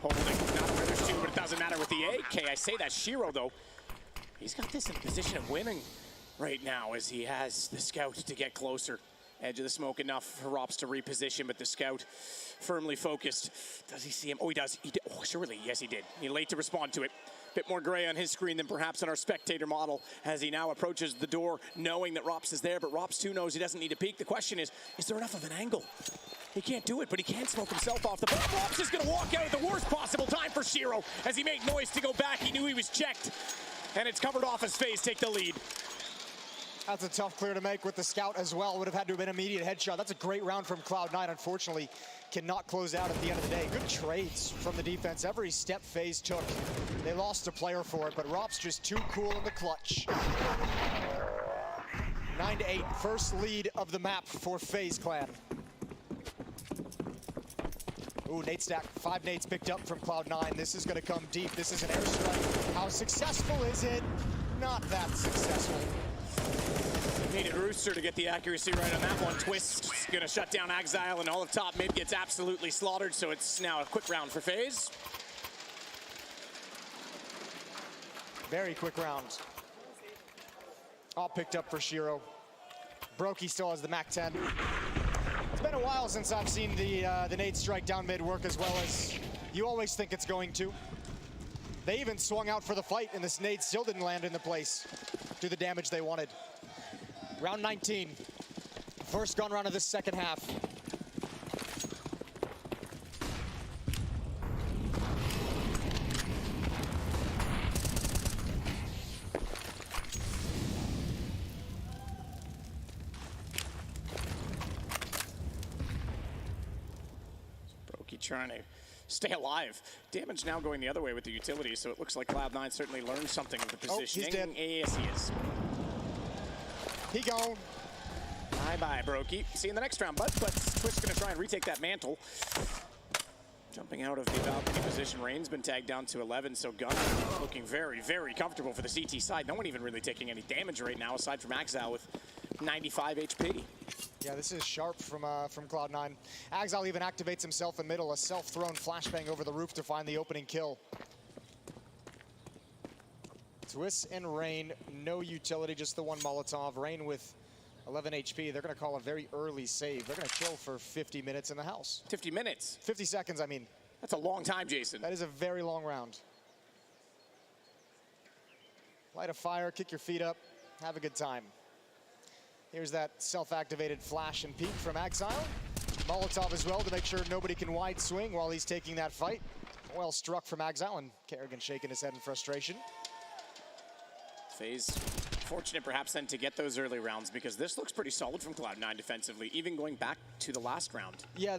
Holding, not where there's 2, but it doesn't matter with the AK. I say that Shiro, though, he's got this in a position of winning right now as he has the scout to get closer. Edge of the smoke enough for Rops to reposition, but the scout firmly focused. Does he see him? Oh, he does. He did. Oh, surely. Yes, he did. He's late to respond to it. Bit more gray on his screen than perhaps on our spectator model as he now approaches the door knowing that Rops is there, but Rops too knows he doesn't need to peek. The question is there enough of an angle? He can't do it, but he can smoke himself off the bomb. Rops is going to walk out at the worst possible time for Shiro as he made noise to go back. He knew he was checked, and it's covered off as Faze take the lead. That's a tough clear to make with the scout as well. Would have had to have been an immediate headshot. That's a great round from Cloud9. Unfortunately, cannot close out at the end of the day. Good trades from the defense. Every step Faze took. They lost a player for it, but Rops just too cool in the clutch. 9-8, first lead of the map for Faze Clan. Ooh, nade stack. 5 nades picked up from Cloud9. This is going to come deep. This is an airstrike. How successful is it? Not that successful. Needed Rooster to get the accuracy right on that one. Twist going to shut down Axile, and all of top mid gets absolutely slaughtered, so it's now a quick round for Faze. Very quick round. All picked up for Shiro. Brokey still has the MAC-10. It's been a while since I've seen the nade strike down mid work as well as you always think it's going to. They even swung out for the fight, and this nade still didn't land in the place. Do the damage they wanted. Round 19. First gun round of this second half. Brokey trying to stay alive. Damage now going the other way with the utility, so it looks like Cloud9 certainly learned something of the positioning. Oh, he's dead. Yes, he is. He gone. Bye-bye, Brokey. See you in the next round, bud. But Twist's going to try and retake that mantle. Jumping out of the balcony position. Rain's been tagged down to 11, so Gunn looking very, very comfortable for the CT side. No one even really taking any damage right now, aside from Axile with 95 HP. Yeah, this is sharp from Cloud9. Axile even activates himself in middle, a self-thrown flashbang over the roof to find the opening kill. Twist and Rain, no utility, just the one Molotov. Rain with 11 HP. They're going to call a very early save. They're going to chill for 50 minutes in the house. 50 minutes? 50 seconds, I mean. That's a long time, Jason. That is a very long round. Light a fire, kick your feet up, have a good time. Here's that self-activated flash and peek from Axile. Molotov as well to make sure nobody can wide swing while he's taking that fight. Well struck from Axile, and Kerrigan shaking his head in frustration. Faze Fortunate perhaps then to get those early rounds, because this looks pretty solid from Cloud9 defensively, even going back to the last round. Yeah,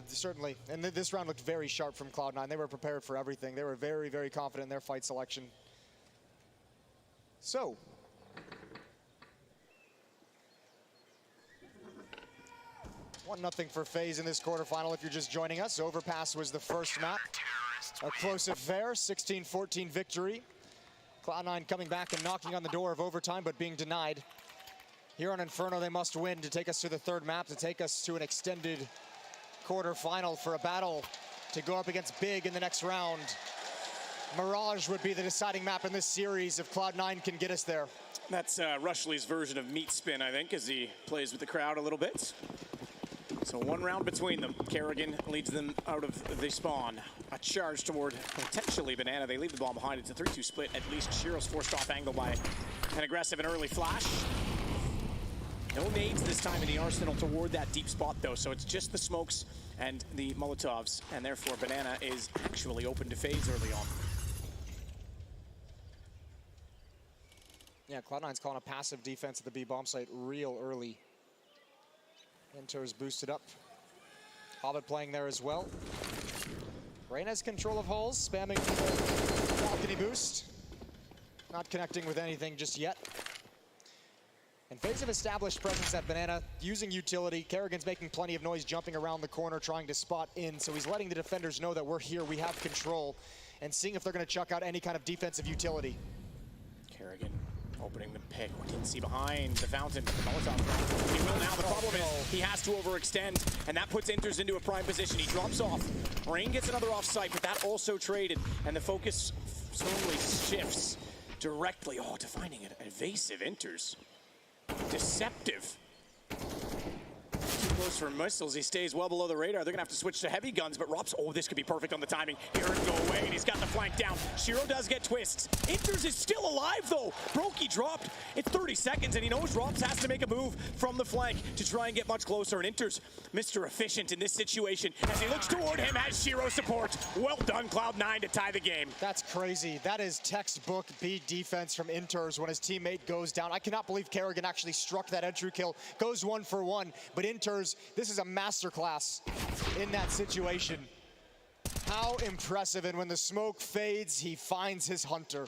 certainly. And this round looked very sharp from Cloud9. They were prepared for everything. They were very, very confident in their fight selection. So, 1-0 for Faze in this quarterfinal if you're just joining us. Overpass was the first map. A close affair, 16-14 victory. Cloud9 coming back and knocking on the door of overtime, but being denied. Here on Inferno, they must win to take us to the third map, to take us to an extended quarterfinal for a battle to go up against Big in the next round. Mirage would be the deciding map in this series if Cloud9 can get us there. That's Rushley's version of meat spin, I think, as he plays with the crowd a little bit. So one round between them. Kerrigan leads them out of the spawn. A charge toward potentially Banana. They leave the ball behind. It's a 3-2 split. At least Shiro's forced off angle by an aggressive and early flash. No nades this time in the arsenal toward that deep spot, though. So it's just the smokes and the Molotovs. And therefore, Banana is actually open to Faze early on. Yeah, Cloud9's calling a passive defense at the B bomb site real early. Inter is boosted up. Hobbit playing there as well. Rain has control of holes, spamming the balcony boost. Not connecting with anything just yet. And Faze have established presence at Banana, using utility. Kerrigan's making plenty of noise, jumping around the corner, trying to spot in. So he's letting the defenders know that we're here, we have control, and seeing if they're going to chuck out any kind of defensive utility. Kerrigan opening the pick. We didn't see behind the fountain. The Molotov. He will now. The problem is he has to overextend, and that puts Inters into a prime position. He drops off. Rain gets another offsite, but that also traded, and the focus slowly shifts directly. Oh, defining it. Evasive Inters. Deceptive. Too close for missiles. He stays well below the radar. They're going to have to switch to heavy guns, but Rops, oh, this could be perfect on the timing. He heard him go away, and he's got the flank down. Shiro does get twists. Inters is still alive, though. Brokey dropped. It's 30 seconds, and he knows Rops has to make a move from the flank to try and get much closer. And Inters, Mr. Efficient in this situation, as he looks toward him, has Shiro support. Well done, Cloud9 to tie the game. That's crazy. That is textbook B defense from Inters when his teammate goes down. I cannot believe Kerrigan actually struck that entry kill. Goes 1 for 1, but Inters, this is a masterclass in that situation. How impressive, and when the smoke fades, he finds his hunter.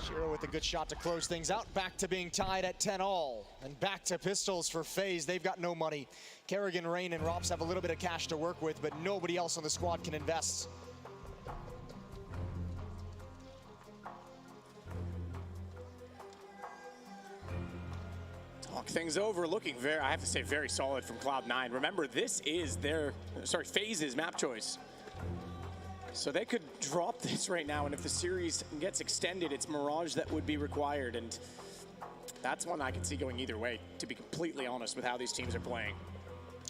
Shiro with a good shot to close things out. Back to being tied at 10-all, and back to pistols for Faze. They've got no money. Kerrigan, Rain, and Rops have a little bit of cash to work with, but nobody else on the squad can invest. Talk things over, looking very, I have to say, very solid from Cloud9. Remember, this is their, Faze's map choice. So they could drop this right now, and if the series gets extended, it's Mirage that would be required, and that's one I can see going either way, to be completely honest with how these teams are playing.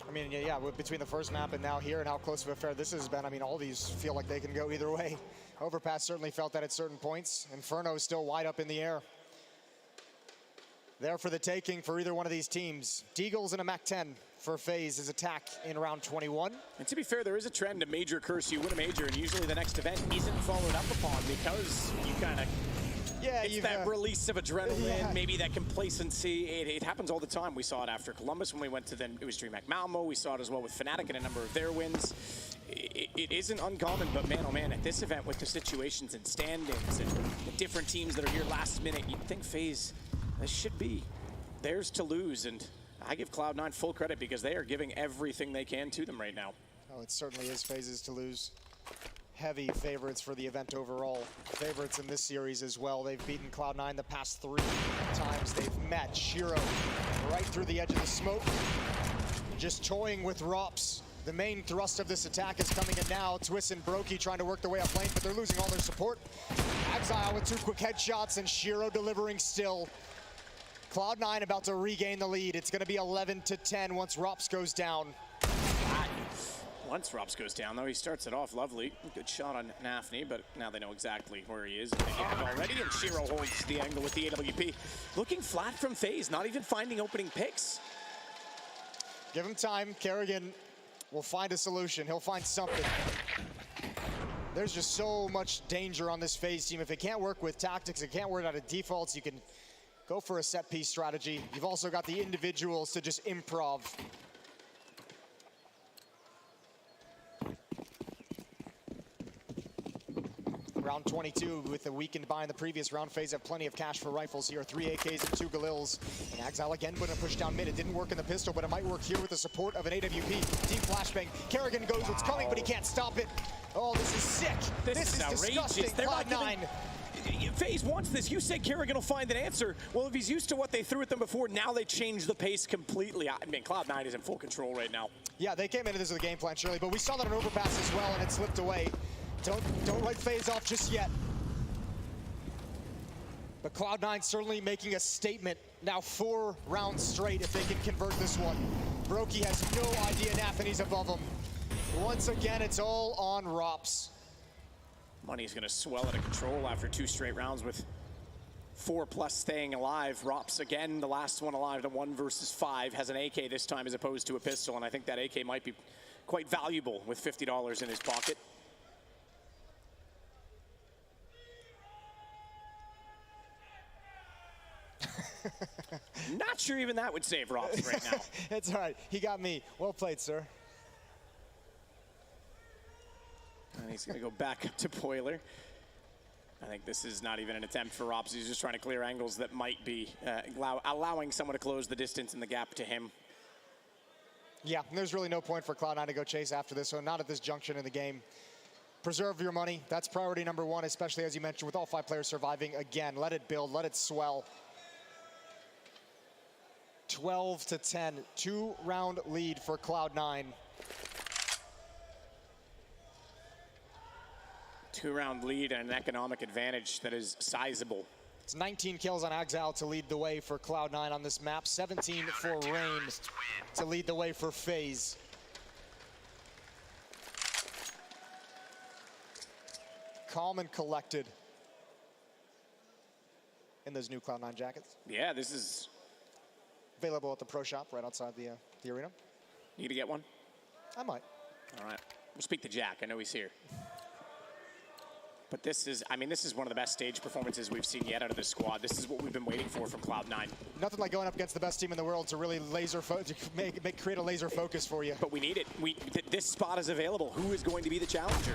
I mean, yeah, between the first map and now here and how close of a affair this has been, I mean, all these feel like they can go either way. Overpass certainly felt that at certain points. Inferno is still wide up in the air. There for the taking for either one of these teams. Deagles and a MAC-10 for Faze's attack in round 21. And to be fair, there is a trend, a major curse. You win a major, and usually the next event isn't followed up upon because you kind of, it's that release of adrenaline, maybe that complacency. It happens all the time. We saw it after Columbus when we went to then, it was DreamHack Malmo. We saw it as well with Fnatic in a number of their wins. It isn't uncommon, but man, oh man, at this event with the situations and standings and the different teams that are here last minute, you'd think Faze, this should be theirs to lose, and I give Cloud9 full credit because they are giving everything they can to them right now. Oh, it certainly is Faze's to lose. Heavy favorites for the event overall. Favorites in this series as well. They've beaten Cloud9 the past 3 times they've met. Shiro right through the edge of the smoke. Just toying with Rops. The main thrust of this attack is coming in now. Twist and Brokey trying to work their way up lane, but they're losing all their support. Exile with 2 quick headshots, and Shiro delivering still. Cloud9 about to regain the lead. It's going to be 11-10 once Rops goes down. Once Rops goes down, though, he starts it off lovely. Good shot on Nafny, but now they know exactly where he is. They get it already, and Shiro holds the angle with the AWP. Looking flat from Faze, not even finding opening picks. Give him time. Kerrigan will find a solution. He'll find something. There's just so much danger on this Faze team. If it can't work with tactics, it can't work out of defaults, you can Go for a set piece strategy. You've also got the individuals to just improv. Round 22 with the weakened buy in the previous round. Faze have plenty of cash for rifles here. 3 AKs and 2 Galils. And Exile again putting a push down mid. It didn't work in the pistol, but it might work here with the support of an AWP. Deep flashbang. Kerrigan goes, it's coming, but he can't stop it. Oh, this is sick. This is disgusting. Cloud9. Faze wants this. You said Kerrigan will find an answer. Well, if he's used to what they threw at them before, now they changed the pace completely. I mean, Cloud9 is in full control right now. Yeah, they came into this with a game plan, surely, but we saw that on overpass as well, and it slipped away. Don't write Faze off just yet. But Cloud9 certainly making a statement. Now 4 rounds straight if they can convert this one. Brokey has no idea Nathany's above him. Once again, it's all on Rops. Money's going to swell out of control after 2 straight rounds with 4+ staying alive. Rops again, the last one alive, the 1 versus 5, has an AK this time as opposed to a pistol, and I think that AK might be quite valuable with $50 in his pocket. Not sure even that would save Rops right now. It's all right. He got me. Well played, sir. And he's going to go back up to Boiler. I think this is not even an attempt for Rops. He's just trying to clear angles that might be allowing someone to close the distance and the gap to him. Yeah, there's really no point for Cloud9 to go chase after this, so not at this junction in the game. Preserve your money. That's priority number 1, especially as you mentioned, with all 5 players surviving. Again, let it build, let it swell. 12-10, 2-round lead for Cloud9. 2-round lead and an economic advantage that is sizable. It's 19 kills on Exile to lead the way for Cloud9 on this map. 17 for Rain to lead the way for Faze. Calm and collected in those new Cloud9 jackets. Yeah, this is available at the pro shop right outside the arena. Need to get one? I might. All right. We'll speak to Jack. I know he's here. But this is, I mean, this is one of the best stage performances we've seen yet out of this squad. This is what we've been waiting for from Cloud9. Nothing like going up against the best team in the world to really create a laser focus for you. But we need it. This spot is available. Who is going to be the challenger?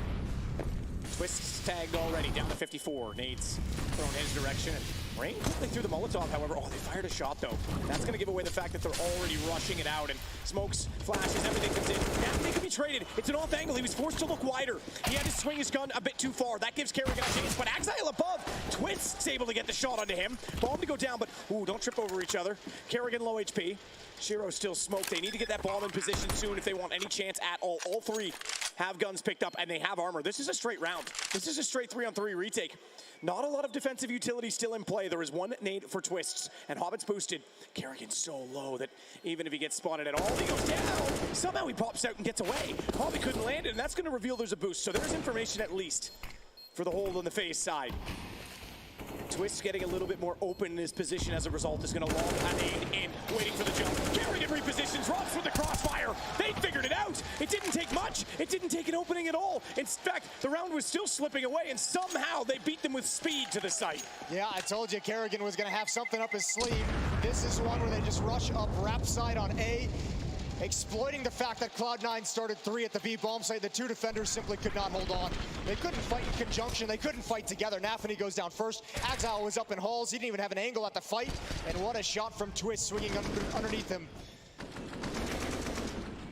Twist's tagged already, down to 54. Nade's thrown his direction. Rain quickly threw the Molotov, however. Oh, they fired a shot, though. That's going to give away the fact that they're already rushing it out. And smokes, flashes, everything comes in. Now they can be traded. It's an off angle. He was forced to look wider. He had to swing his gun a bit too far. That gives Kerrigan a chance. But Exile above. Twist's able to get the shot onto him. Bomb to go down, but ooh, don't trip over each other. Kerrigan low HP. Shiro still smoked. They need to get that bomb in position soon if they want any chance at all. All 3 have guns picked up, and they have armor. This is a straight round. This is a straight 3-on-3 retake. Not a lot of defensive utility still in play. There is 1 nade for Twists, and Hobbit's boosted. Kerrigan's so low that even if he gets spotted at all, he goes down. Somehow he pops out and gets away. Hobbit couldn't land it, and that's going to reveal there's a boost. So there's information at least for the hold on the Faze side. Twist getting a little bit more open in his position as a result is going to lob a nade in, waiting for the jump. Kerrigan repositions, Rops with the crossfire. They figured it out. It didn't take much. It didn't take an opening at all. In fact, the round was still slipping away, and somehow they beat them with speed to the site. Yeah, I told you Kerrigan was going to have something up his sleeve. This is one where they just rush up wrap side on A, exploiting the fact that Cloud9 started 3 at the B bomb site. The 2 defenders simply could not hold on. They couldn't fight in conjunction. They couldn't fight together. Nathany goes down first. Exile was up in halls. He didn't even have an angle at the fight. And what a shot from Twist swinging underneath him.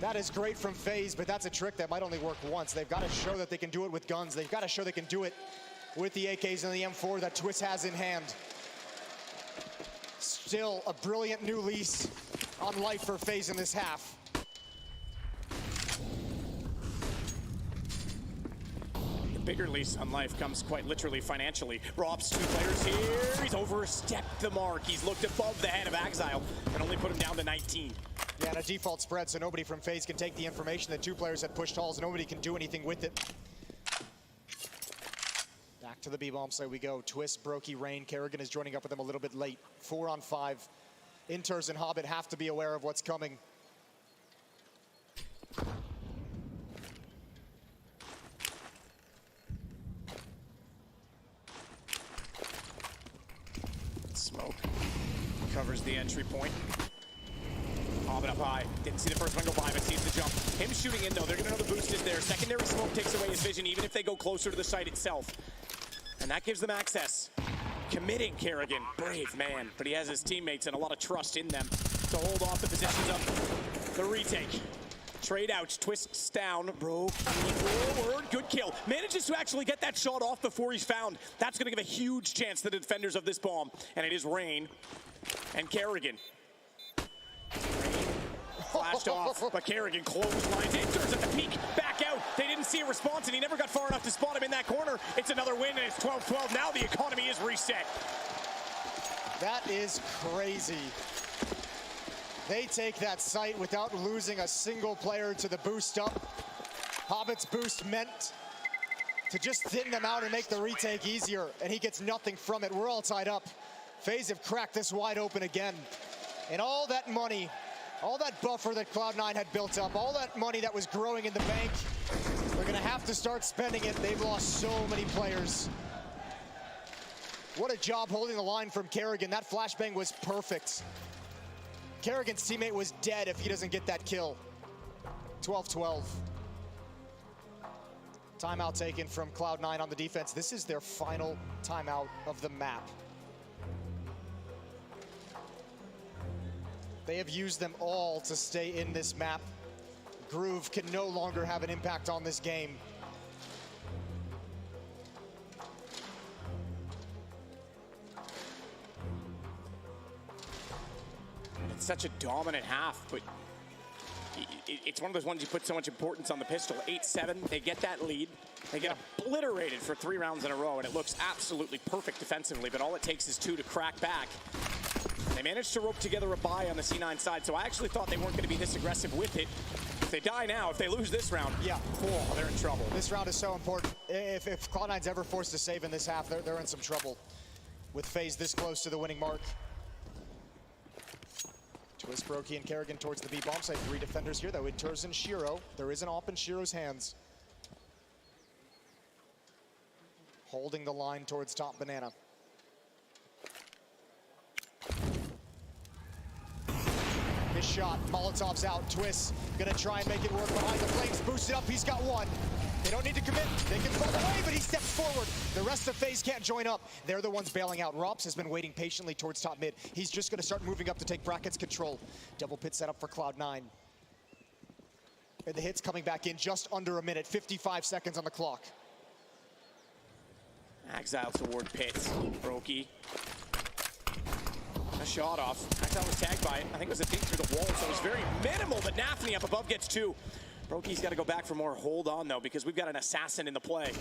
That is great from Faze, but that's a trick that might only work once. They've got to show that they can do it with guns. They've got to show they can do it with the AKs and the M4 that Twist has in hand. Still a brilliant new lease on life for Faze in this half. The bigger lease on life comes quite literally financially. Rops 2 players here. He's overstepped the mark. He's looked above the head of Exile and only put him down to 19. Yeah, and a default spread, so nobody from Faze can take the information that 2 players had pushed halls. Nobody can do anything with it. Back to the B-bomb side we go. Twist, Brokey, Rain. Kerrigan is joining up with them a little bit late. 4-on-5. Inters and Hobbit have to be aware of what's coming. Smoke covers the entry point. Bobbing up high. Didn't see the first one go by, but sees the jump. Him shooting in, though. They're going to know the boost is there. Secondary smoke takes away his vision, even if they go closer to the site itself. And that gives them access. Committing Kerrigan. Brave man. But he has his teammates and a lot of trust in them to hold off the positions of the retake. Trade out, twists down, bro, forward, good kill. Manages to actually get that shot off before he's found. That's gonna give a huge chance to the defenders of this bomb. And it is Rain and Kerrigan. Rain flashed off, but Kerrigan clotheslines, enters at the peak, back out. They didn't see a response and he never got far enough to spot him in that corner. It's another win and it's 12-12. Now the economy is reset. That is crazy. They take that site without losing a single player to the boost up. Hobbit's boost meant to just thin them out and make the retake easier, and he gets nothing from it. We're all tied up. Faze have cracked this wide open again. And all that money, all that buffer that Cloud9 had built up, all that money that was growing in the bank, they're gonna have to start spending it. They've lost so many players. What a job holding the line from Kerrigan. That flashbang was perfect. Kerrigan's teammate was dead if he doesn't get that kill. 12-12. Timeout taken from Cloud9 on the defense. This is their final timeout of the map. They have used them all to stay in this map. Groove can no longer have an impact on this game. It's such a dominant half, but it's one of those ones you put so much importance on the pistol. 8-7, they get that lead. They get obliterated for 3 rounds in a row, and it looks absolutely perfect defensively, but all it takes is 2 to crack back. They managed to rope together a buy on the C9 side, so I actually thought they weren't going to be this aggressive with it. If they die now, if they lose this round, they're in trouble. This round is so important. If Cloud9's ever forced to save in this half, they're in some trouble. With Faze this close to the winning mark. Twist, Brokey, and Kerrigan towards the B bomb site. 3 defenders here, though. Inters and Shiro. There is an op in Shiro's hands. Holding the line towards top banana. His shot, Molotov's out. Twist gonna try and make it work behind the flames. Boosted up, he's got 1. They don't need to commit. They can fall away, but he steps forward. The rest of Faze can't join up. They're the ones bailing out. Rops has been waiting patiently towards top mid. He's just going to start moving up to take brackets control. Double pit set up for Cloud9. And the hit's coming back in just under a minute. 55 seconds on the clock. Exile toward pits. Brokey. A shot off. Exile was tagged by it. I think it was a dink through the wall, so it was very minimal, but Nafny up above gets 2. Brokey's got to go back for more. Hold on, though, because we've got an assassin in the play.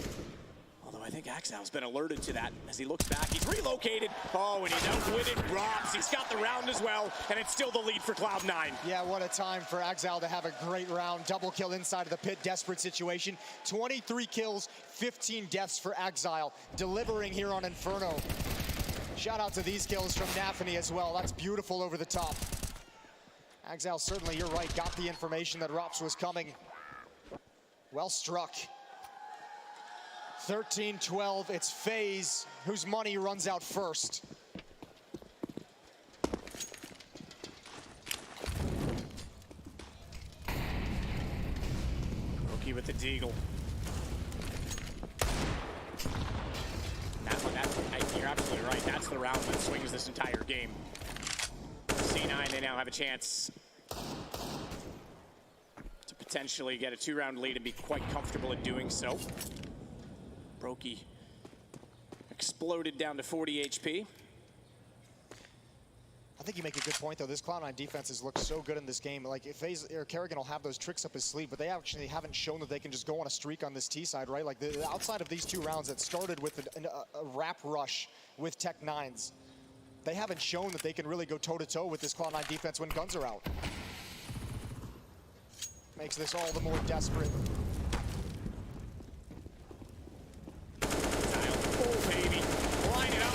Although I think Exile's been alerted to that. As he looks back, he's relocated. Oh, and he's outwitted Robs. He's got the round as well, and it's still the lead for Cloud9. Yeah, what a time for Exile to have a great round. Double kill inside of the pit. Desperate situation. 23 kills, 15 deaths for Exile. Delivering here on Inferno. Shout out to these kills from Nafny as well. That's beautiful over the top. Exile, certainly, you're right, got the information that Rops was coming. Well struck. 13-12, it's Faze, whose money runs out first. Rookie with the deagle. You're absolutely right, that's the round that swings this entire game. C9, they now have a chance to potentially get a 2-round lead and be quite comfortable in doing so. Brokey exploded down to 40 HP. I think you make a good point, though. This Cloud9 defense has looked so good in this game. Like, if Faze or Kerrigan will have those tricks up his sleeve, but they actually haven't shown that they can just go on a streak on this T side, right? Like, outside of these 2 rounds that started with a wrap rush with Tech9s, they haven't shown that they can really go toe-to-toe with this Cloud9 defense when guns are out. Makes this all the more desperate. Oh, baby. Line it up.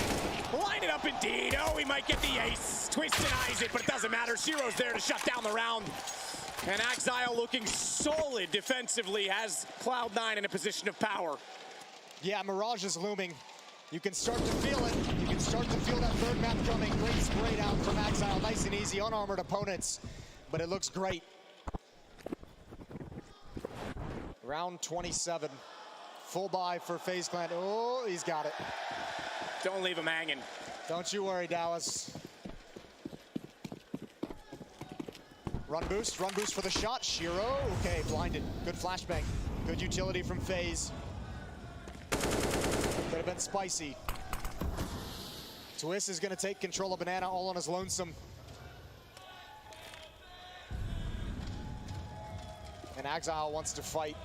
Line it up indeed. Oh, he might get the ace. Twist denies it, but it doesn't matter. Shiro's there to shut down the round. And Exile looking solid defensively has Cloud9 in a position of power. Yeah, Mirage is looming. You can start to feel it. You can can start to feel that third map coming. Great spray down from Exile. Nice and easy, unarmored opponents, but it looks great. Round 27. Full buy for FaZe Clan. Oh, he's got it. Don't leave him hanging. Don't you worry, Dallas. Run boost for the shot. Shiro, okay, blinded. Good flashbang. Good utility from FaZe. Could have been spicy. Twist is gonna take control of Banana all on his lonesome. And Exile wants to fight.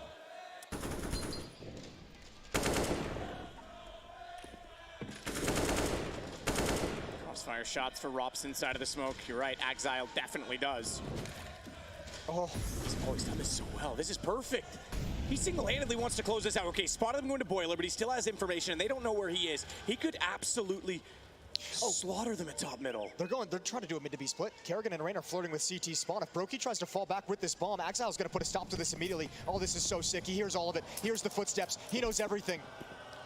Crossfire shots for Rops inside of the smoke. You're right, Exile definitely does. Oh, he's always done this so well. This is perfect. He single-handedly wants to close this out. Okay, spotted him going to Boiler, but he still has information, and they don't know where he is. He could absolutely slaughter them at top middle. They're trying to do a mid-to-B split. Kerrigan and Rain are flirting with CT spawn. If Brokey tries to fall back with this bomb, Exile's gonna put a stop to this immediately. Oh, this is so sick. He hears all of it. Hears the footsteps. He knows everything.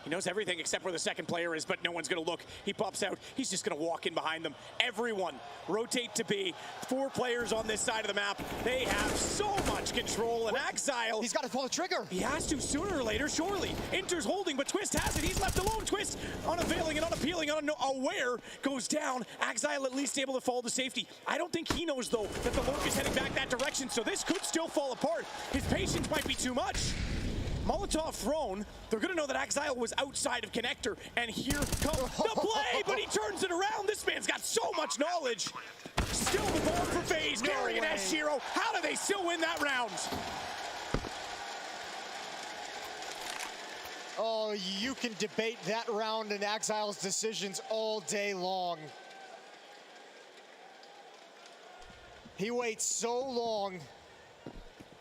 He knows everything except where the second player is, but no one's gonna look. He pops out, he's just gonna walk in behind them. Everyone rotate to B. 4 players on this side of the map. They have so much control, and Exile, he's gotta pull the trigger. He has to sooner or later, surely. Inter's holding, but Twist has it. He's left alone. Twist, unavailing and unappealing, unaware, goes down. Exile at least able to fall to safety. I don't think he knows, though, that the Lurk is heading back that direction, so this could still fall apart. His patience might be too much. Molotov thrown, they're gonna know that Exile was outside of connector, and here comes the play, but he turns it around. This man's got so much knowledge. Still the ball for FaZe, Kerrigan and Shiro. How do they still win that round? Oh, you can debate that round and Exile's decisions all day long. He waits so long.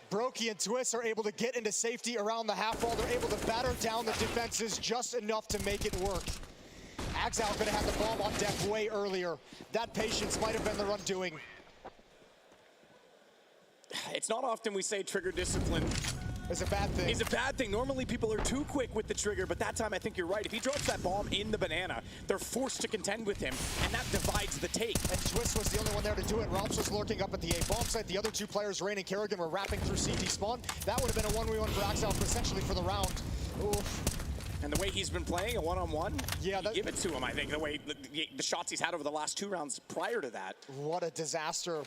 Brokey and Twist are able to get into safety around the half wall. They're able to batter down the defenses just enough to make it work. Exile's gonna have the bomb on deck way earlier. That patience might have been their undoing. It's not often we say trigger discipline is a bad thing. Is a bad thing. Normally people are too quick with the trigger, but that time I think you're right. If he drops that bomb in the banana, they're forced to contend with him, and that divides the take. And Twist was the only one there to do it. Rops was lurking up at the A bomb site. The other 2 players, Rain and Kerrigan, were wrapping through CT spawn. That would have been a 1v1 for Exile, essentially for the round. Oof. And the way he's been playing a one-on-one, yeah, give it to him, I think, the way the shots he's had over the last 2 rounds prior to that. What a disaster.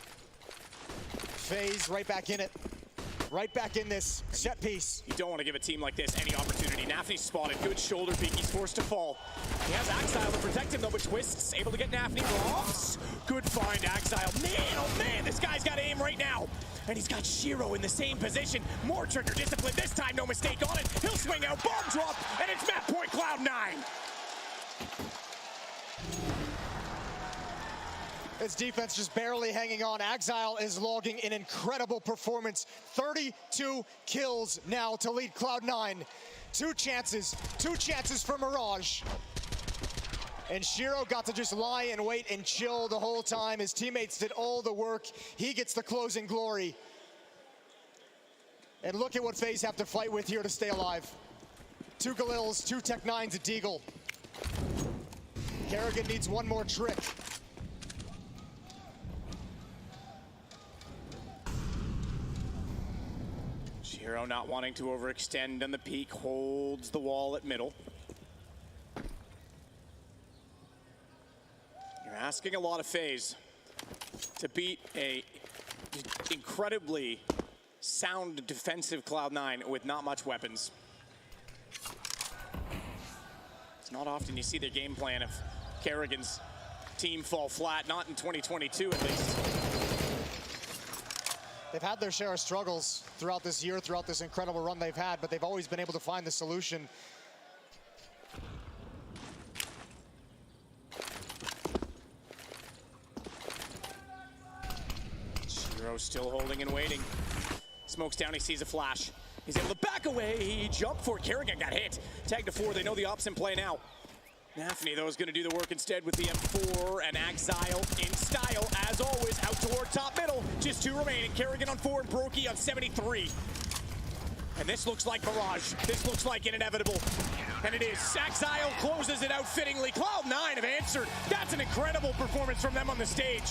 FaZe right back in it. Right back in this set piece. You don't want to give a team like this any opportunity. Nafny's spotted, good shoulder peek, he's forced to fall. He has Exile to protect him though, but Twist's able to get Nafny. Rops, good find, Exile. Man, oh man, this guy's got aim right now. And he's got Shiro in the same position. More trigger discipline, this time no mistake on it. He'll swing out, bomb drop, and it's map point Cloud9. His defense just barely hanging on. Exile is logging an incredible performance. 32 kills now to lead Cloud9. 2 chances for Mirage. And Shiro got to just lie and wait and chill the whole time. His teammates did all the work. He gets the closing glory. And look at what FaZe have to fight with here to stay alive. 2 Galils, 2 Tech-9s, a Deagle. Kerrigan needs one more trick. Shiro not wanting to overextend on the peak, holds the wall at middle. You're asking a lot of FaZe to beat a incredibly sound defensive Cloud9 with not much weapons. It's not often you see their game plan of Kerrigan's team fall flat, not in 2022 at least. They've had their share of struggles throughout this year, throughout this incredible run they've had, but they've always been able to find the solution. Shiro still holding and waiting. Smokes down, he sees a flash. He's able to back away, he jumped for it. Kerrigan got hit. Tag to 4, they know the ops in play now. Nafny, though, is going to do the work instead with the M4 and Exile in style, as always, out toward top middle. Just 2 remaining. Kerrigan on 4 and Brokey on 73. And this looks like Mirage. This looks like an inevitable. And it is. Csgo closes it out fittingly. Cloud9 have answered. That's an incredible performance from them on the stage.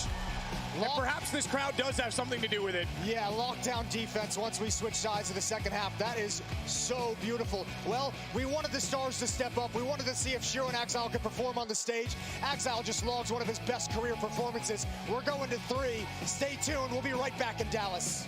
And perhaps this crowd does have something to do with it. Yeah, lockdown defense once we switch sides in the second half. That is so beautiful. Well, we wanted the stars to step up. We wanted to see if Shiro and Exile could perform on the stage. Exile just logs one of his best career performances. We're going to 3. Stay tuned. We'll be right back in Dallas.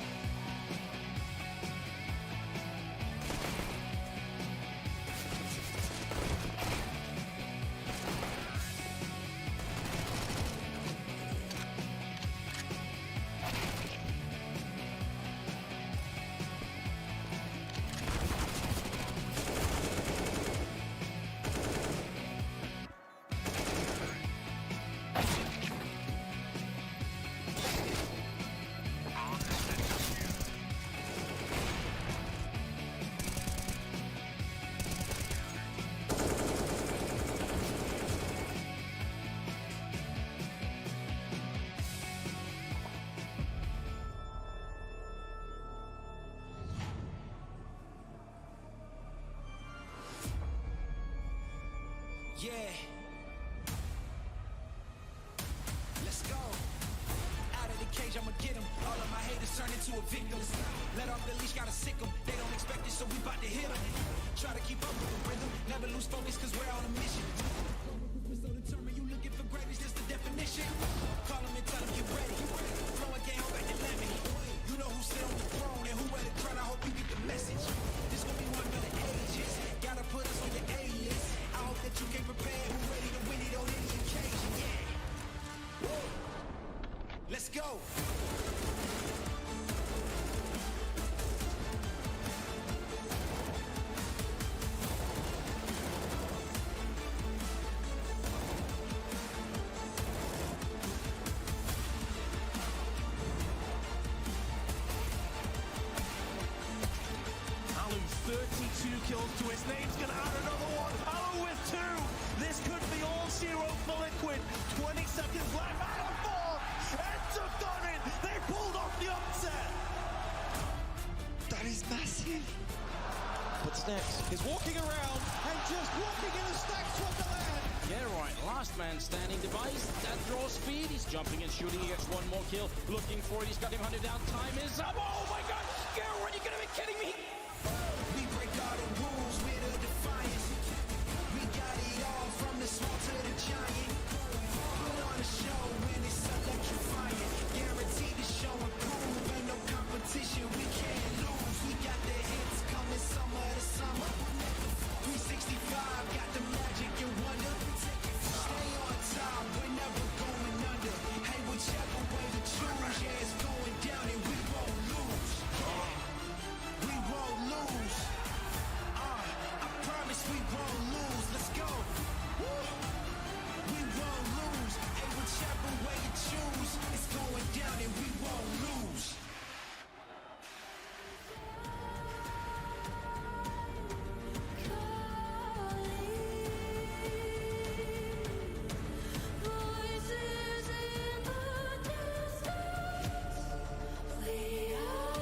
Yeah. Let's go. Out of the cage, I'ma get them. All of my haters turn into a victim. Let off the leash, gotta sick them. They don't expect it, so we bout to hit them. Try to keep up with the rhythm. Never lose focus, cause we're on a mission. So determined, you looking for greatness, that's the definition. Call them and tell them you're ready. Throw a game back to Lemmy. You know who's still on the throne and who at the crown. I hope you get the message. This gonna be one for the ages. Gotta put us on your A-list. I hope that you came prepared. Who ready to win it on any occasion? Yeah. Woo. Let's go. Alu's 32 kills to his name's gonna add another one. Alu with 2. This could be all 0 for Liquid. 20 seconds left. Alu 4. Ends have done it. They pulled off the upset. That is massive. What's next? He's walking around and just walking in the stacks Wonderland. Yeah, right. Last man standing device. That draws speed. He's jumping and shooting. He gets one more kill. Looking for it. He's got him hunted down. Time is up. Oh my god. Garo, are you going to be kidding me? We break all the rules with a defiance. We got it all from the small to the giant. Put on a show when it's electrifying. Guaranteed to show and prove. Ain't no competition. We can't lose. We got the hits coming summer to summer. 365 got the magic and wonder. Stay on top. We're never going under. Hey, whichever way you choose, yeah, it's going down and we won't lose. We won't lose. I promise we won't lose. Let's go. Woo. We won't lose. Hey, whichever way you choose, it's going down and we won't lose. Voices in the distance, we are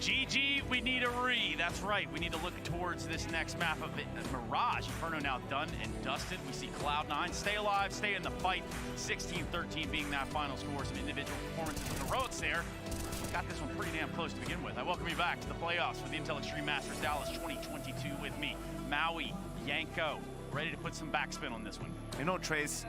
GG, we need a re. That's right. We need to look towards this next map of it. Mirage. Inferno now done and dusted. We see Cloud9 stay alive, stay in the fight. 16-13 being that final score. Some individual performances and heroics there. Got this one pretty damn close to begin with. I welcome you back to the playoffs for the Intel Extreme Masters Dallas 2022 with me, Maui, Yanko. Ready to put some backspin on this one. You know, Trace,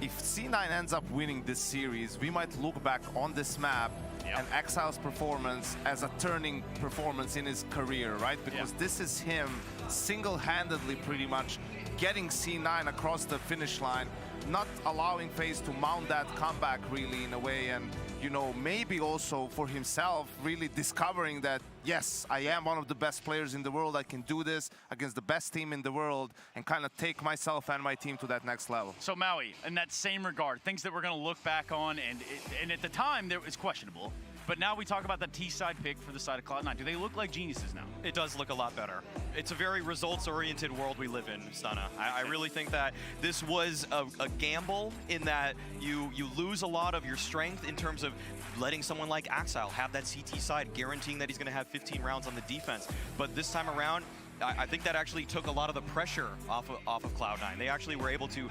if C9 ends up winning this series, we might look back on this map and Exile's performance as a turning performance in his career, right? Because this is him single-handedly pretty much getting C9 across the finish line, not allowing Faze to mount that comeback really in a way, and you know, maybe also for himself really discovering that, yes, I am one of the best players in the world, I can do this against the best team in the world and kind of take myself and my team to that next level. So Maui, in that same regard, things that we're going to look back on, and at the time, it's questionable. But now we talk about the T-side pick for the side of Cloud9. Do they look like geniuses now? It does look a lot better. It's a very results-oriented world we live in, Stunna. I really think that this was a gamble in that you lose a lot of your strength in terms of letting someone like Axile have that CT side, guaranteeing that he's going to have 15 rounds on the defense. But this time around, I think that actually took a lot of the pressure off of Cloud9. They actually were able to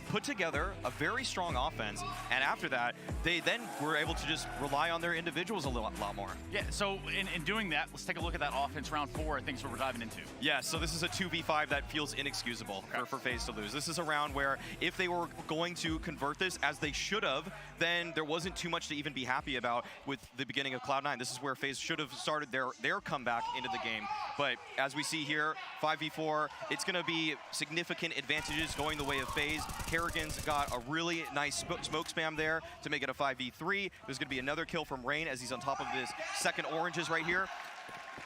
put together a very strong offense, and after that, they then were able to just rely on their individuals a lot more. Yeah, so in doing that, let's take a look at that offense round 4, I think is what we're diving into. Yeah, so this is a 2v5 that feels inexcusable for Faze to lose. This is a round where if they were going to convert this as they should have, then there wasn't too much to even be happy about with the beginning of Cloud9. This is where Faze should have started their comeback into the game. But as we see here, 5v4, it's going to be significant advantages going the way of Faze. Kerrigan's got a really nice smoke spam there to make it a 5v3. There's going to be another kill from Rain as he's on top of this second oranges right here.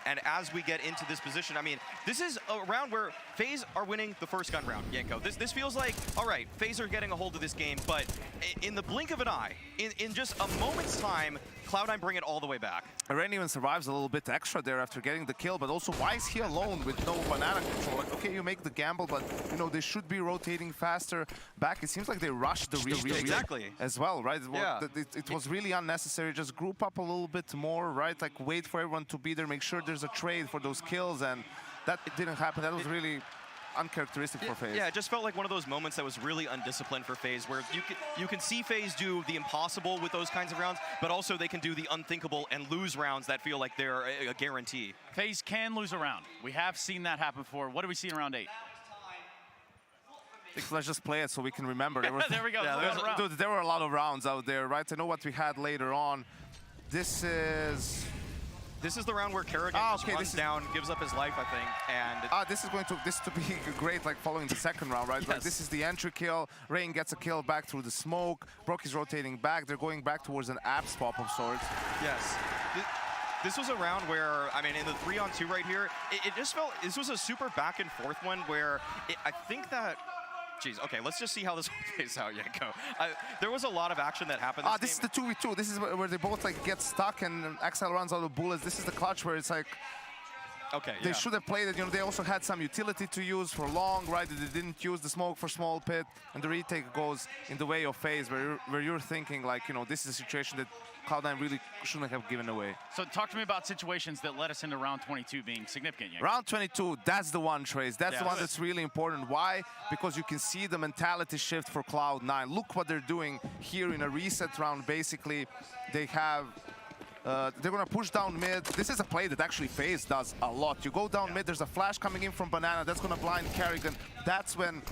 And as we get into this position, I mean, this is a round where Faze are winning the first gun round, Yanko. This feels like, all right, Faze are getting a hold of this game, but in the blink of an eye, in just a moment's time, Cloud9 bring it all the way back. Rain even survives a little bit extra there after getting the kill, but also why is he alone with no banana control? Like, okay, you make the gamble, but you know, they should be rotating faster back. It seems like they rushed the exactly as well, right? Yeah. It was really unnecessary. Just group up a little bit more, right? Like wait for everyone to be there, make sure there's a trade for those kills, and that didn't happen. That was really uncharacteristic for Faze. Yeah, it just felt like one of those moments that was really undisciplined for Faze, where you can see Faze do the impossible with those kinds of rounds, but also they can do the unthinkable and lose rounds that feel like they're a guarantee. Faze can lose a round. We have seen that happen before. What do we see in round 8? Let's just play it so we can remember. There we go. Yeah, dude, there were a lot of rounds out there, right? I know what we had later on. This is the round where Kerrigan just runs down, gives up his life, I think, and this is to be great, like following the second round, right? Yes. Like this is the entry kill. Rain gets a kill back through the smoke. Broky's rotating back. They're going back towards an abs pop of sorts. Yes. This was a round where, I mean, in the 3-on-2 right here, it just felt this was a super back and forth one where I think that. Jeez, okay, let's just see how this plays out, Yanko. There was a lot of action that happened this is the 2v2. This is where they both like get stuck and Axile runs out of bullets. This is the clutch where it's like, okay, they should have played it. You know, they also had some utility to use for long, right? They didn't use the smoke for small pit, and the retake goes in the way of Faze, where you're thinking like, you know, this is a situation that Cloud9 really shouldn't have given away. So talk to me about situations that led us into round 22 being significant. Yanko. Round 22, that's the one, Trace. That's the one that's really important. Why? Because you can see the mentality shift for Cloud9. Look what they're doing here in a reset round. Basically, they have they're going to push down mid. This is a play that actually Faze does a lot. You go down mid, there's a flash coming in from Banana. That's going to blind Kerrigan. That's when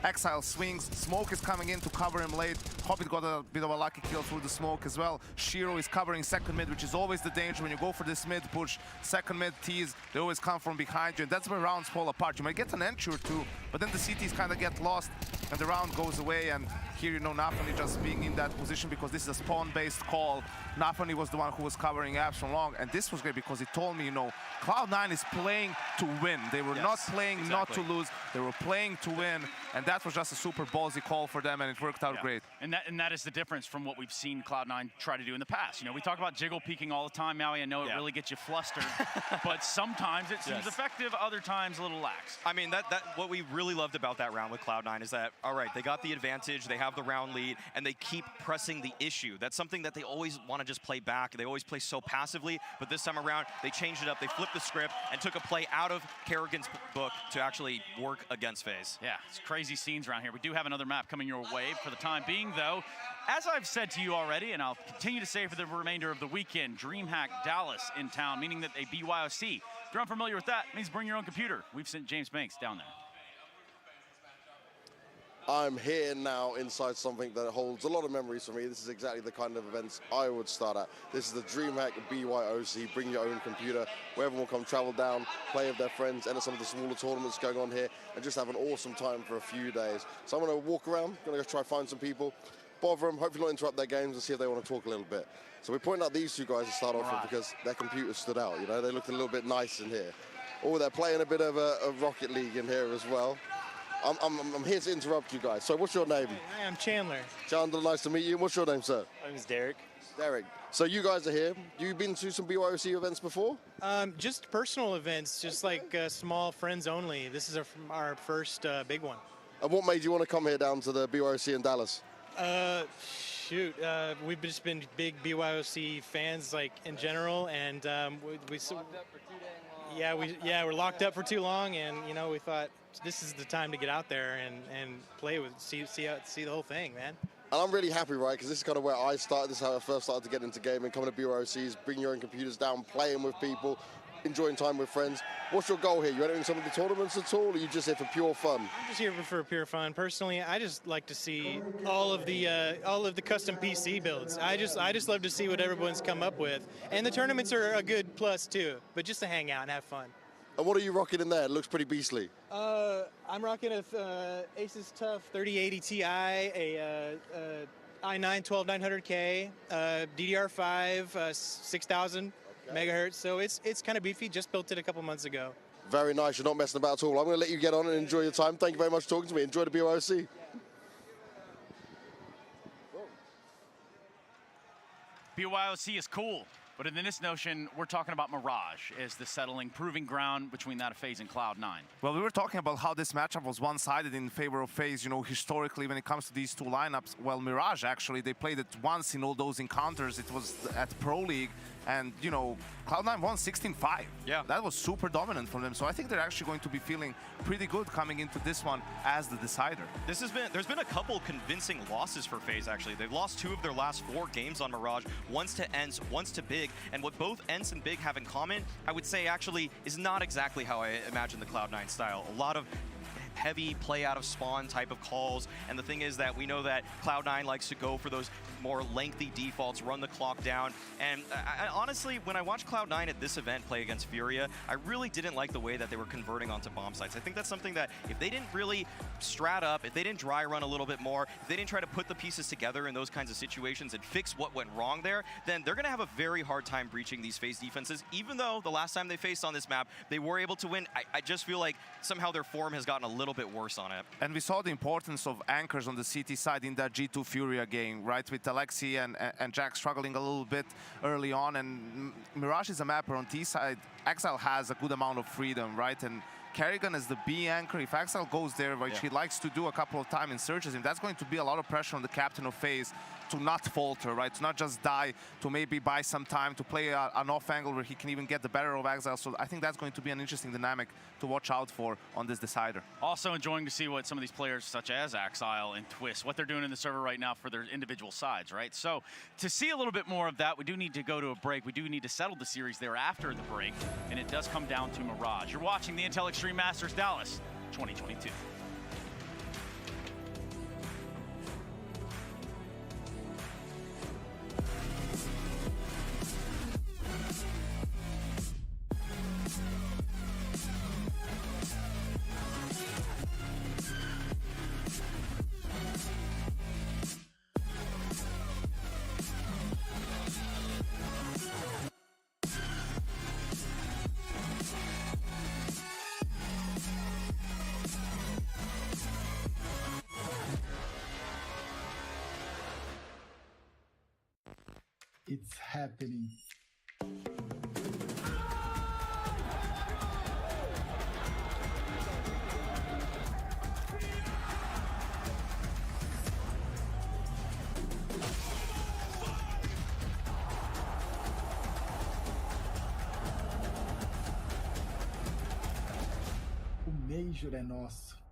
Axile swings. Smoke is coming in to cover him late. Hobbit got a bit of a lucky kill through the smoke as well. Shiro is covering second mid, which is always the danger when you go for this mid push. Second mid tease, they always come from behind you, and that's where rounds fall apart. You might get an entry or two, but then the CTs kind of get lost, and the round goes away. And here, you know, Nafani just being in that position because this is a spawn-based call. Nafani was the one who was covering abs from long, and this was great because he told me, you know, Cloud9 is playing to win. They were not playing not to lose. They were playing to win, and that was just a super ballsy call for them, and it worked out great. And that is the difference from what we've seen Cloud9 try to do in the past. You know, we talk about jiggle peeking all the time, Maui. I know it really gets you flustered, but sometimes it seems effective, other times a little lax. I mean, what we really loved about that round with Cloud9 is that, all right, they got the advantage, they have the round lead, and they keep pressing the issue. That's something that they always want to just play back. They always play so passively, but this time around, they changed it up. They flipped the script and took a play out of Kerrigan's book to actually work against Faze. Yeah, it's crazy scenes around here. We do have another map coming your way. For the time being, though, as I've said to you already, and I'll continue to say for the remainder of the weekend, DreamHack Dallas in town, meaning that a BYOC. If you're unfamiliar with that, it means bring your own computer. We've sent James Banks down there. I'm here now inside something that holds a lot of memories for me. This is exactly the kind of events I would start at. This is the DreamHack BYOC, bring your own computer, where everyone will come travel down, play with their friends, enter some of the smaller tournaments going on here, and just have an awesome time for a few days. So I'm going to walk around, going to go try to find some people, bother them, hopefully not interrupt their games, and see if they want to talk a little bit. So we're pointing out these two guys to start off with because their computers stood out, you know, they looked a little bit nice in here. Oh, they're playing a bit of a Rocket League in here as well. I'm here to interrupt you guys. So what's your name? Hi, I'm Chandler. Chandler, nice to meet you. What's your name, sir? My name's Derek. Derek. So you guys are here. You been to some BYOC events before? Just personal events, just like small friends only. This is our first big one. And what made you want to come here down to the BYOC in Dallas? We've just been big BYOC fans, like in general, and we're locked up for too long, and you know we thought this is the time to get out there and play with, see the whole thing, man. And I'm really happy, right? Because this is kind of where I started. This is how I first started to get into gaming, coming to BYOCs, bring your own computers down, playing with people, enjoying time with friends. What's your goal here? You entering some of the tournaments at all, or are you just here for pure fun? I'm just here for pure fun. Personally, I just like to see all of the custom PC builds. I just love to see what everyone's come up with, and the tournaments are a good plus too. But just to hang out and have fun. And what are you rocking in there? It looks pretty beastly. I'm rocking a Asus TUF 3080 Ti, a i9 12900K, DDR5 6000 megahertz. So it's kind of beefy. Just built it a couple months ago. Very nice. You're not messing about at all. I'm going to let you get on and enjoy your time. Thank you very much for talking to me. Enjoy the BYOC. BYOC is cool. But in this notion, we're talking about Mirage as the settling, proving ground between that of Faze and Cloud9. Well, we were talking about how this matchup was one-sided in favor of Faze, you know, historically when it comes to these two lineups. Well, Mirage, actually, they played it once in all those encounters. It was at Pro League, and, you know, Cloud9 won 16-5. Yeah. That was super dominant from them. So I think they're actually going to be feeling pretty good coming into this one as the decider. There's been a couple convincing losses for Faze, actually. They've lost 2 of their last 4 games on Mirage, once to ENCE, once to Big. And what both ENCE and Big have in common, I would say actually is not exactly how I imagine the Cloud9 style. A lot of heavy play out of spawn type of calls, and the thing is that we know that Cloud9 likes to go for those more lengthy defaults, run the clock down, and I honestly, when I watched Cloud9 at this event play against Furia, I really didn't like the way that they were converting onto bomb sites. I think that's something that if they didn't really strat up, if they didn't dry run a little bit more, if they didn't try to put the pieces together in those kinds of situations and fix what went wrong there, then they're going to have a very hard time breaching these Faze defenses, even though the last time they faced on this map, they were able to win. I just feel like somehow their form has gotten a little bit worse on it. And we saw the importance of anchors on the CT side in that G2 Furia game, right? With Alexi and Jack struggling a little bit early on. And Mirage is a mapper on T side. Exile has a good amount of freedom, right? And Kerrigan is the B anchor. If Exile goes there, which he likes to do a couple of times and searches him, that's going to be a lot of pressure on the captain of Faze to not falter, right? To not just die, to maybe buy some time, to play an off angle where he can even get the better of Exile. So I think that's going to be an interesting dynamic to watch out for on this decider. Also enjoying to see what some of these players such as Exile and Twist, what they're doing in the server right now for their individual sides, right? So to see a little bit more of that, we do need to go to a break. We do need to settle the series there after the break, and it does come down to Mirage. You're watching the Intel Extreme Masters Dallas 2022. It's happening. O Major é nosso.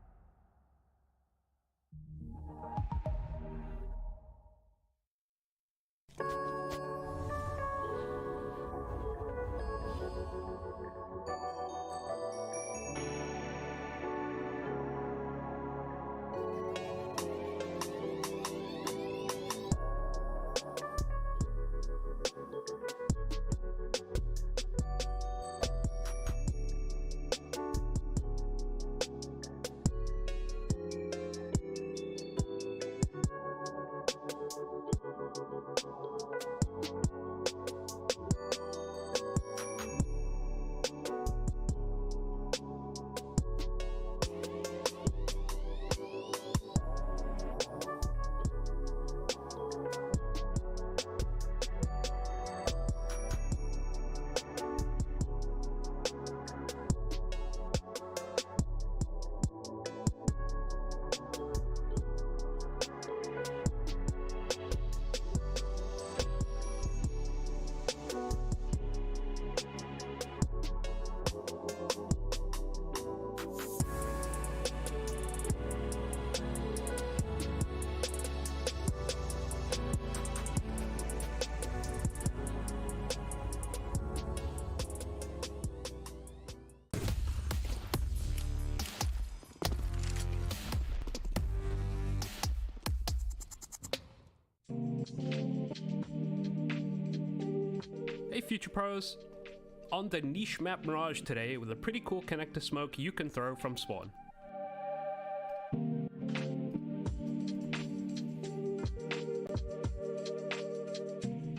Hey Future Pros! On the niche map Mirage today with a pretty cool connector smoke you can throw from spawn.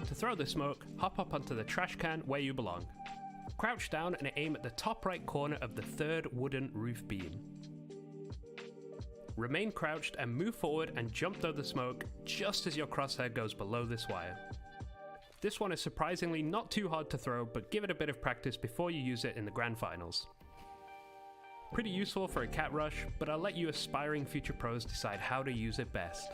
To throw the smoke, hop up onto the trash can where you belong. Crouch down and aim at the top right corner of the third wooden roof beam. Remain crouched and move forward and jump through the smoke just as your crosshair goes below this wire. This one is surprisingly not too hard to throw, but give it a bit of practice before you use it in the grand finals. Pretty useful for a cat rush, but I'll let you aspiring Future Pros decide how to use it best.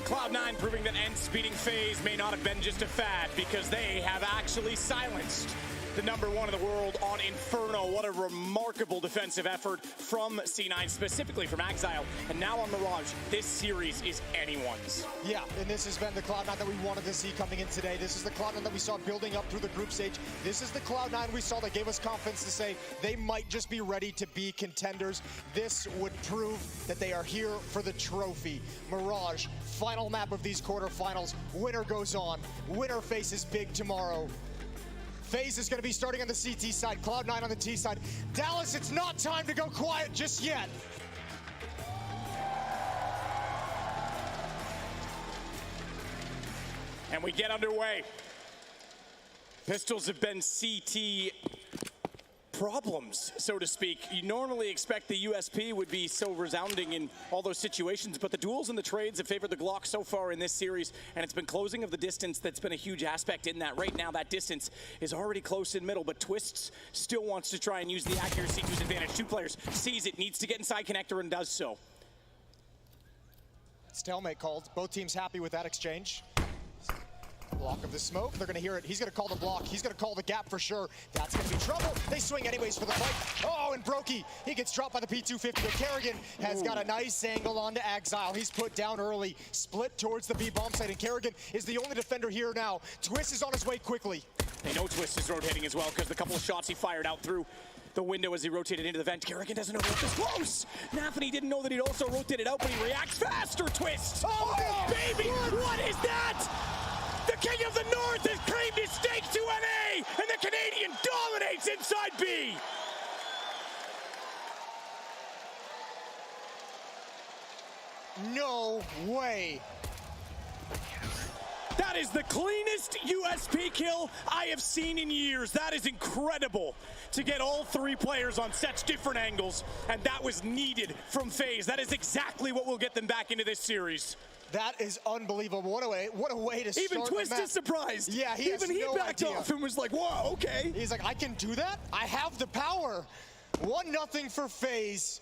Cloud9 proving that end-speeding Faze may not have been just a fad, because they have actually silenced the #1 in the world on Inferno. What a remarkable defensive effort from C9, specifically from Exile. And now on Mirage, this series is anyone's. Yeah, and this has been the Cloud9 that we wanted to see coming in today. This is the Cloud9 that we saw building up through the group stage. This is the Cloud9 we saw that gave us confidence to say they might just be ready to be contenders. This would prove that they are here for the trophy. Mirage, final map of these quarterfinals. Winner goes on. Winner faces big tomorrow. Faze is going to be starting on the CT side, Cloud9 on the T side. Dallas, it's not time to go quiet just yet. And we get underway. Pistols have been CT problems, so to speak. You normally expect the USP would be so resounding in all those situations, but the duels and the trades have favored the Glock so far in this series, and it's been closing of the distance that's been a huge aspect in that. Right now, that distance is already close in middle, but Twists still wants to try and use the accuracy to his advantage. Two players, sees it, needs to get inside connector, and does so. Stalemate called. Both teams happy with that exchange. Block of the smoke. They're going to hear it. He's going to call the block. He's going to call the gap for sure. That's going to be trouble. They swing anyways for the fight. Oh, and Brokey, he gets dropped by the P250, but Kerrigan has got a nice angle onto Exile. He's put down early. Split towards the B bomb site, and Kerrigan is the only defender here now. Twist is on his way quickly. They know Twist is rotating as well, because the couple of shots he fired out through the window as he rotated into the vent. Kerrigan doesn't know that this close. Nafany didn't know that he'd also rotated out, but he reacts faster. Twist. Oh baby, what is that? The King of the North has claimed his stake to NA, and the Canadian dominates inside B. No way. That is the cleanest USP kill I have seen in years. That is incredible to get all three players on such different angles, and that was needed from Faze. That is exactly what will get them back into this series. That is unbelievable. What a way to start. Even Twist is surprised. Yeah, he backed off and was like, whoa, okay. He's like, I can do that? I have the power. 1-0 for Faze.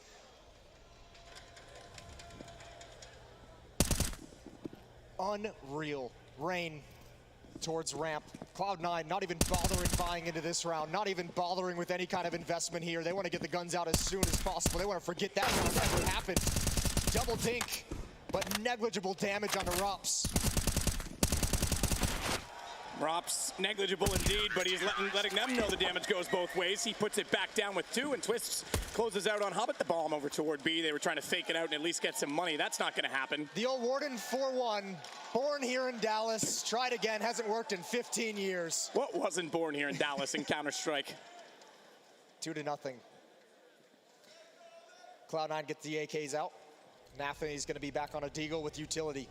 Unreal. Rain, towards ramp. Cloud9 not even bothering buying into this round, not even bothering with any kind of investment here. They want to get the guns out as soon as possible. They want to forget that round ever happened. Double dink, but negligible damage onto Rops. Rops negligible indeed, but he's letting them know the damage goes both ways. He puts it back down with 2 and Twists closes out on Hobbit the bomb over toward B. They were trying to fake it out and at least get some money. That's not going to happen. The old Warden 4-1, born here in Dallas, tried again, hasn't worked in 15 years. What wasn't born here in Dallas in Counter-Strike? 2-0. Cloud9 gets the AKs out. Nathany's going to be back on a deagle with utility.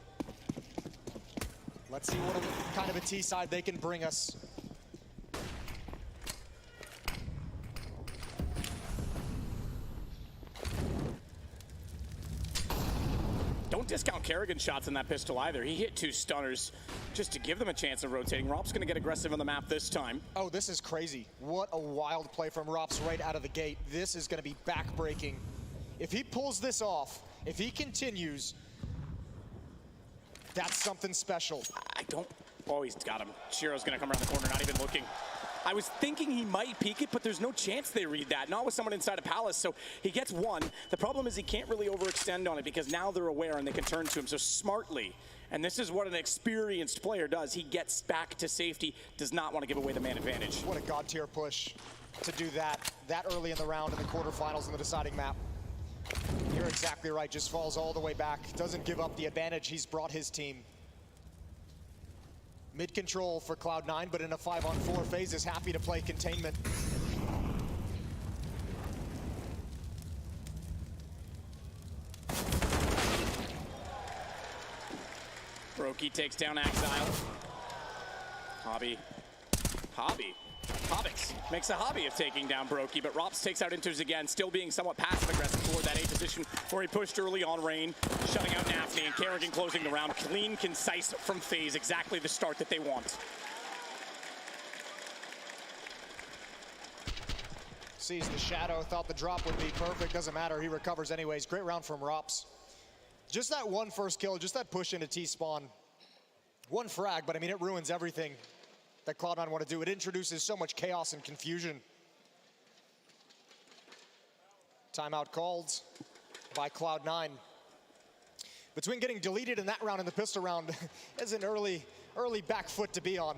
Let's see what kind of a T-side they can bring us. Don't discount Kerrigan's shots in that pistol either. He hit 2 stunners just to give them a chance of rotating. Rop's going to get aggressive on the map this time. Oh, this is crazy. What a wild play from Rops right out of the gate. This is going to be back-breaking. If he pulls this off, if he continues, that's something special. Oh, he's got him. Shiro's going to come around the corner, not even looking. I was thinking he might peek it, but there's no chance they read that. Not with someone inside a Palace, so he gets 1. The problem is he can't really overextend on it because now they're aware and they can turn to him. So smartly, and this is what an experienced player does, he gets back to safety, does not want to give away the man advantage. What a god tier push to do that early in the round in the quarterfinals in the deciding map. You're exactly right, just falls all the way back. Doesn't give up the advantage he's brought his team. Mid control for Cloud9, but in a 5-on-4, Faze is happy to play containment. Brokey takes down Exile. Hobbits makes a hobby of taking down Brokey, but Rops takes out Inters again, still being somewhat passive-aggressive toward that A position where he pushed early on Rain, shutting out Nafny, and Kerrigan closing the round. Clean, concise from Faze, exactly the start that they want. Sees the shadow, thought the drop would be perfect, doesn't matter, he recovers anyways. Great round from Rops. Just that one first kill, just that push into T-spawn. One frag, but I mean, it ruins everything that Cloud9 want to do. It introduces so much chaos and confusion. Timeout called by Cloud9. Between getting deleted in that round and the pistol round is an early back foot to be on.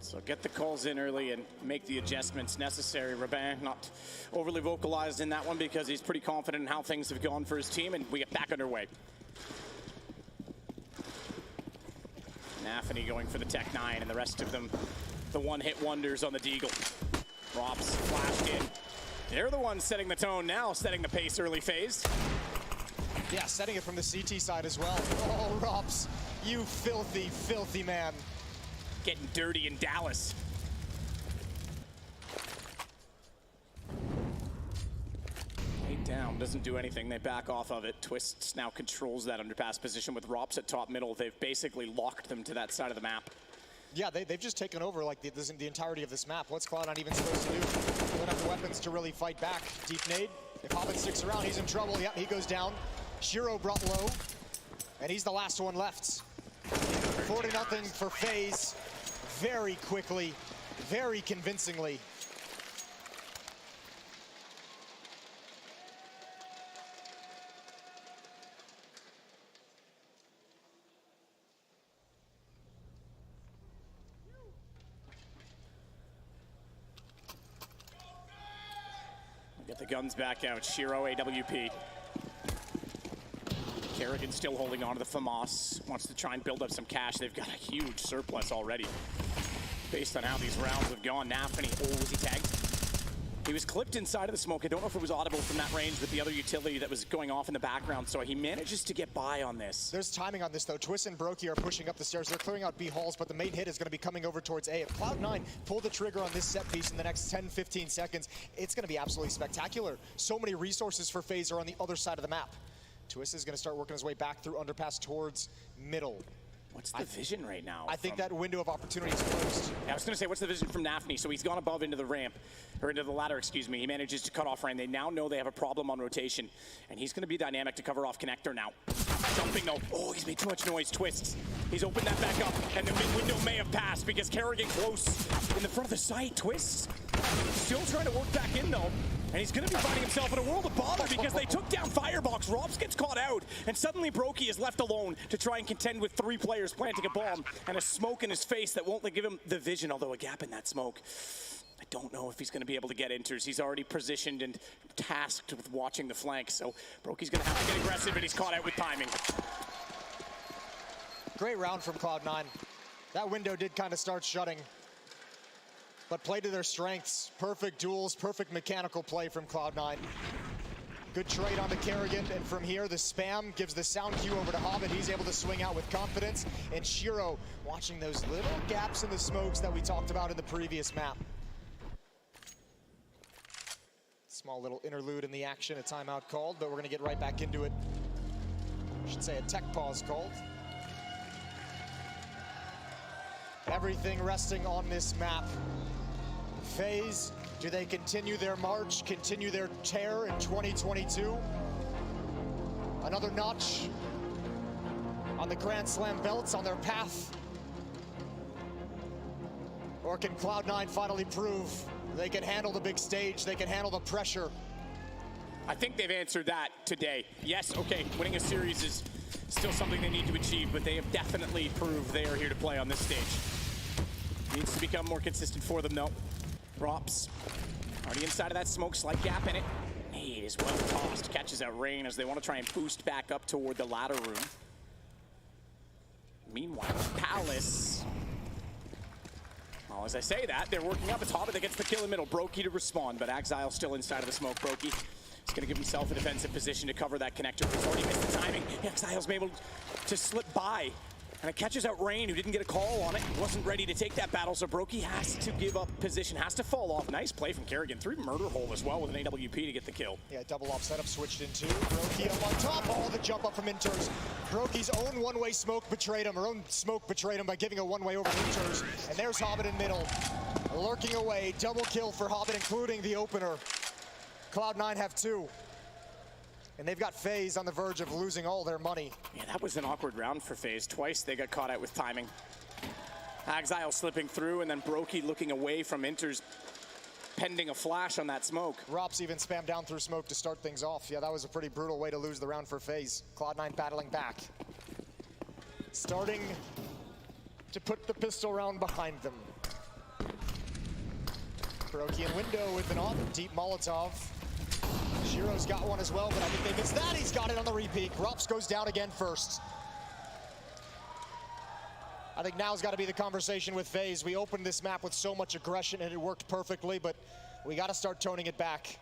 So get the calls in early and make the adjustments necessary. Robin not overly vocalized in that one because he's pretty confident in how things have gone for his team, and we get back underway. Nafany going for the Tech 9 and the rest of them, the one-hit wonders on the Deagle. Rops flashed in. They're the ones setting the tone now, setting the pace early Phase. Yeah, setting it from the CT side as well. Oh, Rops, you filthy, filthy man. Getting dirty in Dallas. Eight down, doesn't do anything. They back off of it. Twists now controls that underpass position with Rops at top middle. They've basically locked them to that side of the map. Yeah, they've just taken over like the entirety of this map. What's Cloud9 even supposed to do? They don't have the weapons to really fight back. Deep nade. If Hobbit sticks around, he's in trouble. Yep, he goes down. Shiro brought low, and he's the last one left. 40-0 for Faze. Very quickly, very convincingly. Get the guns back out. Shiro AWP. Kerrigan still holding on to the FAMAS. Wants to try and build up some cash. They've got a huge surplus already. Based on how these rounds have gone. Nafany, oh, was he tagged? He was clipped inside of the smoke. I don't know if it was audible from that range with the other utility that was going off in the background, so he manages to get by on this. There's timing on this, though. Twist and Brokey are pushing up the stairs. They're clearing out B halls, but the main hit is going to be coming over towards A. If Cloud9 pull the trigger on this set piece in the next 10-15 seconds, it's going to be absolutely spectacular. So many resources for Faze are on the other side of the map. Twist is going to start working his way back through underpass towards middle. What's the vision right now? I think that window of opportunity is closed. Yeah, I was going to say, what's the vision from Nafny? So he's gone above into the ramp, or into the ladder, excuse me. He manages to cut off Rain. They now know they have a problem on rotation, and he's going to be dynamic to cover off Connector now. Jumping though. Oh, he's made too much noise. Twists. He's opened that back up, and the window may have passed because Kerrigan close in the front of the site. Twists. Still trying to work back in though. And he's going to be finding himself in a world of bother because they took down Firebox. Robs gets caught out, and suddenly Brokey is left alone to try and contend with 3 players planting a bomb and a smoke in his face that won't give him the vision, although a gap in that smoke. I don't know if he's going to be able to get enters. He's already positioned and tasked with watching the flank, so Brokey's going to have to get aggressive, and he's caught out with timing. Great round from Cloud9. That window did kind of start shutting, but play to their strengths. Perfect duels, perfect mechanical play from Cloud9. Good trade on the Kerrigan, and from here the spam gives the sound cue over to Hobbit. He's able to swing out with confidence, and Shiro watching those little gaps in the smokes that we talked about in the previous map. Small little interlude in the action, a timeout called, but we're gonna get right back into it. I should say a tech pause called. Everything resting on this map. Faze, do they continue their march, continue their tear in 2022? Another notch on the Grand Slam belts on their path? Or can Cloud9 finally prove they can handle the big stage, they can handle the pressure? I think they've answered that today. Yes, okay, winning a series is still something they need to achieve, but they have definitely proved they are here to play on this stage. Needs to become more consistent for them, though. Props. Already inside of that smoke, slight gap in it. Nade is well tossed, catches out Rain as they want to try and boost back up toward the ladder room. Meanwhile, Palace. Well, as I say that, they're working up. It's Hobbit that gets the kill in middle. Brokey to respond, but Exile still inside of the smoke. Brokey is going to give himself a defensive position to cover that connector. He's already missed the timing. Exile's able to slip by. And it catches out Rain, who didn't get a call on it. Wasn't ready to take that battle, so Brokey has to give up position, has to fall off. Nice play from Kerrigan. 3 murder hole as well with an AWP to get the kill. Yeah, double off setup switched in 2. Brokey up on top. Oh, the jump up from Inters. Brokey's own one-way smoke betrayed him. Her own smoke betrayed him by giving a one-way over Inters. And there's Hobbit in middle. Lurking away. Double kill for Hobbit, including the opener. Cloud9 have 2. And they've got Faze on the verge of losing all their money. Yeah, that was an awkward round for Faze. Twice they got caught out with timing. Exile slipping through, and then Brokey looking away from Inters, pending a flash on that smoke. Rops even spammed down through smoke to start things off. Yeah, that was a pretty brutal way to lose the round for Faze. Cloud9 battling back. Starting to put the pistol round behind them. Brokey in window with an on deep Molotov. Shiro's got one as well, but I think they missed that. He's got it on the repeat. Rops goes down again first. I think now's got to be the conversation with Faze. We opened this map with so much aggression and it worked perfectly, but we got to start toning it back.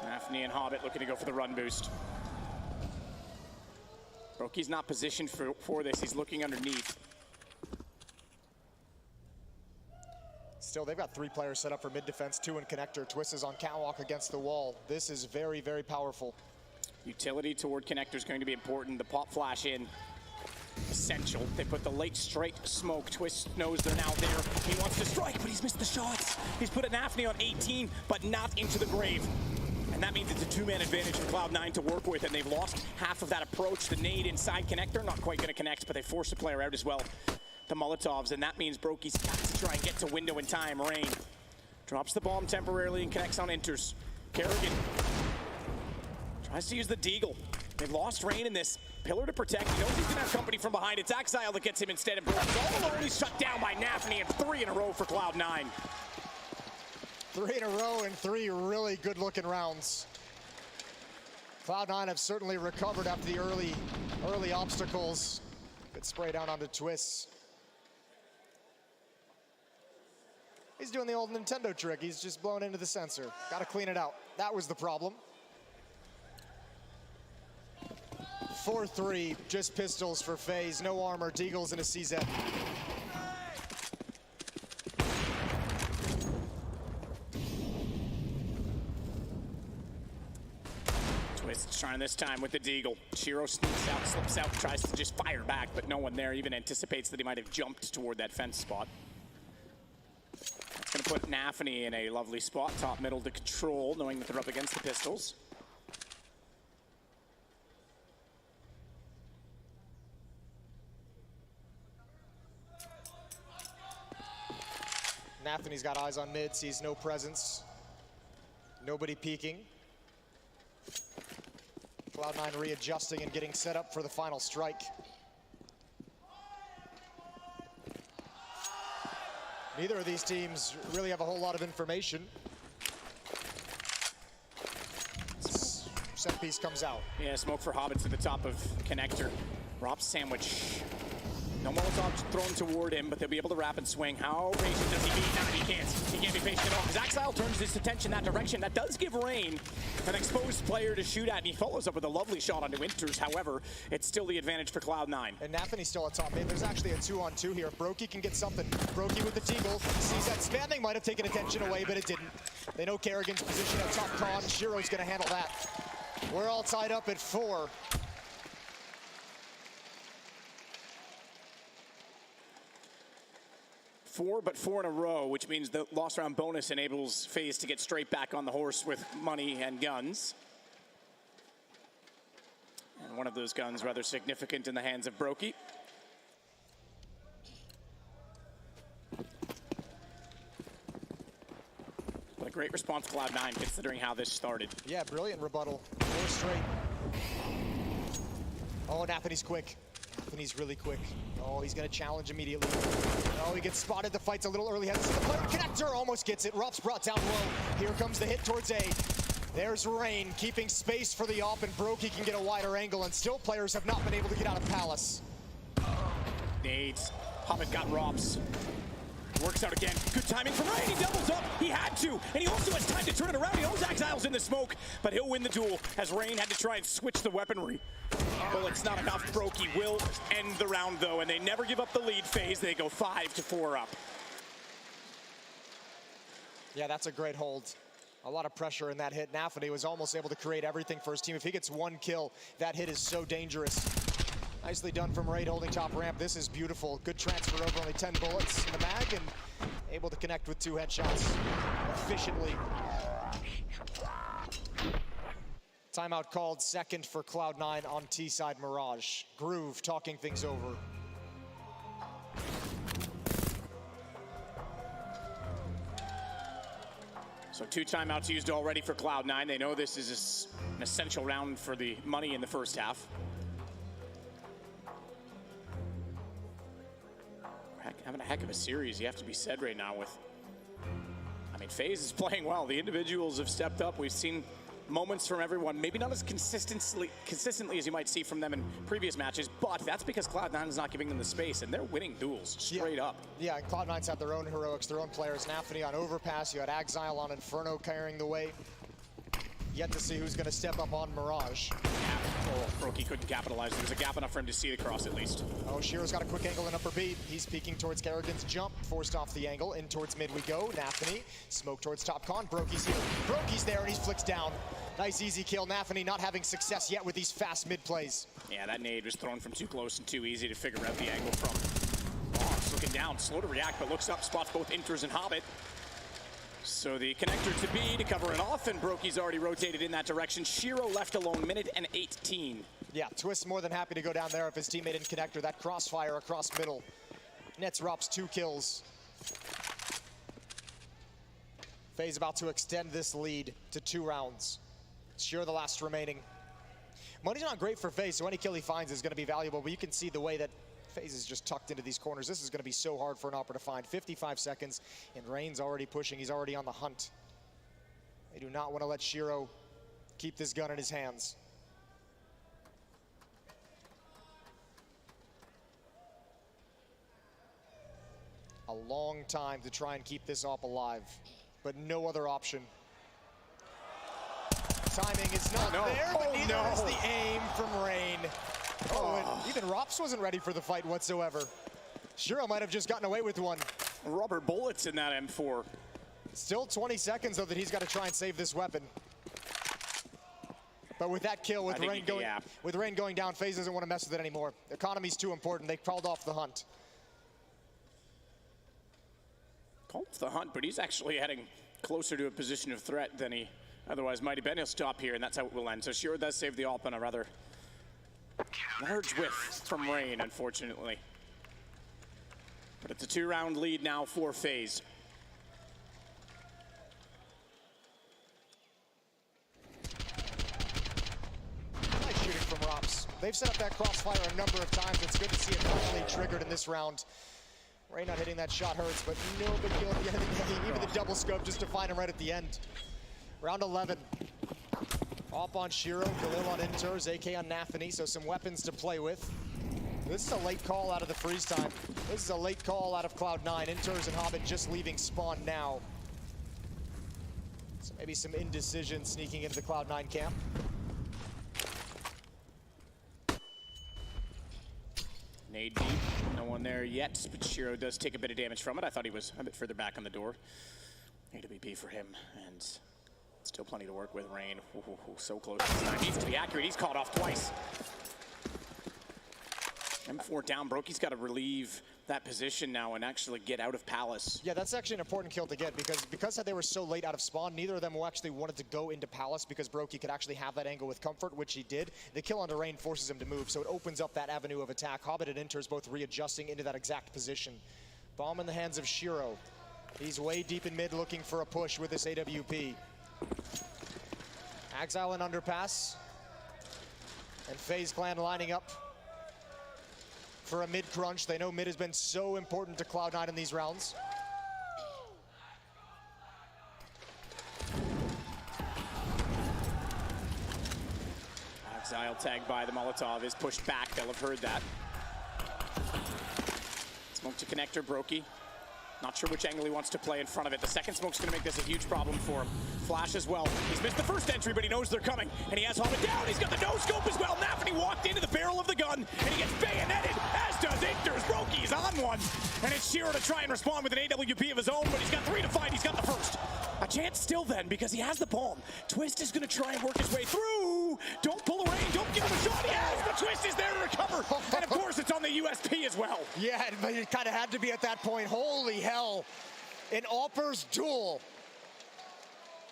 Nafny and Hobbit looking to go for the run boost. Brokey's not positioned for this. He's looking underneath. Still, they've got 3 players set up for mid defense, 2 in connector. Twist is on catwalk against the wall. This is very, very powerful. Utility toward connector is going to be important. The pop flash in, essential. They put the late straight smoke. Twist knows they're now there. He wants to strike, but he's missed the shots. He's put a Nafny on 18, but not into the grave. And that means it's a 2-man advantage for Cloud9 to work with, and they've lost half of that approach. The nade inside connector, not quite going to connect, but they forced the player out as well. The Molotovs, and that means Brokey's got to try and get to window in time. Rain drops the bomb temporarily and connects on Inters. Kerrigan tries to use the Deagle. They've lost Rain in this. Pillar to protect. He knows he's gonna have company from behind. It's Exile that gets him instead, and Brokey's all alone. He's shut down by Nafny, and 3 in a row for Cloud9. 3 in a row and 3 really good-looking rounds. Cloud9 have certainly recovered after the early obstacles. Good spray down onto Twists. He's doing the old Nintendo trick. He's just blown into the sensor. Got to clean it out. That was the problem. 4-3, just pistols for Faze. No armor, Deagles and a CZ. Twists trying this time with the deagle. Csgo sneaks out, slips out, tries to just fire back, but no one there even anticipates that he might have jumped toward that fence spot. That's going to put Nafany in a lovely spot, top middle to control, knowing that they're up against the pistols. Nafany's got eyes on mid, sees no presence. Nobody peeking. Cloud9 readjusting and getting set up for the final strike. Neither of these teams really have a whole lot of information. Set piece comes out. Yeah, smoke for Hobbits at the top of connector. Rob's sandwich. No Molotov thrown toward him, but they'll be able to wrap and swing. How patient does he be? Now he can't. He can't be patient at all. Zaxile turns his attention that direction. That does give Rain an exposed player to shoot at, and he follows up with a lovely shot onto Winters. However, it's still the advantage for Cloud9. And Nafany's still at top mid. There's actually a 2-on-2 here. If Brokey can get something. Brokey with the deagle. Sees that spamming might have taken attention away, but it didn't. They know Kerrigan's position at top con. Shiro's going to handle that. We're all tied up at 4. But four in a row, which means the lost round bonus enables Faze to get straight back on the horse with money and guns. And one of those guns rather significant in the hands of Brokey. But a great response, Cloud9, considering how this started. Yeah, brilliant rebuttal. 4 straight. Oh, Nafany's quick. Nafany's really quick. Oh, he's going to challenge immediately. Oh, he gets spotted. The fight's a little early. Has the player connector. Almost gets it. Rupp's brought down low. Here comes the hit towards A. There's Rain keeping space for the op, and Brokey can get a wider angle, and still players have not been able to get out of Palace. Nades. Hobbit got Robs. Works out again. Good timing from Rain. He doubles up. He had to. And he also has time to turn it around. He knows Exile's in the smoke, but he'll win the duel as Rain had to try and switch the weaponry. Bullets not enough. Brokey will end the round, though, and they never give up the lead. Phase. They go 5-4 up. Yeah, that's a great hold. A lot of pressure in that hit. Nafany was almost able to create everything for his team. If he gets 1 kill, that hit is so dangerous. Nicely done from Raid holding top ramp. This is beautiful. Good transfer over, only 10 bullets in the mag, and able to connect with 2 headshots efficiently. Timeout called, second for Cloud9 on T-side Mirage. Groove talking things over. So 2 timeouts used already for Cloud9. They know this is an essential round for the money in the first half. Having a heck of a series, you have to be said right now with, I mean, Faze is playing well. The individuals have stepped up. We've seen moments from everyone, maybe not as consistently as you might see from them in previous matches, but that's because Cloud9 is not giving them the space, and they're winning duels straight up. Yeah, Cloud9's had their own heroics, their own players. Nafany on Overpass, you had Exile on Inferno carrying the way. Yet to see who's going to step up on Mirage. Oh, Brokey couldn't capitalize. There was a gap enough for him to see the cross at least. Oh, Shiro's got a quick angle in upper B. He's peeking towards Kerrigan's jump. Forced off the angle. In towards mid we go. Nafany. Smoke towards top con. Brokey's here. Brokey's there, and he's flicked down. Nice easy kill. Nafany not having success yet with these fast mid plays. Yeah, that nade was thrown from too close and too easy to figure out the angle from. Oh, looking down. Slow to react, but looks up. Spots both Inters and Hobbit. So the connector to B to cover it off, and Brokey's already rotated in that direction. Csgo left alone, minute and 18. Yeah, Twist more than happy to go down there if his teammate in connector. That crossfire across middle nets Rops 2 kills. Faze about to extend this lead to 2 rounds. Csgo the last remaining. Money's not great for Faze, so any kill he finds is going to be valuable, but you can see the way that Faze is just tucked into these corners. This is going to be so hard for an Opera to find. 55 seconds, and Rain's already pushing. He's already on the hunt. They do not want to let Csgo keep this gun in his hands. A long time to try and keep this op alive, but no other option. Timing is not there, but neither is the aim from Rain. Oh, and even Rops wasn't ready for the fight whatsoever. Csgo might have just gotten away with one. Rubber bullets in that M4. Still 20 seconds, though, that he's got to try and save this weapon. But with that kill, with Rain going down, Faze doesn't want to mess with it anymore. The economy's too important. They called off the hunt. Called off the hunt, but he's actually heading closer to a position of threat than he otherwise might have been. He'll stop here, and that's how it will end. So Csgo does save the AWP on a rather large whiff from Rain, unfortunately. But it's a 2-round lead now for Faze. Nice shooting from Rops. They've set up that crossfire a number of times. It's good to see it finally triggered in this round. Rain not hitting that shot hurts, but no big deal at the end of the game. Even the double scope just to find him right at the end. Round 11. Op on Csgo, Galil on Inters, AK on Nafany, so some weapons to play with. This is a late call out of the freeze time. This is a late call out of Cloud9. Inters and Hobbit just leaving spawn now. So maybe some indecision sneaking into the Cloud9 camp. Nade deep, no one there yet, but Csgo does take a bit of damage from it. I thought he was a bit further back on the door. AWP for him, and still plenty to work with. Rain, so close this time. Needs to be accurate, he's caught off twice. M4 down, Brokey's got to relieve that position now and actually get out of Palace. Yeah, that's actually an important kill to get because they were so late out of spawn, neither of them actually wanted to go into Palace because Brokey could actually have that angle with comfort, which he did. The kill onto Rain forces him to move, so it opens up that avenue of attack. Hobbit and Inters both readjusting into that exact position. Bomb in the hands of Csgo. He's way deep in mid looking for a push with this AWP. Exile and underpass. And FaZe Clan lining up for a mid crunch. They know mid has been so important to Cloud9 in these rounds. Exile tagged by the Molotov is pushed back. They'll have heard that. Smoke to connector, Brokey. Not sure which angle he wants to play in front of it. The second smoke's gonna make this a huge problem for him. Flash as well. He's missed the first entry, but he knows they're coming. And he has Hobbit down. He's got the no-scope as well. Nafany walked into the barrel of the gun, and he gets bayoneted, as does Inters. Brokey's on one. And it's Csgo to try and respond with an AWP of his own, but he's got 3 to fight. He's got the first. A chance still then, because he has the bomb. Twist is gonna try and work his way through. Don't pull away, don't give him a shot. He has, but Twist is there to recover. And of course, it's on the USP as well. Yeah, but it kind of had to be at that point. Holy hell. An AWPers duel.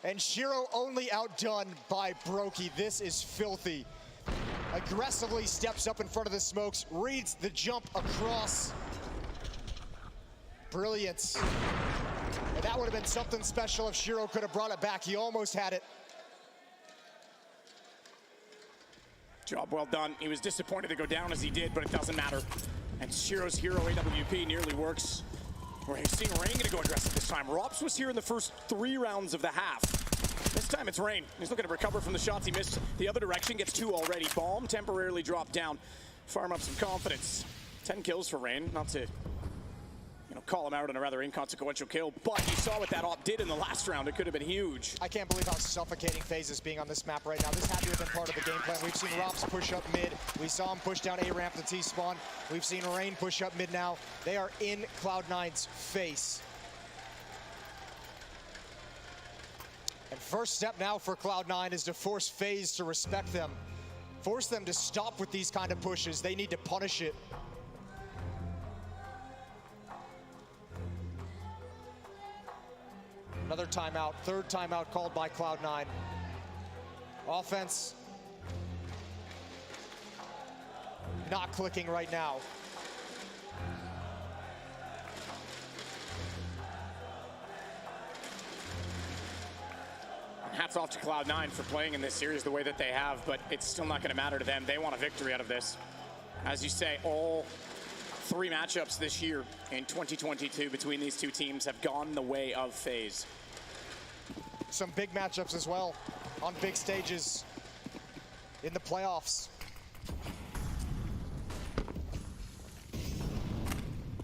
And Csgo only outdone by Brokey. This is filthy. Aggressively steps up in front of the smokes, reads the jump across. Brilliance. And that would have been something special if Csgo could have brought it back. He almost had it. Job well done. He was disappointed to go down as he did, but it doesn't matter. And Shiro's hero AWP nearly works. We're seeing Rain gonna go aggressive this time. Rops was here in the first 3 rounds of the half. This time it's Rain. He's looking to recover from the shots he missed the other direction. Gets 2 already. Bomb temporarily dropped down. Farm up some confidence. 10 kills for Rain. Not to call him out on a rather inconsequential kill, but you saw what that op did in the last round. It could have been huge. I can't believe how suffocating FaZe is being on this map right now. This had to have been part of the game plan. We've seen Rops push up mid. We saw him push down A-ramp to T-spawn. We've seen Rain push up mid now. They are in Cloud9's face. And first step now for Cloud9 is to force FaZe to respect them. Force them to stop with these kind of pushes. They need to punish it. Another timeout, 3rd timeout called by Cloud9. Offense not clicking right now. Hats off to Cloud9 for playing in this series the way that they have, but it's still not going to matter to them. They want a victory out of this. As you say, all 3 matchups this year in 2022 between these 2 teams have gone the way of FaZe. Some big matchups as well on big stages in the playoffs.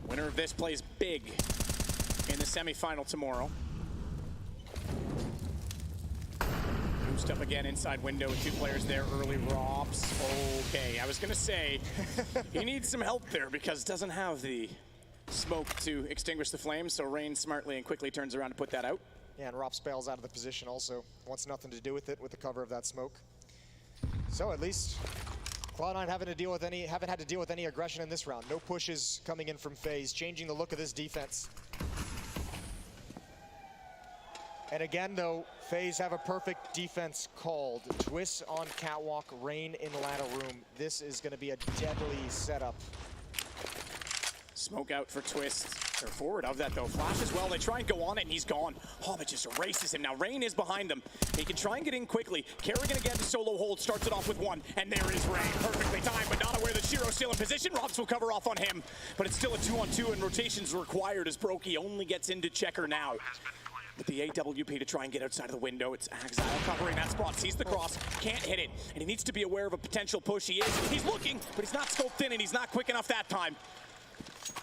Winner of this plays big in the semifinal tomorrow. Boost up again inside window with 2 players there early. Rops. Okay, I was gonna say he needs some help there because doesn't have the smoke to extinguish the flames, so Rain smartly and quickly turns around to put that out. Yeah, and Rops bails out of the position also. Wants nothing to do with it with the cover of that smoke. So at least Cloud9 haven't had to deal with any aggression in this round. No pushes coming in from Faze, changing the look of this defense. And again, though, Faze have a perfect defense called. Twists on catwalk, Rain in ladder room. This is going to be a deadly setup. Smoke out for Twist. They're forward of that, though. Flash as well. They try and go on it, and he's gone. Hobbit just erases him. Now, Rain is behind him. He can try and get in quickly. Kerrigan again to solo hold. Starts it off with one. And there is Rain. Perfectly timed, but not aware that Shiro's still in position. Robs will cover off on him. But it's still a 2-on-2, and rotations required as Brokey only gets into checker now. With the AWP to try and get outside of the window. It's Exile covering that spot, sees the cross, can't hit it, and he needs to be aware of a potential push. He's looking, but he's not scoped in, and he's not quick enough that time.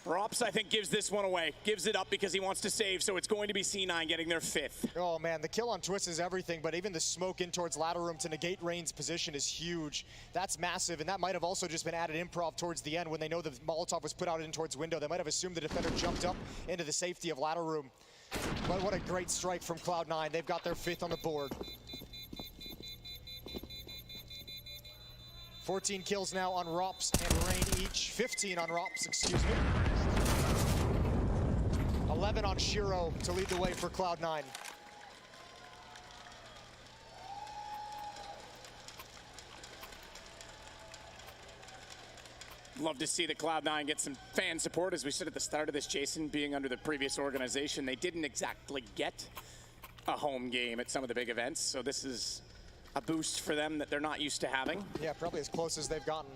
Rops, I think, gives this one away, gives it up because he wants to save, so it's going to be C9 getting their 5th. Oh man, the kill on Twist is everything, but even the smoke in towards ladder room to negate Rain's position is huge. That's massive, and that might have also just been added improv towards the end when they know the Molotov was put out in towards window. They might have assumed the defender jumped up into the safety of ladder room. But what a great strike from Cloud9. They've got their 5th on the board. 14 kills now on Rops and Rain each. 15 on Rops, excuse me. 11 on Shiro to lead the way for Cloud9. Love to see the Cloud9 get some fan support. As we said at the start of this, Jason, being under the previous organization, they didn't exactly get a home game at some of the big events. So this is a boost for them that they're not used to having. Yeah, probably as close as they've gotten.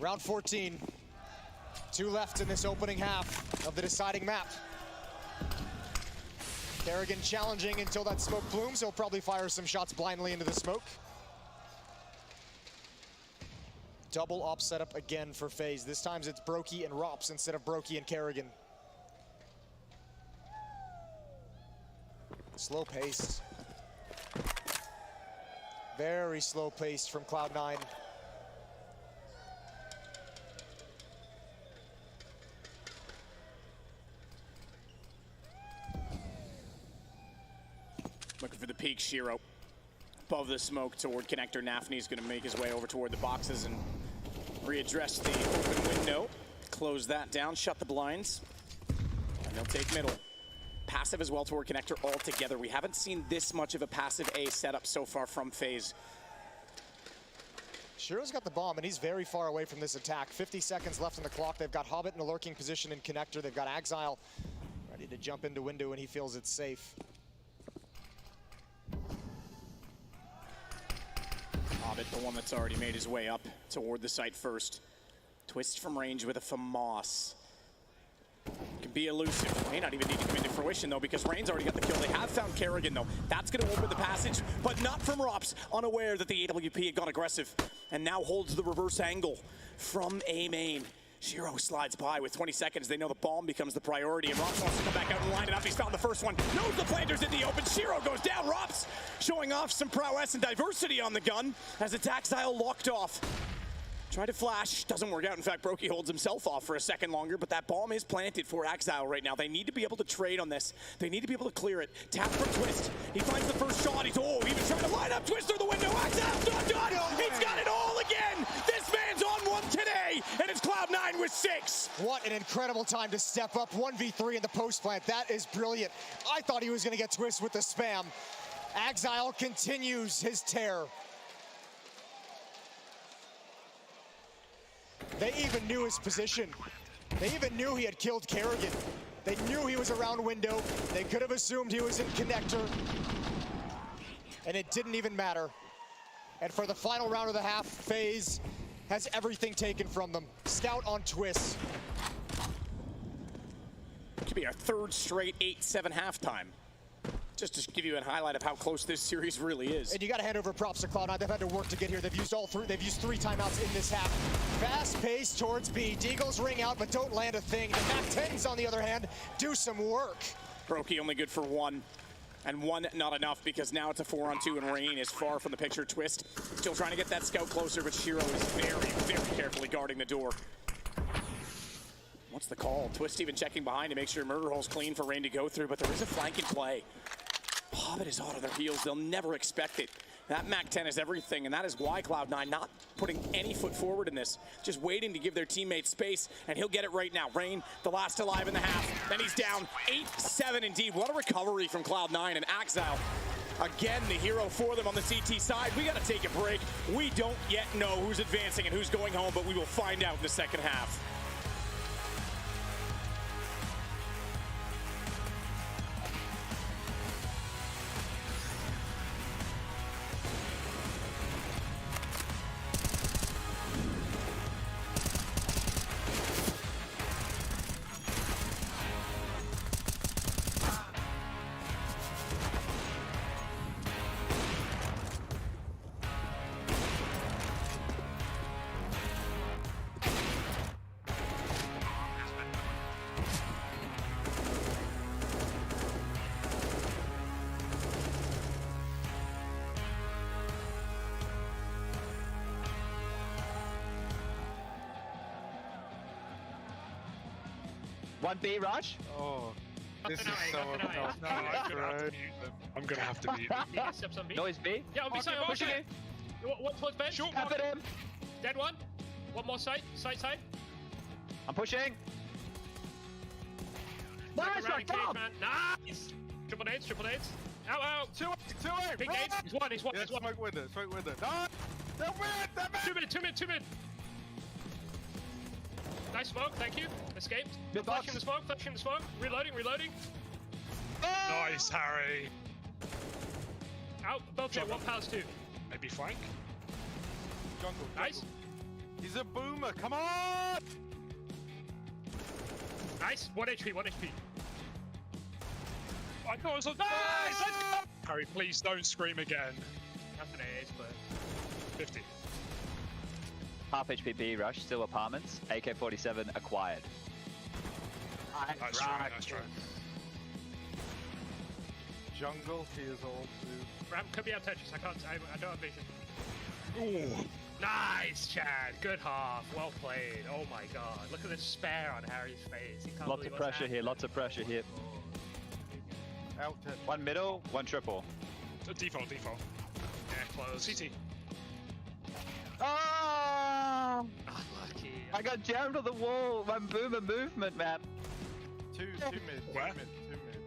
Round 14. 2 left in this opening half of the deciding map. Kerrigan challenging until that smoke blooms. He'll probably fire some shots blindly into the smoke. Double op setup again for Faze. This time it's Brokey and Rops instead of Brokey and Kerrigan. Slow paced. Very slow paced from Cloud9. Looking for the peak, Shiro. Above the smoke toward connector. Nafny's going to make his way over toward the boxes and readdress the open window. Close that down, shut the blinds, and they'll take middle. Passive as well toward connector altogether. We haven't seen this much of a passive A setup so far from Faze. Shiro's got the bomb, and he's very far away from this attack. 50 seconds left on the clock. They've got Hobbit in a lurking position in connector. They've got Exile ready to jump into window when he feels it's safe. Hobbit, the one that's already made his way up toward the site first. Twist from range with a FAMAS. Can be elusive. May not even need to come into fruition, though, because Rain's already got the kill. They have found Kerrigan, though. That's going to open the passage, but not from Rops, unaware that the AWP had gone aggressive, and now holds the reverse angle from A main. Shiro slides by with 20 seconds. They know the bomb becomes the priority, and Rops wants to come back out and line it up. He's found the first one. Knows the planter's in the open. Shiro goes down. Rops showing off some prowess and diversity on the gun as it's Exile locked off. Tried to flash, doesn't work out. In fact, Brokey holds himself off for a second longer, but that bomb is planted for Exile right now. They need to be able to trade on this. They need to be able to clear it. Tap for Twist. He finds the first shot. He's even trying to line up Twist through the window. Exile's not done. He's got it all again. This man's on one today, and it's Cloud9 with 6. What an incredible time to step up. 1v3 in the post plant. That is brilliant. I thought he was going to get Twist with the spam. Exile continues his tear. They even knew his position. They even knew he had killed Kerrigan. They knew he was around window. They could have assumed he was in connector. And it didn't even matter. And for the final round of the half, Faze has everything taken from them. Scout on Twist. Could be our 3rd straight 8-7 halftime. Just to give you a highlight of how close this series really is. And you got to hand over props to Cloud9. They've had to work to get here. They've used all 3. They've used 3 timeouts in this half. Fast pace towards B. Deagles ring out, but don't land a thing. The MAC-10s, on the other hand, do some work. Brokey only good for 1. And 1 not enough, because now it's a 4-on-2 and Rain is far from the picture. Twist still trying to get that scout closer, but Shiro is very, very carefully guarding the door. What's the call? Twist even checking behind to make sure murder hole's clean for Rain to go through, but there is a flank in play. Hobbit is out of their heels. They'll never expect it. That MAC-10 is everything, and that is why Cloud9 not putting any foot forward in this, just waiting to give their teammates space, and he'll get it right now. Rain, the last alive in the half, then he's down 8-7 indeed. What a recovery from Cloud9, and Axile, again, the hero for them on the CT side. We gotta take a break. We don't yet know who's advancing and who's going home, but we will find out in the second half. One B rush. Oh, this is so obnoxious. No, I'm gonna have to mute them. Yeah, steps on B. Noise B. Yeah, on B side, pushing okay. One towards bench. Shoot. Tap it in. Dead one. One more side. Side. I'm pushing. Nice, Around come on. man. Nice. Triple nades. Out. 2-8. Big nades. He's one. Yeah, smoke window. No! They're mid. 2 mid. Nice smoke, thank you. Escaped. Mid Flashing the smoke. Reloading. Nice, Harry. Out. Both there. One pals two. Maybe flank. Jungle. Nice. He's a boomer. Come on! Nice. 1 HP. I thought it was on. Nice! Let's go! Harry, please don't scream again. Nothing ace, but 50. Half HP B rush. Still apartments. AK-47 acquired. Nice try. Jungle, he is all blue. Ram could be out Tetris. I don't have vision. Ooh. Nice, Chad. Good half. Well played. Oh my god. Look at the despair on Harry's face. He can't Lots believe of what's pressure here. Lots of pressure here. Out touch. One middle. One triple. Default. Yeah, close. CT. Oh! Lucky. I got jammed on the wall. My boomer movement, man. Two mid. Where? Two mid.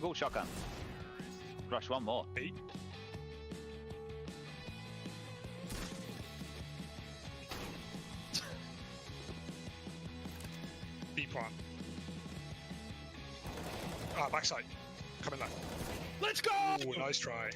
Cool shotgun. Rush one more. B. B plant. Backside. Coming left. Let's go! Ooh, nice try.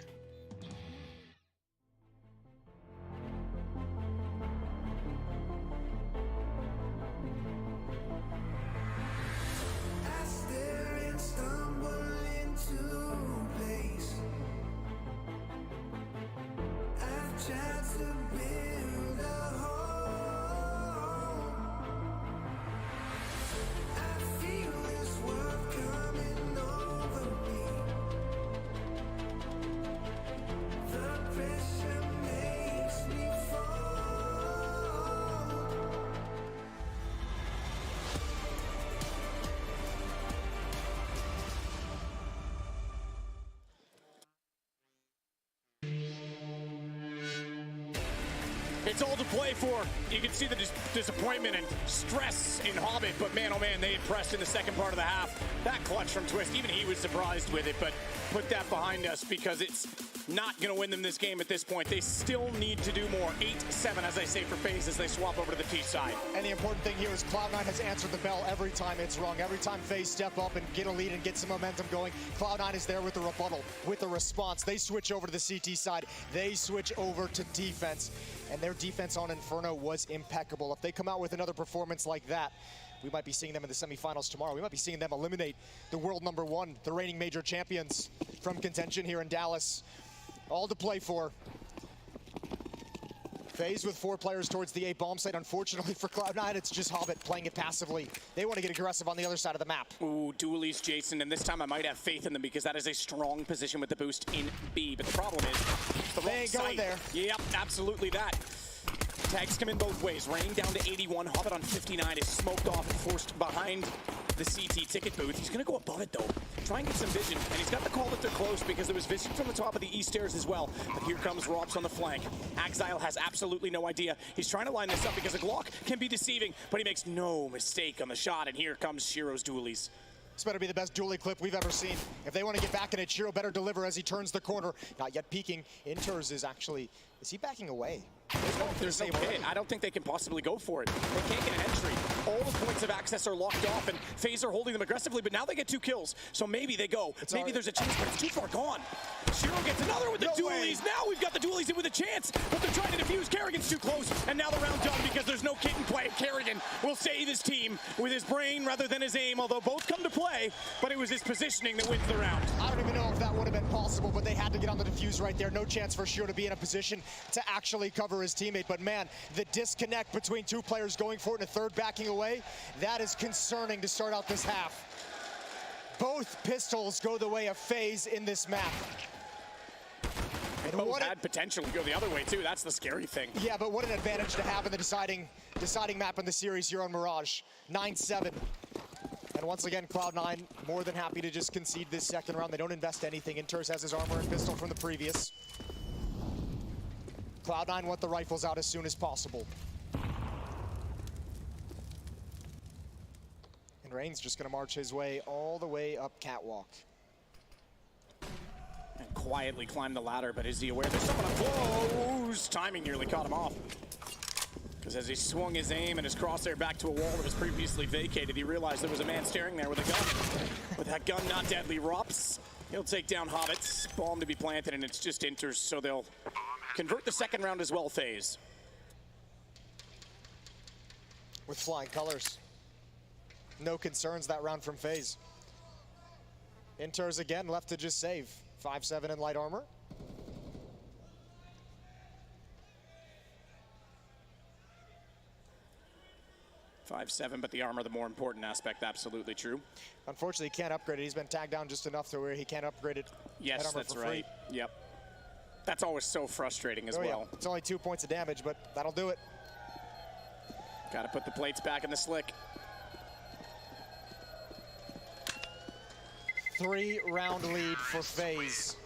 It's all to play for. You can see the disappointment and stress in Hobbit, but man, oh man, they impressed in the second part of the half. That clutch from Twist, even he was surprised with it, but put that behind us because it's not going to win them this game at this point. They still need to do more. 8-7, as I say, for Faze as they swap over to the T side. And the important thing here is Cloud9 has answered the bell every time it's rung. Every time Faze step up and get a lead and get some momentum going, Cloud9 is there with the rebuttal, with the response. They switch over to the CT side. They switch over to defense. And their defense on Inferno was impeccable. If they come out with another performance like that, we might be seeing them in the semifinals tomorrow. We might be seeing them eliminate the world #1, the reigning major champions from contention here in Dallas. All to play for. Faze with 4 players towards the A bomb site. Unfortunately for Cloud9, it's just Hobbit playing it passively. They want to get aggressive on the other side of the map. Ooh, dualies, Jason, and this time I might have faith in them because that is a strong position with the boost in B. But the problem is, the wrong ain't going site. there. Yep, absolutely that. Tags come in both ways. Rain down to 81. Hobbit on 59 is smoked off and forced behind the CT ticket booth. He's going to go above it, though. Try and get some vision. And he's got the call that they're close because there was vision from the top of the east stairs as well. But here comes Rops on the flank. Exile has absolutely no idea. He's trying to line this up because a Glock can be deceiving, but he makes no mistake on the shot. And here comes Shiro's dualies. This better be the best duelie clip we've ever seen. If they want to get back in it, Shiro better deliver as he turns the corner. Not yet peeking. Inters is actually, is he backing away? There's no pit. I don't think they can possibly go for it. They can't get an entry. All the points of access are locked off, and Faze are holding them aggressively, but now they get 2 kills. So maybe they go. Maybe there's a chance, but it's too far gone. Shiro gets another with the dualies. Now we've got the dualies in with a chance, but they're trying to defuse. Kerrigan's too close, and now the round done because there's no kit in play. Kerrigan will save his team with his brain rather than his aim, although both come to play, but it was his positioning that wins the round. I don't even know if that would have been possible, but they had to get on the defuse right there. No chance for Shiro to be in a position to actually cover his teammate, but man, the disconnect between 2 players going for it and a third backing away, that is concerning to start out this half. Both pistols go the way of Faze in this map. And both had potential to go the other way too. That's the scary thing. Yeah, but what an advantage to have in the deciding map in the series here on Mirage. 9-7. And once again, Cloud9 more than happy to just concede this second round. They don't invest anything. Inters has his armor and pistol from the previous. Cloud9 want the rifles out as soon as possible. And Rain's just gonna march his way all the way up catwalk. And quietly climb the ladder, but is he aware there's someone up close? Timing nearly caught him off. Because as he swung his aim and his crosshair back to a wall that was previously vacated, he realized there was a man staring there with a gun. With that gun not deadly, Rops, he'll take down Hobbits. Bomb to be planted, and it's just Inters, so they'll convert the second round as well, Faze. With flying colors. No concerns that round from Faze. Inters again left to just save. 5-7 in light armor. .57, but the armor the more important aspect, absolutely true. Unfortunately, he can't upgrade it. He's been tagged down just enough to where he can't upgrade it. Yes, that's right. Yep. That's always so frustrating as well. Yeah. It's only 2 points of damage, but that'll do it. Got to put the plates back in the slick. 3-round lead for Faze.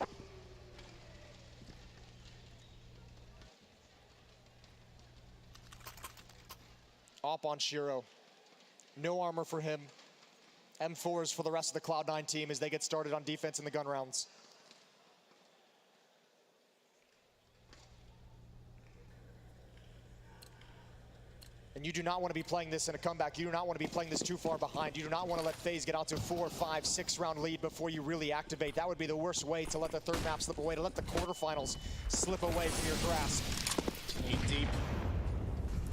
Op on Shiro. No armor for him. M4s for the rest of the Cloud9 team as they get started on defense in the gun rounds. And you do not want to be playing this in a comeback. You do not want to be playing this too far behind. You do not want to let Faze get out to a 4, 5, 6 round lead before you really activate. That would be the worst way to let the third map slip away, to let the quarterfinals slip away from your grasp. 8 deep.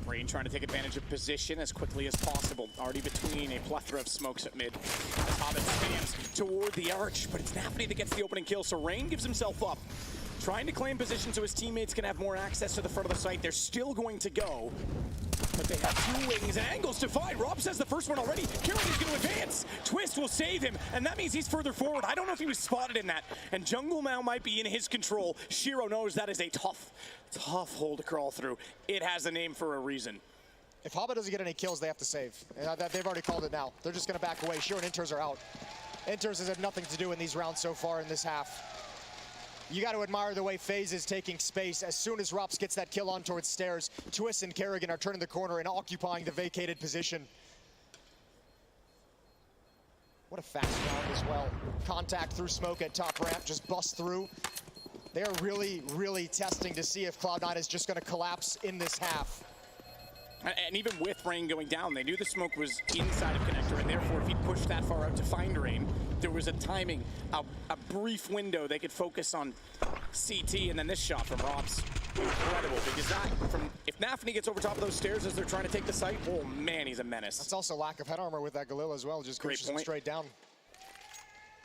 Rain trying to take advantage of position as quickly as possible. Already between a plethora of smokes at mid. Hobbit stands toward the arch, but it's Nafny that gets the opening kill, so Rain gives himself up. Trying to claim position so his teammates can have more access to the front of the site. They're still going to go, but they have 2 wings and angles to find. Rob says the first one already. Kerrigan's going to advance. Twist will save him, and that means he's further forward. I don't know if he was spotted in that, and Jungle now might be in his control. Shiro knows that is a tough hole to crawl through. It has a name for a reason. If Hobbit doesn't get any kills, they have to save. And they've already called it now. They're just going to back away. Shiro and Inters are out. Inters has had nothing to do in these rounds so far in this half. You got to admire the way Faze is taking space. As soon as Rops gets that kill on towards stairs, Twist and Kerrigan are turning the corner and occupying the vacated position. What a fast round as well. Contact through smoke at top ramp, just bust through. They're really, really testing to see if Cloud9 is just going to collapse in this half. And even with Rain going down, they knew the smoke was inside of Connector, and therefore if he'd pushed that far out to find Rain, there was a timing, a brief window they could focus on CT, and then this shot from Robs. Incredible, because if Nafny gets over top of those stairs as they're trying to take the site, oh man, he's a menace. That's also lack of head armor with that Galil as well, just pushes him straight down.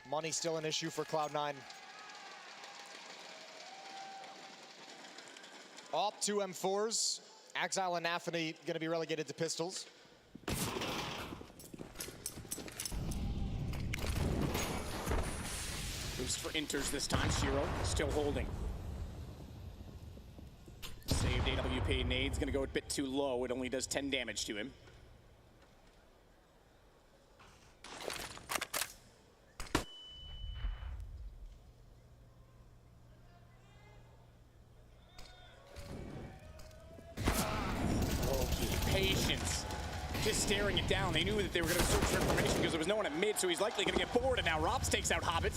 Money still an issue for Cloud9. Op 2 M4s. Exile and Nafny going to be relegated to pistols. Boost for Inters this time. Shiro still holding. Saved AWP. Nade's going to go a bit too low. It only does 10 damage to him. staring it down. They knew that they were going to search for information because there was no one at mid, so he's likely going to get bored, and now Robs takes out Hobbit.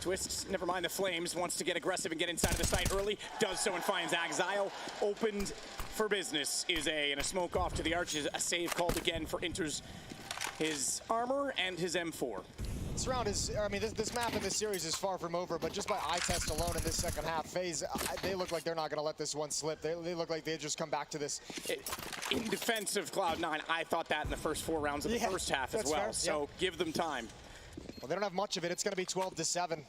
Twist, never mind the flames, wants to get aggressive and get inside of the site early, does so and finds Exile. Opened for business is and a smoke off to the arches, a save called again for Inter's his armor and his M4. This round is, I mean, this map in this series is far from over, but just by eye test alone in this second half, Faze, they look like they're not going to let this one slip. They look like they just come back to this. In defense of Cloud9, I thought that in the first 4 rounds of the first half as well, so give them time. Well, they don't have much of it. It's going to be 12-7.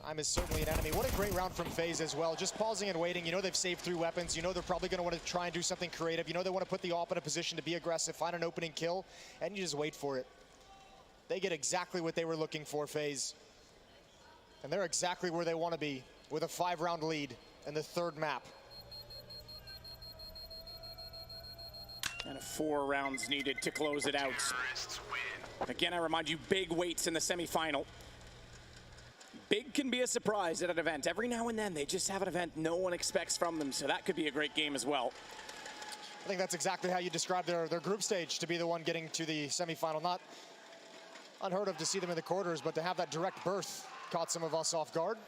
Time is certainly an enemy. What a great round from Faze as well. Just pausing and waiting. You know they've saved 3 weapons. You know they're probably going to want to try and do something creative. You know they want to put the op in a position to be aggressive, find an opening kill, and you just wait for it. They get exactly what they were looking for, Faze. And they're exactly where they want to be with a 5-round lead in the 3rd map. And 4 rounds needed to close it out. Again, I remind you, big weights in the semifinal. Big can be a surprise at an event. Every now and then, they just have an event no one expects from them, so that could be a great game as well. I think that's exactly how you describe their group stage, to be the one getting to the semifinal. Not unheard of to see them in the quarters, but to have that direct berth caught some of us off guard.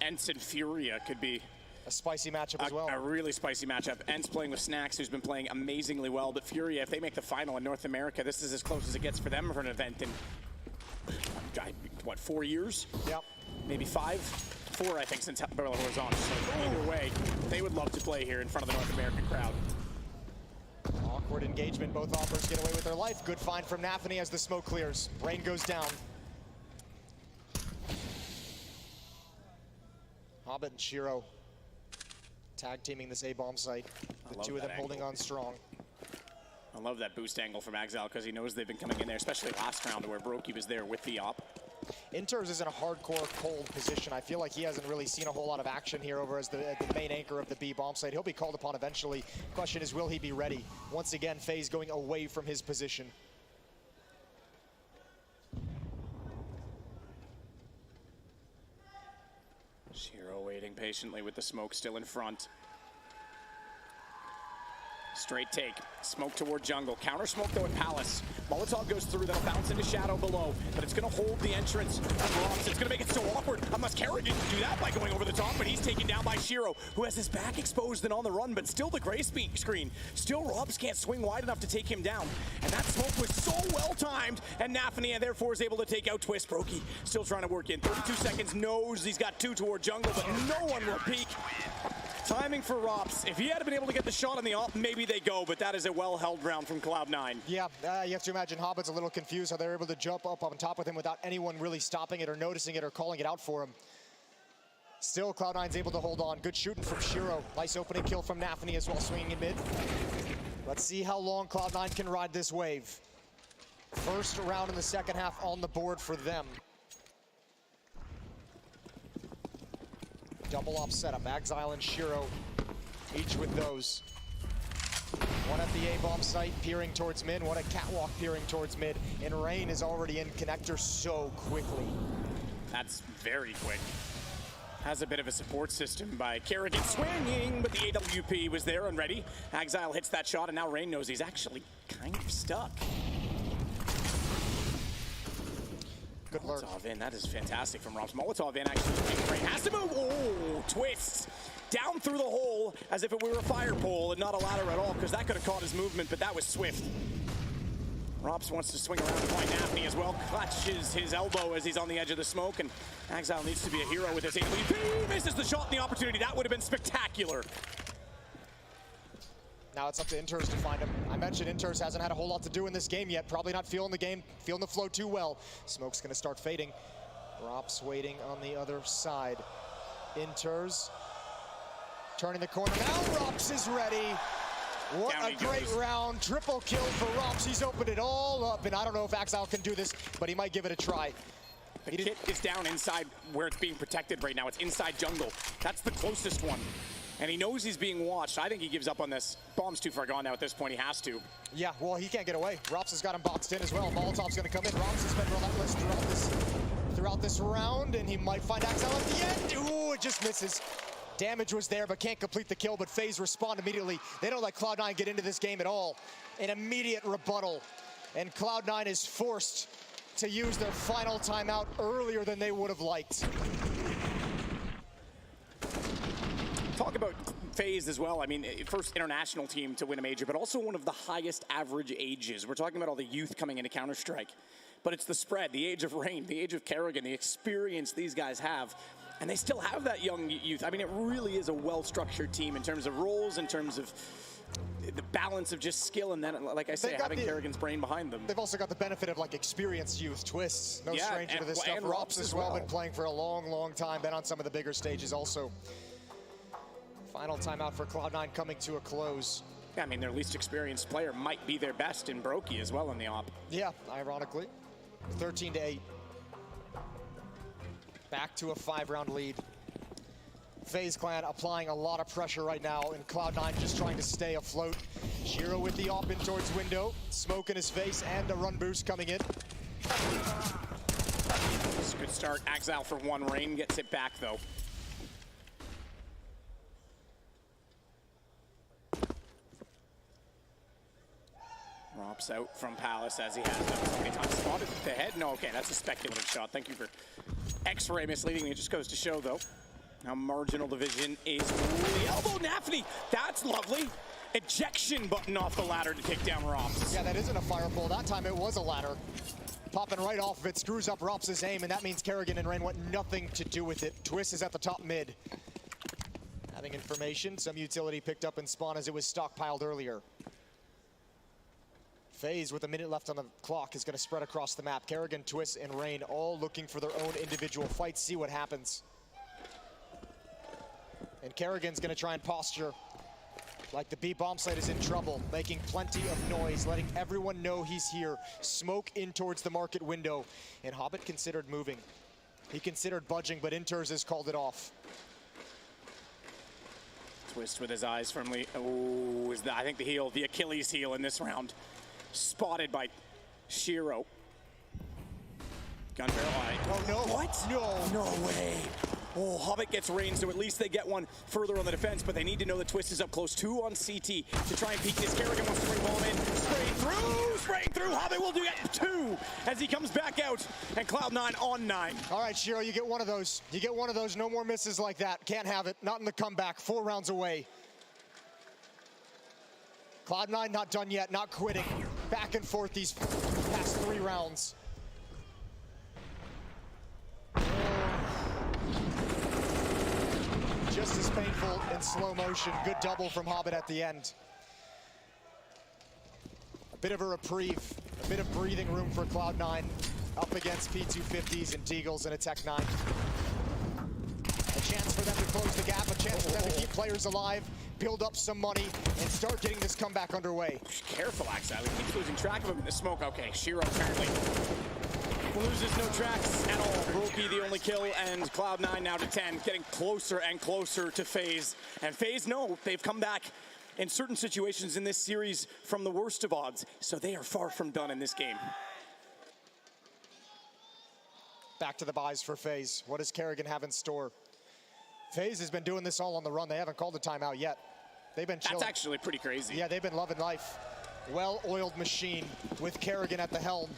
Ensign Furia could be a spicy matchup as well. A really spicy matchup. Ents playing with Snacks, who's been playing amazingly well, but Furia, if they make the final in North America, this is as close as it gets for them for an event in, what, 4 years? Yep. Maybe 5? 4, I think, since Belo Horizonte. So either way, they would love to play here in front of the North American crowd. Awkward engagement. Both offers get away with their life. Good find from Nafany as the smoke clears. Rain goes down. Hobbit and Shiro tag teaming this A-bomb site. The 2 of them holding on strong. I love that boost angle from Exile because he knows they've been coming in there, especially last round where Brokey was there with the op. Inters is in a hardcore cold position. I feel like he hasn't really seen a whole lot of action here over as the main anchor of the B bomb site. He'll be called upon eventually. Question is, will he be ready? Once again, Faze going away from his position. Shiro waiting patiently with the smoke still in front. Straight take, smoke toward jungle. Counter smoke though at Palace. Molotov goes through, that'll bounce into Shadow below, but it's gonna hold the entrance of Robs. It's gonna make it so awkward, unless Kerrigan can do that by going over the top, but he's taken down by Shiro, who has his back exposed and on the run, but still the gray screen. Still Robs can't swing wide enough to take him down. And that smoke was so well timed, and Nafany therefore is able to take out Twist. Brokey still trying to work in. 32 seconds, knows he's got 2 toward jungle, but no one will peek. Timing for Robs. If he had been able to get the shot on the op, maybe they go, but that is a well-held round from Cloud9. Yeah, you have to imagine Hobbit's a little confused how they're able to jump up on top with him without anyone really stopping it or noticing it or calling it out for him. Still, Cloud9's able to hold on. Good shooting from Shiro. Nice opening kill from Nafany as well, swinging in mid. Let's see how long Cloud9 can ride this wave. First round in the second half on the board for them. Double off setup, Exile and Shiro, each with those. One at the A-bomb site, peering towards mid, one at catwalk peering towards mid, and Rain is already in connector so quickly. That's very quick. Has a bit of a support system by Kerrigan swinging, but the AWP was there and ready. Exile hits that shot, and now Rain knows he's actually kind of stuck. Good lurk. Molotov in, that is fantastic from Robs. Molotov in, actually, Rain has to move. Oh, twists. Down through the hole as if it were a fire pole and not a ladder at all, because that could have caught his movement, but that was swift. Robs wants to swing around and find Nafany as well. Clutches his elbow as he's on the edge of the smoke, and Exile needs to be a hero with his AWP. Misses the shot and the opportunity. That would have been spectacular. Now it's up to Inters to find him. I mentioned Inters hasn't had a whole lot to do in this game yet. Probably not feeling the game, feeling the flow too well. Smoke's gonna start fading. Robs waiting on the other side. Inters turning the corner. Now Robs is ready. What a great round. Triple kill for Robs. He's opened it all up, and I don't know if Exile can do this, but he might give it a try. The kit is down inside where it's being protected right now. It's inside jungle. That's the closest one. And he knows he's being watched. I think he gives up on this. Bomb's too far gone now at this point. He has to. Yeah, well, he can't get away. Robs has got him boxed in as well. Molotov's going to come in. Robs has been relentless throughout this round, and he might find Exile at the end. Ooh, it just misses. Damage was there, but can't complete the kill, but Faze respond immediately. They don't let Cloud9 get into this game at all. An immediate rebuttal, and Cloud9 is forced to use their final timeout earlier than they would have liked. Talk about Faze as well. I mean, first international team to win a major, but also one of the highest average ages. We're talking about all the youth coming into Counter-Strike, but it's the spread, the age of Rain, the age of Kerrigan, the experience these guys have, and they still have that young youth. I mean, it really is a well-structured team in terms of roles, in terms of the balance of just skill, and then, like I say, having Kerrigan's brain behind them. They've also got the benefit of like experienced youth. Twists, no stranger to this stuff. And Rops as well, been playing for a long, long time, been on some of the bigger stages also. Final timeout for Cloud9 coming to a close. Yeah, I mean, their least experienced player might be their best in Brokey as well in the op. Yeah, ironically. 13-8. Back to a 5-round lead. FaZe Clan applying a lot of pressure right now, and Cloud9 just trying to stay afloat. Csgo with the op in towards window. Smoke in his face and a run boost coming in. It's a good start. Axal for one. Rain gets it back, though. Rops out from Palace as he has done so many times. Spotted the head. No, okay, that's a speculative shot. Thank you for X-ray misleading me. It just goes to show, though, how marginal division is. Ooh, the elbow, Nafny. That's lovely. Ejection button off the ladder to take down Rops. Yeah, that isn't a fireball. That time it was a ladder. Popping right off of it, screws up Rops' aim, and that means Kerrigan and Rain want nothing to do with it. Twist is at the top mid. Having information, some utility picked up in spawn as it was stockpiled earlier. Faze, with a minute left on the clock, is going to spread across the map. Kerrigan, Twist, and Rain all looking for their own individual fights. See what happens. And Kerrigan's going to try and posture like the B bomb site is in trouble, making plenty of noise, letting everyone know he's here. Smoke in towards the market window, and Hobbit considered moving. He considered budging, but Inters has called it off. Twist with his eyes firmly. Oh, I think the heel, the Achilles heel in this round. Spotted by Csgo. Gun barrel eye. Oh no. What? No. No way. Oh, Hobbit gets range, so at least they get one further on the defense, but they need to know the Twist is up close. 2 on CT to try and peek this. Kerrigan wants to bring ball in. Spraying through. Hobbit will do it 2 as he comes back out, and Cloud9 on 9. All right, Csgo, you get one of those. You get one of those. No more misses like that. Can't have it. Not in the comeback. 4 rounds away. Cloud9 not done yet, not quitting. Back and forth these past 3 rounds. Just as painful in slow motion. Good double from Hobbit at the end. A bit of a reprieve, a bit of breathing room for Cloud9 up against P250s and Deagles and a Tech 9. A chance for them to close the gap, a chance for them to keep players alive, build up some money, and start getting this comeback underway. Careful, Axel. He keeps losing track of him in the smoke. Okay, Csgo apparently loses no tracks at all. Brokey the only kill, and Cloud9 now to 10, getting closer and closer to Faze. And Faze, no, they've come back in certain situations in this series from the worst of odds, so they are far from done in this game. Back to the buys for Faze. What does Kerrigan have in store? Faze has been doing this all on the run. They haven't called a timeout yet. They've been chilling. That's actually pretty crazy. Yeah, they've been loving life. Well-oiled machine with Kerrigan at the helm.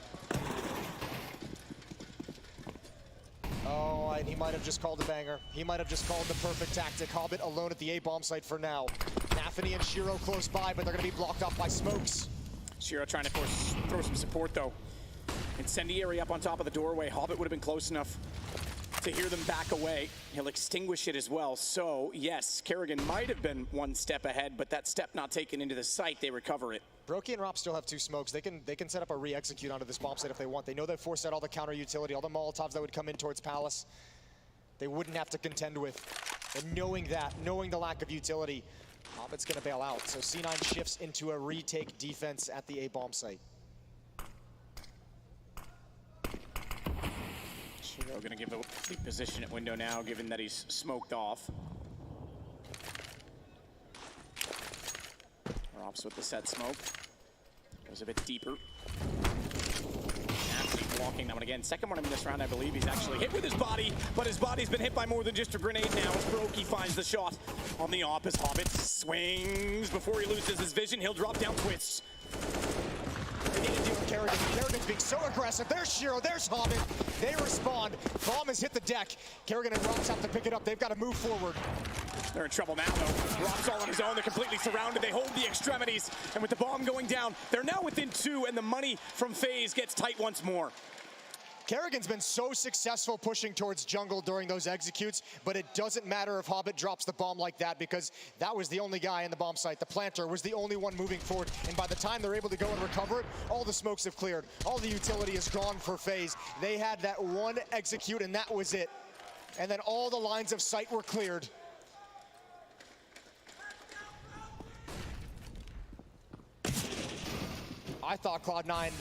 Oh, and he might have just called a banger. He might have just called the perfect tactic. Hobbit alone at the A bomb site for now. Nafny and Csgo close by, but they're going to be blocked off by smokes. Csgo trying to throw some support, though. Incendiary up on top of the doorway. Hobbit would have been close enough to hear them back away. He'll extinguish it as well. So, yes, Kerrigan might have been one step ahead, but that step not taken into the site, they recover it. Brokey and Rop still have 2 smokes. They can set up a re-execute onto this bomb site if they want. They know they've forced out all the counter utility, all the Molotovs that would come in towards Palace. They wouldn't have to contend with. And knowing that, knowing the lack of utility, Hobbit's gonna bail out. So C9 shifts into a retake defense at the A bomb site. Csgo gonna give a complete position at window now, given that he's smoked off. Rops with the set smoke. Goes a bit deeper. Nafny blocking. I'm gonna again. Second one in this round, I believe. He's actually hit with his body, but his body's been hit by more than just a grenade now as Brokey finds the shot on the op as Hobbit swings. Before he loses his vision, he'll drop down Twists. They need to deal with Kerrigan. Kerrigan's being so aggressive. There's Shiro, there's Hobbit. They respond. Bomb has hit the deck. Kerrigan and Rops have to pick it up. They've got to move forward. They're in trouble now, though. Rops all on his own. They're completely surrounded. They hold the extremities. And with the bomb going down, they're now within 2, and the money from Faze gets tight once more. Kerrigan's been so successful pushing towards jungle during those executes, but it doesn't matter if Hobbit drops the bomb like that because that was the only guy in the bomb site. The planter was the only one moving forward, and by the time they're able to go and recover it, all the smokes have cleared. All the utility is gone for Faze. They had that one execute, and that was it. And then all the lines of sight were cleared. I thought Cloud9,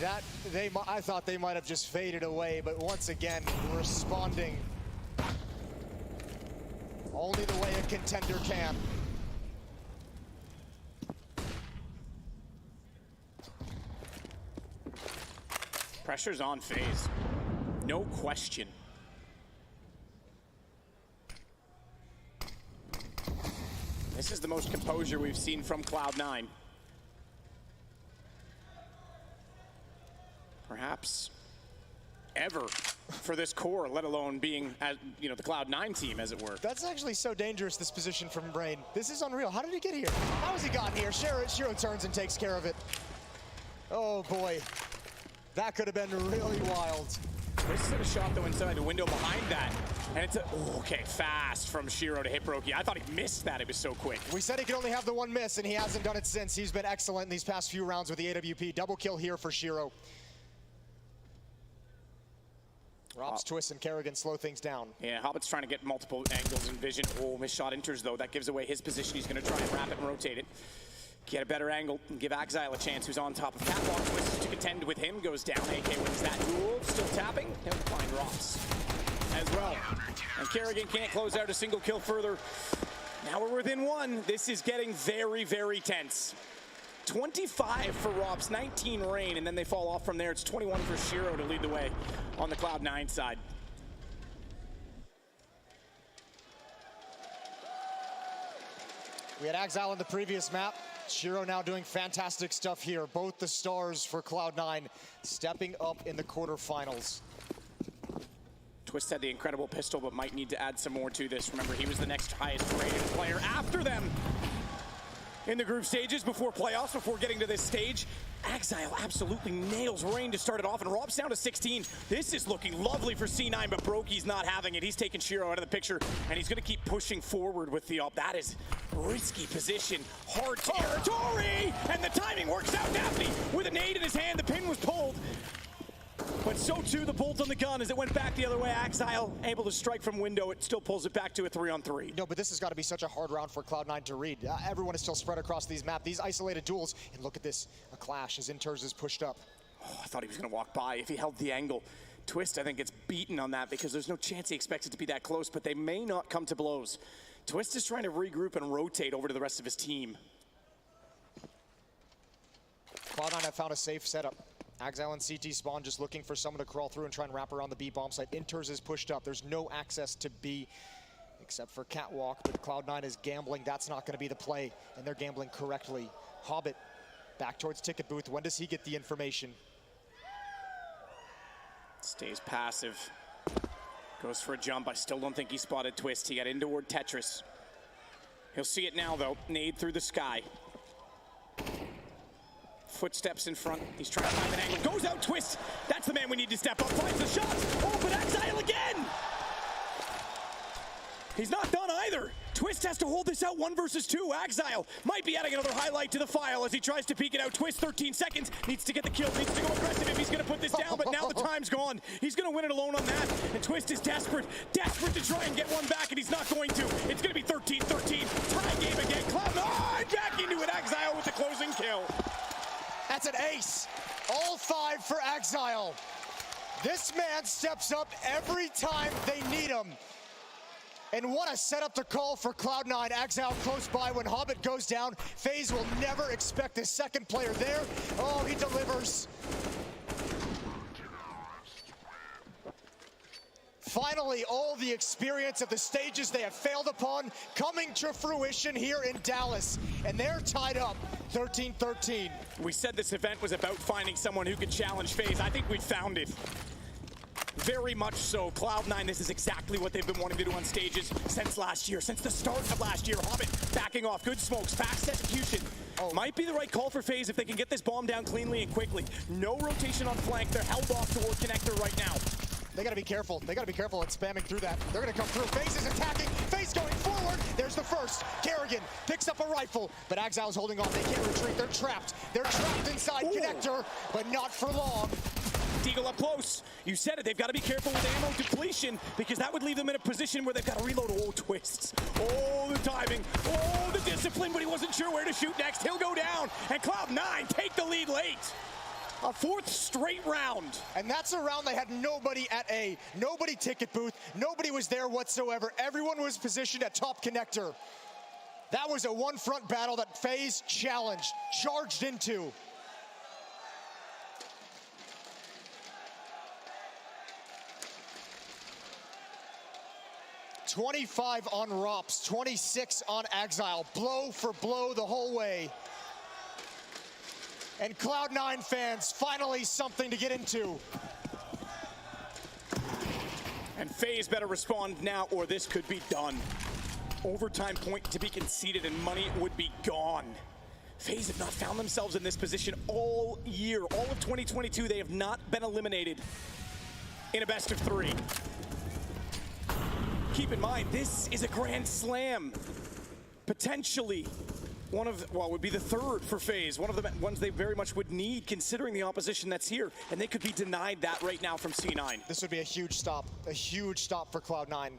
I thought they might have just faded away, but once again, responding only the way a contender can. Pressure's on Faze. No question. This is the most composure we've seen from Cloud9. Perhaps ever for this core, let alone being, the Cloud9 team, as it were. That's actually so dangerous, this position from Brain. This is unreal. How did he get here? How has he gotten here? Shiro turns and takes care of it. Oh boy, that could have been really wild. This is a shot, though, inside the window behind that. And it's fast from Shiro to hit Brokey. I thought he missed that. It was so quick. We said he could only have the one miss, and he hasn't done it since. He's been excellent in these past few rounds with the AWP. Double kill here for Shiro. Rob's twist and Kerrigan slow things down. Yeah, Hobbit's trying to get multiple angles and vision. Oh, missed shot enters, though. That gives away his position. He's going to try and wrap it and rotate it. Get a better angle and give Exile a chance, who's on top of Catwalk. Twist to contend with him, goes down. AK wins that duel. Still tapping. He'll find Rops as well. And Kerrigan can't close out a single kill further. Now we're within 1. This is getting very, very tense. 25 for Rops, 19 Rain, and then they fall off from there. It's 21 for Shiro to lead the way on the Cloud9 side. We had Exile in the previous map. Shiro now doing fantastic stuff here. Both the stars for Cloud9 stepping up in the quarterfinals. Twist had the incredible pistol, but might need to add some more to this. Remember, he was the next highest rated player after them in the group stages before playoffs, before getting to this stage. Exile absolutely nails Rain to start it off, and Rob's down to 16. This is looking lovely for C9, but Brokey's not having it. He's taking Shiro out of the picture, and he's going to keep pushing forward with the op. That is risky position, hard territory, and the timing works out. Daphne with a nade in his hand. The pin was pulled, but so too the bolt on the gun as it went back the other way. Exile able to strike from window. It still pulls it back to a 3-on-3. No, but this has got to be such a hard round for Cloud9 to read. Everyone is still spread across these maps, these isolated duels. And look at this, a clash as Inters is pushed up. Oh, I thought he was going to walk by if he held the angle. Twist, I think, gets beaten on that because there's no chance he expects it to be that close, but they may not come to blows. Twist is trying to regroup and rotate over to the rest of his team. Cloud9 have found a safe setup. Exile and CT spawn just looking for someone to crawl through and try and wrap around the B bomb site. Inters is pushed up. There's no access to B except for Catwalk, but Cloud9 is gambling. That's not going to be the play, and they're gambling correctly. Hobbit back towards ticket booth. When does he get the information? Stays passive. Goes for a jump. I still don't think he spotted Twist. He got in toward Tetris. He'll see it now, though. Nade through the sky. Footsteps in front. He's trying to find an angle. Goes out, Twist. That's the man we need to step up. Finds the shot. Oh, but Exile again. He's not done either. Twist has to hold this out 1 versus 2. Exile might be adding another highlight to the file as he tries to peek it out. Twist, 13 seconds. Needs to get the kill. Needs to go aggressive if he's going to put this down, but now the time's gone. He's going to win it alone on that. And Twist is desperate. Desperate to try and get one back, and he's not going to. It's going to be 13-13. Tie game again. Cloud9 back into it. Exile with the closing kill. That's an ace. All 5 for Exile. This man steps up every time they need him. And what a setup to call for Cloud9. Exile close by when Hobbit goes down. Faze will never expect his second player there. Oh, he delivers. Finally, all the experience of the stages they have failed upon coming to fruition here in Dallas. And they're tied up 13-13. We said this event was about finding someone who could challenge Faze. I think we found it. Very much so. Cloud9, this is exactly what they've been wanting to do on stages since last year, since the start of last year. Hobbit backing off, good smokes, fast execution. Might be the right call for Faze if they can get this bomb down cleanly and quickly. No rotation on flank, they're held off toward connector right now. They gotta be careful. They gotta be careful at spamming through that. They're gonna come through. Faze is attacking. Faze going forward. There's the first. Kerrigan picks up a rifle, but Axile's holding on. They can't retreat. They're trapped. They're trapped inside connector, but not for long. Deagle up close. You said it. They've got to be careful with ammo depletion because that would leave them in a position where they've got to reload. Oh, twists. Oh, the timing. Oh, the discipline, but he wasn't sure where to shoot next. He'll go down, and Cloud9 take the lead late. A fourth straight round. And that's a round they had nobody at A. Nobody ticket booth. Nobody was there whatsoever. Everyone was positioned at top connector. That was a one-front battle that Faze challenged, charged into. $25 on Rops, 26 on Exile. Blow for blow the whole way. And Cloud9 fans, finally something to get into. And Faze better respond now or this could be done. Overtime point to be conceded and money would be gone. Faze have not found themselves in this position all year. All of 2022, they have not been eliminated in a best of 3. Keep in mind, this is a Grand Slam. Potentially one of, well, would be the third for Faze. One of the ones they very much would need considering the opposition that's here. And they could be denied that right now from C9. This would be a huge stop for Cloud9.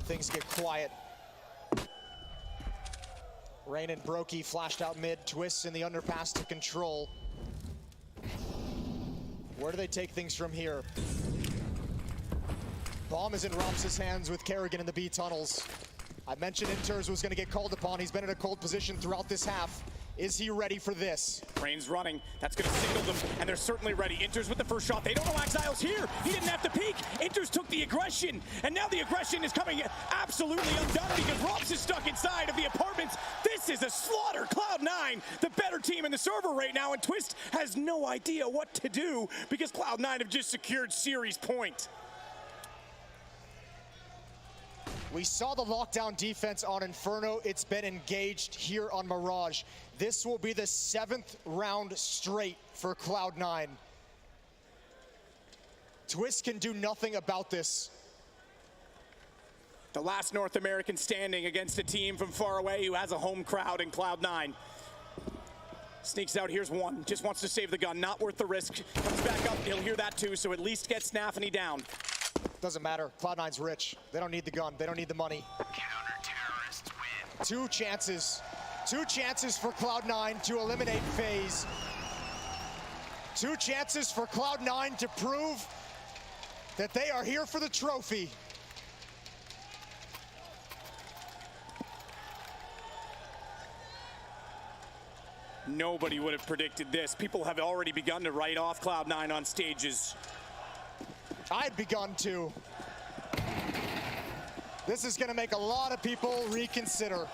Things get quiet. Rain and Brokey flashed out mid, twists in the underpass to control. Where do they take things from here? Bomb is in Rops' hands with Kerrigan in the B tunnels. I mentioned Inters was gonna get called upon. He's been in a cold position throughout this half. Is he ready for this? Rain's running. That's gonna signal them, and they're certainly ready. Inters with the first shot. They don't know Exile's here. He didn't have to peek. Inters took the aggression, and now the aggression is coming absolutely undone because Rops is stuck inside of the apartments. This is a slaughter. Cloud9, the better team in the server right now, and Twist has no idea what to do because Cloud9 have just secured series point. We saw the lockdown defense on Inferno. It's been engaged here on Mirage. This will be the 7th round straight for Cloud9. Twist can do nothing about this. The last North American standing against a team from far away who has a home crowd in Cloud9. Sneaks out, here's one, just wants to save the gun, not worth the risk. Comes back up, he'll hear that too, so at least get Snaffany down. Doesn't matter, Cloud9's rich. They don't need the gun, they don't need the money. Counter-terrorists win. Two chances for Cloud9 to eliminate Faze. 2 chances for Cloud9 to prove that they are here for the trophy. Nobody would have predicted this. People have already begun to write off Cloud9 on stages. I'd begun to. This is gonna make a lot of people reconsider.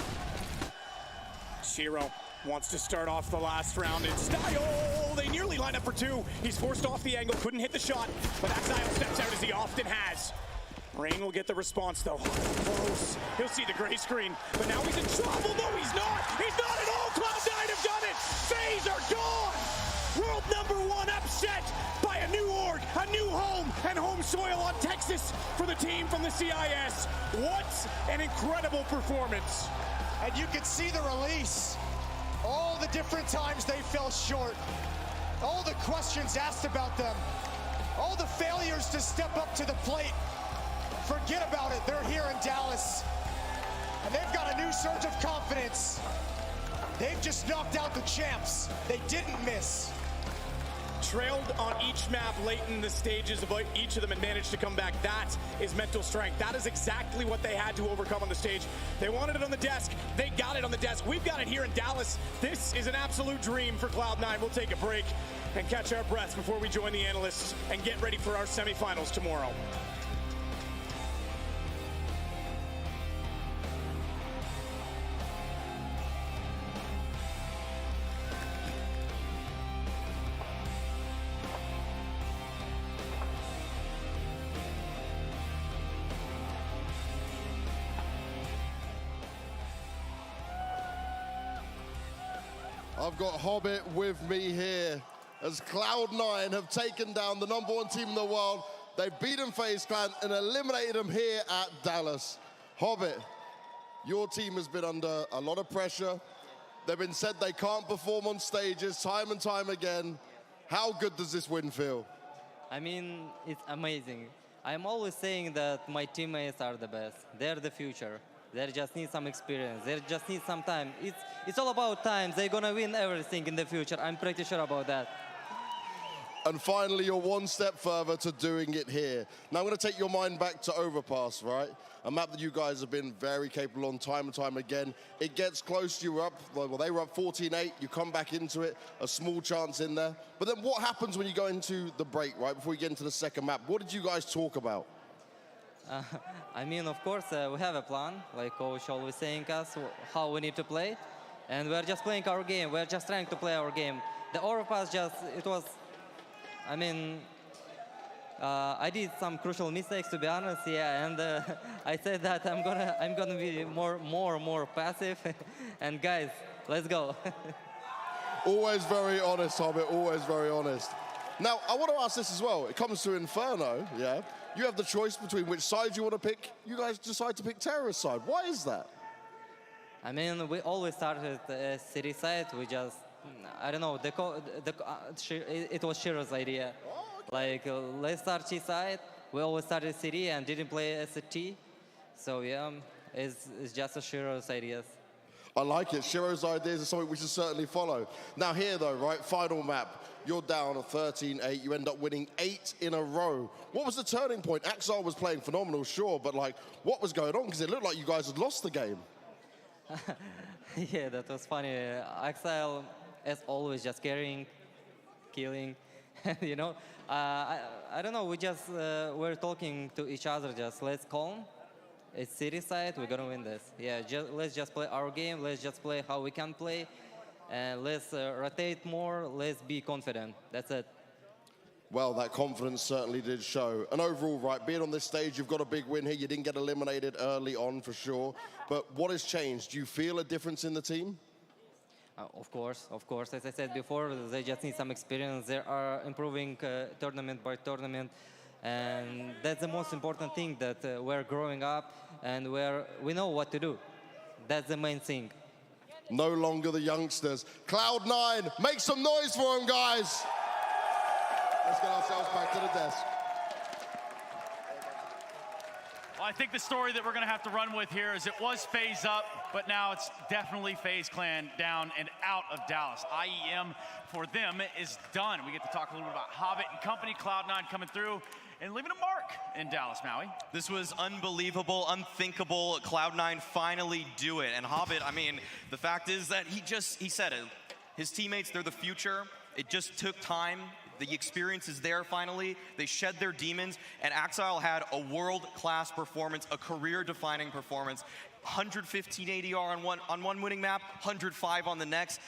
Shiro wants to start off the last round in style. They nearly line up for 2. He's forced off the angle, couldn't hit the shot, but Exile steps out as he often has. Rain will get the response though. Close. He'll see the gray screen, but now he's in trouble. No, he's not. He's not at all. Cloud9 have done it. Faze are gone. World #1 upset by a new org, a new home, and home soil on Texas for the team from the CIS. What an incredible performance. And you can see the release. All the different times they fell short. All the questions asked about them. All the failures to step up to the plate. Forget about it, they're here in Dallas. And they've got a new surge of confidence. They've just knocked out the champs. They didn't miss. Trailed on each map late in the stages of each of them and managed to come back. That is mental strength. That is exactly what they had to overcome on the stage. They wanted it on the desk. They got it on the desk. We've got it here in Dallas. This is an absolute dream for Cloud9. We'll take a break. and catch our breaths before we join the analysts and get ready for our semifinals tomorrow. I've got Hobbit with me here as Cloud9 have taken down the #1 team in the world. They've beaten Faze Clan and eliminated them here at Dallas. Hobbit, your team has been under a lot of pressure. They've been said they can't perform on stages time and time again. How good does this win feel? I mean, it's amazing. I'm always saying that my teammates are the best. They're the future. They just need some experience. They just need some time. It's all about time. They're gonna win everything in the future. I'm pretty sure about that. And finally, you're one step further to doing it here. Now I'm gonna take your mind back to Overpass, right? A map that you guys have been very capable on time and time again. It gets close, you were up, well, they were up 14-8, you come back into it, a small chance in there. But then what happens when you go into the break, right, before you get into the second map? What did you guys talk about? I mean, of course, we have a plan, like coach always saying us how we need to play, and we're just playing our game. We're just trying to play our game. The overpass it was, I mean, I did some crucial mistakes, to be honest, yeah, and I said that I'm gonna be more passive, and guys, let's go. Always very honest, Hobbit, always very honest. Now, I want to ask this as well. It comes to Inferno, yeah? You have the choice between which side you want to pick. You guys decide to pick terrorist side. Why is that? I mean, we always started city side. We just, I don't know, it was Shiro's idea. Oh, okay. Like, let's start T side. We always started city and didn't play ST. So yeah, it's just a Shiro's ideas. I like it. Shiro's ideas are something we should certainly follow. Now here though, right, final map. You're down at 13-8. You end up winning 8 in a row. What was the turning point? Axel was playing phenomenal, sure, but like, what was going on? Because it looked like you guys had lost the game. Yeah, that was funny. Axel, as always, just carrying, killing, you know. I don't know, we just were talking to each other, just let's calm. It's city side, we're gonna win this. Yeah, let's just play our game, let's just play how we can play. And let's rotate more, let's be confident. That's it. Well, that confidence certainly did show. And overall, right, being on this stage, you've got a big win here. You didn't get eliminated early on for sure. But what has changed? Do you feel a difference in the team? Of course. As I said before, they just need some experience. They are improving tournament by tournament. And that's the most important thing, that we're growing up and we know what to do. That's the main thing. No longer the youngsters. Cloud9, make some noise for them, guys. Let's get ourselves back to the desk. Well, I think the story that we're going to have to run with here is it was Faze up, but now it's definitely Faze Clan down and out of Dallas. IEM for them is done. We get to talk a little bit about Hobbit and company, Cloud9 coming through and leaving a mark in Dallas, Maui. This was unbelievable, unthinkable. Cloud9 finally do it. And Hobbit, I mean, the fact is that he said it. His teammates, they're the future. It just took time. The experience is there finally. They shed their demons, and Axile had a world-class performance, a career-defining performance. 115 ADR on one winning map, 105 on the next.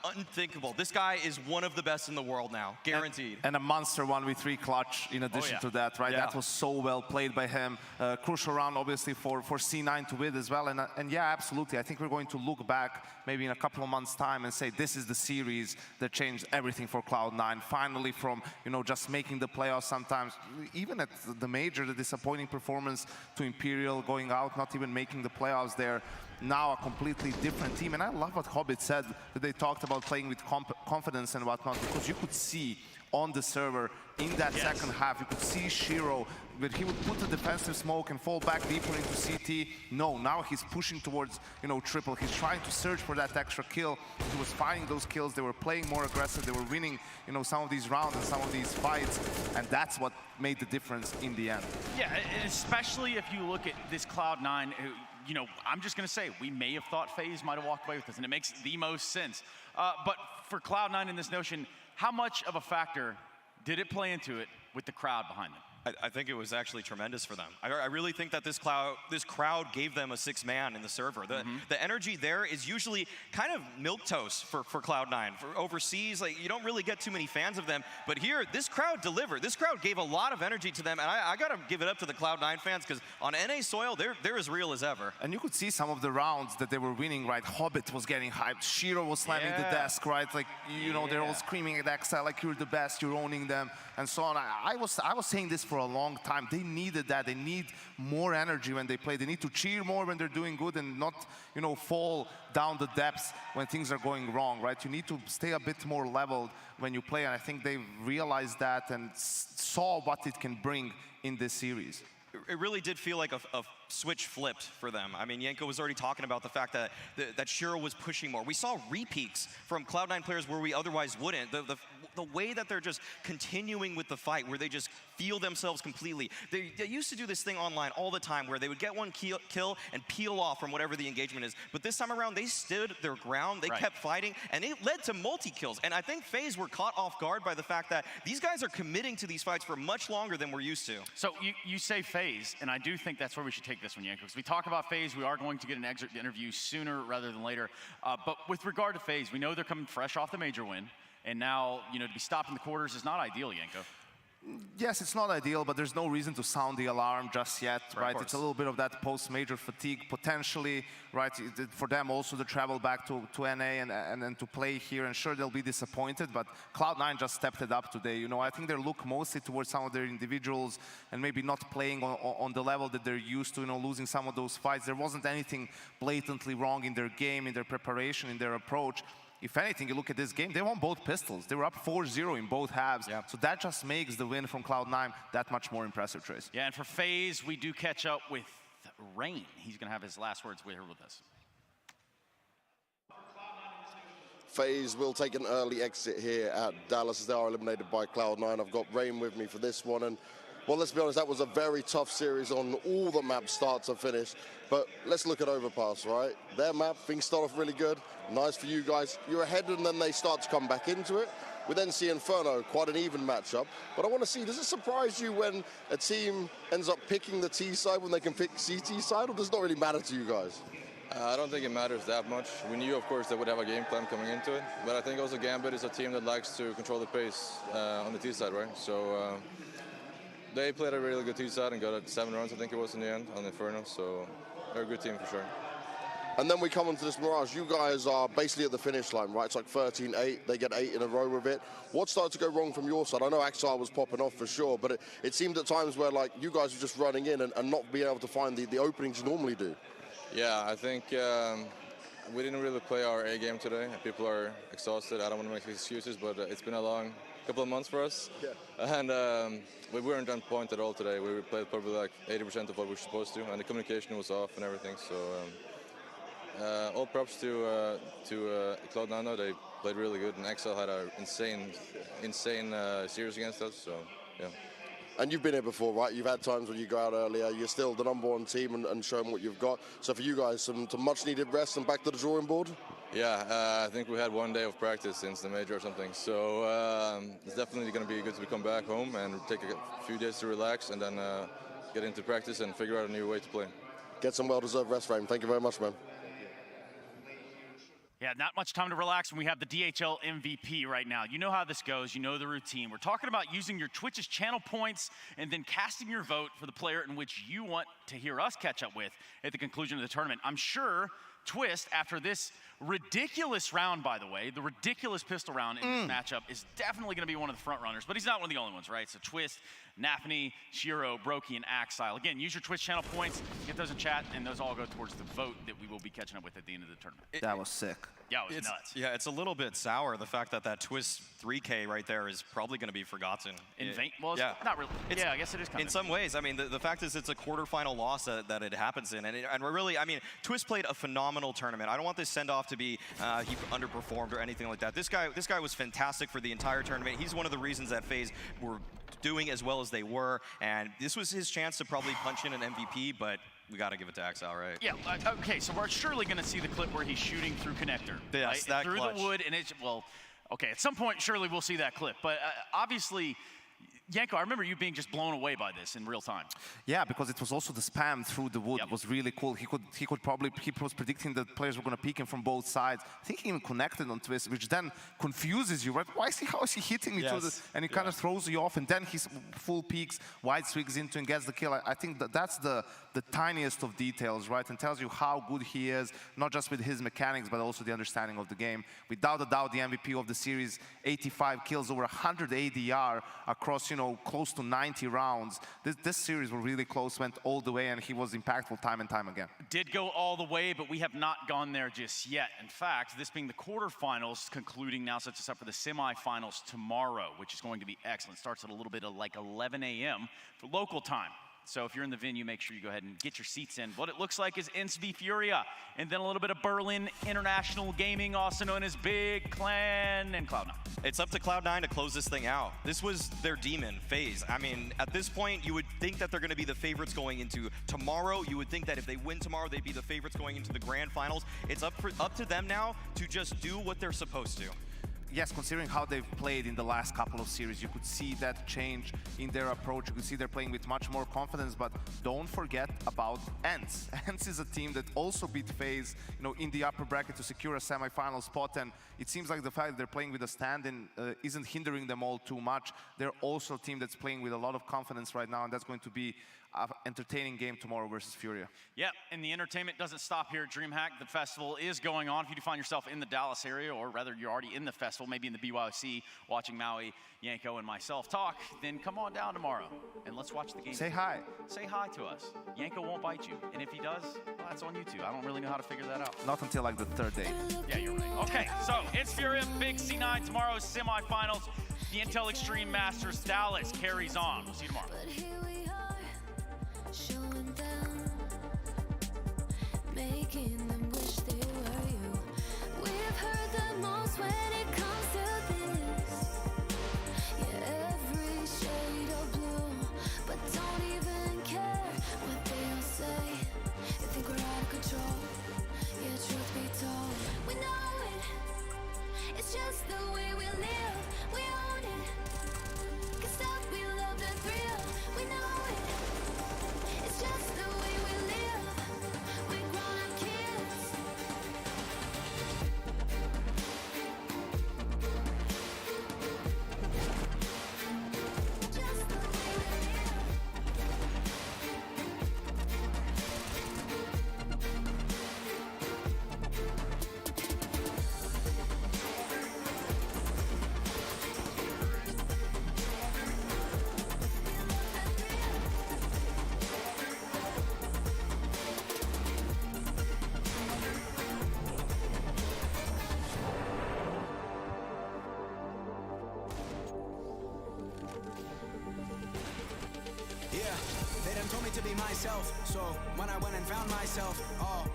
Unthinkable. This guy is one of the best in the world now, guaranteed. And a monster 1v3 clutch in addition to that, right? Yeah. That was so well played by him. Crucial round, obviously, for C9 to win as well. And yeah, absolutely. I think we're going to look back maybe in a couple of months' time and say this is the series that changed everything for Cloud9. Finally, from, you know, just making the playoffs sometimes, even at the major, the disappointing performance to Imperial, going out, not even making the playoffs there. Now a completely different team. And I love what Hobbit said, that they talked about playing with confidence and whatnot, because you could see on the server in that second half, you could see Shiro, but he would put the defensive smoke and fall back deeper into CT. No, now he's pushing towards, you know, triple. He's trying to search for that extra kill. He was finding those kills. They were playing more aggressive. They were winning, you know, some of these rounds and some of these fights. And that's what made the difference in the end. Yeah, especially if you look at this Cloud9, who, you know, I'm just going to say, we may have thought FaZe might have walked away with this, and it makes the most sense. But for Cloud9 in this notion, how much of a factor did it play into it with the crowd behind them? I think it was actually tremendous for them. I really think that this crowd gave them a 6-man in the server. The energy there is usually kind of milquetoast for Cloud9. For overseas, like, you don't really get too many fans of them, but here, this crowd delivered. This crowd gave a lot of energy to them, and I gotta give it up to the Cloud9 fans, because on NA soil, they're as real as ever. And you could see some of the rounds that they were winning, right? Hobbit was getting hyped, Shiro was slamming the desk, right? Like, you know, they're all screaming at Exile, like, you're the best, you're owning them, and so on. I was saying this for a long time. They needed that. They need more energy when they play. They need to cheer more when they're doing good and not, you know, fall down the depths when things are going wrong, right? You need to stay a bit more leveled when you play, and I think they realized that and saw what it can bring in this series. It really did feel like a switch flipped for them. I mean, Yenko was already talking about the fact that that Shiro was pushing more. We saw repeats from Cloud9 players where we otherwise wouldn't. The way that they're just continuing with the fight, where they just feel themselves completely. They used to do this thing online all the time where they would get one kill and peel off from whatever the engagement is. But this time around, they stood their ground, they kept fighting, and it led to multi-kills. And I think FaZe were caught off guard by the fact that these guys are committing to these fights for much longer than we're used to. So you say FaZe, and I do think that's where we should take this one, Yenko, because we talk about FaZe, we are going to get an exit interview sooner rather than later. But with regard to FaZe, we know they're coming fresh off the major win. And now, you know, to be stopped in the quarters is not ideal, Yenko. Yes, it's not ideal, but there's no reason to sound the alarm just yet, right? It's a little bit of that post-major fatigue, potentially, right? For them also to travel back to NA and then to play here, and sure, they'll be disappointed, but Cloud9 just stepped it up today. You know, I think they look mostly towards some of their individuals and maybe not playing on the level that they're used to, you know, losing some of those fights. There wasn't anything blatantly wrong in their game, in their preparation, in their approach. If anything, you look at this game, they won both pistols. They were up 4-0 in both halves. So that just makes the win from Cloud9 that much more impressive, Trace. Yeah, and for FaZe, we do catch up with Rain. He's going to have his last words here with us. FaZe will take an early exit here at Dallas as they are eliminated by Cloud9. I've got Rain with me for this one. And, well, let's be honest, that was a very tough series on all the maps start to finish. But let's look at Overpass, right? Their map, things start off really good. Nice for you guys. You're ahead and then they start to come back into it. We then see Inferno, quite an even matchup. But I want to see, does it surprise you when a team ends up picking the T side when they can pick CT side, or does it not really matter to you guys? I don't think it matters that much. We knew, of course, they would have a game plan coming into it. But I think also Gambit is a team that likes to control the pace on the T side, right? So they played a really good T side and got 7 rounds, I think it was, in the end on Inferno. So they're a good team for sure. And then we come onto this Mirage. You guys are basically at the finish line, right? It's like 13-8. They get 8 in a row with it. What started to go wrong from your side? I know Exile was popping off for sure, but it seemed at times where, like, you guys were just running in and not being able to find the openings you normally do. Yeah, I think we didn't really play our A game today. People are exhausted. I don't want to make excuses, but it's been a long couple of months for us. Yeah. And we weren't on point at all today. We played probably like 80% of what we were supposed to, and the communication was off and everything. So all props to Cloud9. They played really good, and Exile had an insane series against us. So yeah. And you've been here before, right? You've had times when you go out earlier. You're still the #1 team and showing what you've got. So for you guys, some much-needed rest and back to the drawing board? Yeah, I think we had 1 day of practice since the major or something. So it's definitely going to be good to come back home and take a few days to relax and then get into practice and figure out a new way to play. Get some well-deserved rest, Rain. Thank you very much, man. Yeah, not much time to relax when we have the DHL MVP right now. You know how this goes. You know the routine. We're talking about using your Twitch's channel points and then casting your vote for the player in which you want to hear us catch up with at the conclusion of the tournament. I'm sure Twist, after this ridiculous round, by the way, the ridiculous pistol round in this matchup, is definitely going to be one of the front runners, but he's not one of the only ones, right? So Twist, Nafany, Shiro, Brokey, and Axile. Again, use your Twitch channel points, get those in chat, and those all go towards the vote that we will be catching up with at the end of the tournament. That was sick. Yeah, it was nuts. Yeah, it's a little bit sour, the fact that Twist 3K right there is probably going to be forgotten. In vain? Well, it's not really. Yeah, I guess it is kind of. In some ways, I mean, the fact is it's a quarterfinal loss that it happens in. And we're really, I mean, Twist played a phenomenal tournament. I don't want this send-off to be he underperformed or anything like that. This guy was fantastic for the entire tournament. He's one of the reasons that FaZe were doing as well as they were. And this was his chance to probably punch in an MVP, but we got to give it to Axel, right? Yeah, okay, so we're surely going to see the clip where he's shooting through connector. Yes, right? that through clutch. the wood, and it's, well, Okay, at some point, surely we'll see that clip. But obviously, Yanko, I remember you being just blown away by this in real time. Yeah, because it was also the spam through the wood was really cool. He was predicting that players were going to peek him from both sides. I think he even connected on twist, which then confuses you, right? How is he hitting me through the, and it kind of throws you off, and then he full peeks, wide swigs into and gets the kill. I think that's the tiniest of details, right? And tells you how good he is, not just with his mechanics, but also the understanding of the game. Without a doubt, the MVP of the series, 85 kills, over 100 ADR across, you know, close to 90 rounds. This series were really close, went all the way, and he was impactful time and time again. Did go all the way, but we have not gone there just yet. In fact, this being the quarterfinals, concluding now sets us up for the semifinals tomorrow, which is going to be excellent. Starts at a little bit of like 11 a.m. for local time. So if you're in the venue, make sure you go ahead and get your seats in. What it looks like is INSV Furia, and then a little bit of Berlin International Gaming, also known as Big Clan, and Cloud9. It's up to Cloud9 to close this thing out. This was their demon, Faze. I mean, at this point, you would think that they're going to be the favorites going into tomorrow. You would think that if they win tomorrow, they'd be the favorites going into the grand finals. It's up to them now to just do what they're supposed to. Yes, considering how they've played in the last couple of series, you could see that change in their approach. You could see they're playing with much more confidence, but don't forget about ENCE. ENCE is a team that also beat FaZe, you know, in the upper bracket to secure a semi-final spot, and it seems like the fact that they're playing with a stand-in isn't hindering them all too much. They're also a team that's playing with a lot of confidence right now, and that's going to be an entertaining game tomorrow versus Furia. Yeah, and the entertainment doesn't stop here at DreamHack. The festival is going on. If you do find yourself in the Dallas area, or rather you're already in the festival, maybe in the BYOC, watching Maui, Yanko, and myself talk, then come on down tomorrow and let's watch the game. Say hi. Say hi to us. Yanko won't bite you, and if he does, well, that's on you too. I don't really know how to figure that out. Not until like the third day. Yeah, you're right. Okay, so it's Furia, Big C9, tomorrow's semifinals. The Intel Extreme Masters Dallas carries on. We'll see you tomorrow. Showing them, making them wish they were you. We've heard the most when it comes to this. Yeah, every shade of blue, but don't even care what they all say. They think we're out of control. Yeah, truth be told, we know it. It's just the way we live. We own it. 'Cause stuff we love the thrill. We know it. It's just the way we live. We're grown-up kids. Just the way we live. Yeah, they done told me to be myself. So when I went and found myself,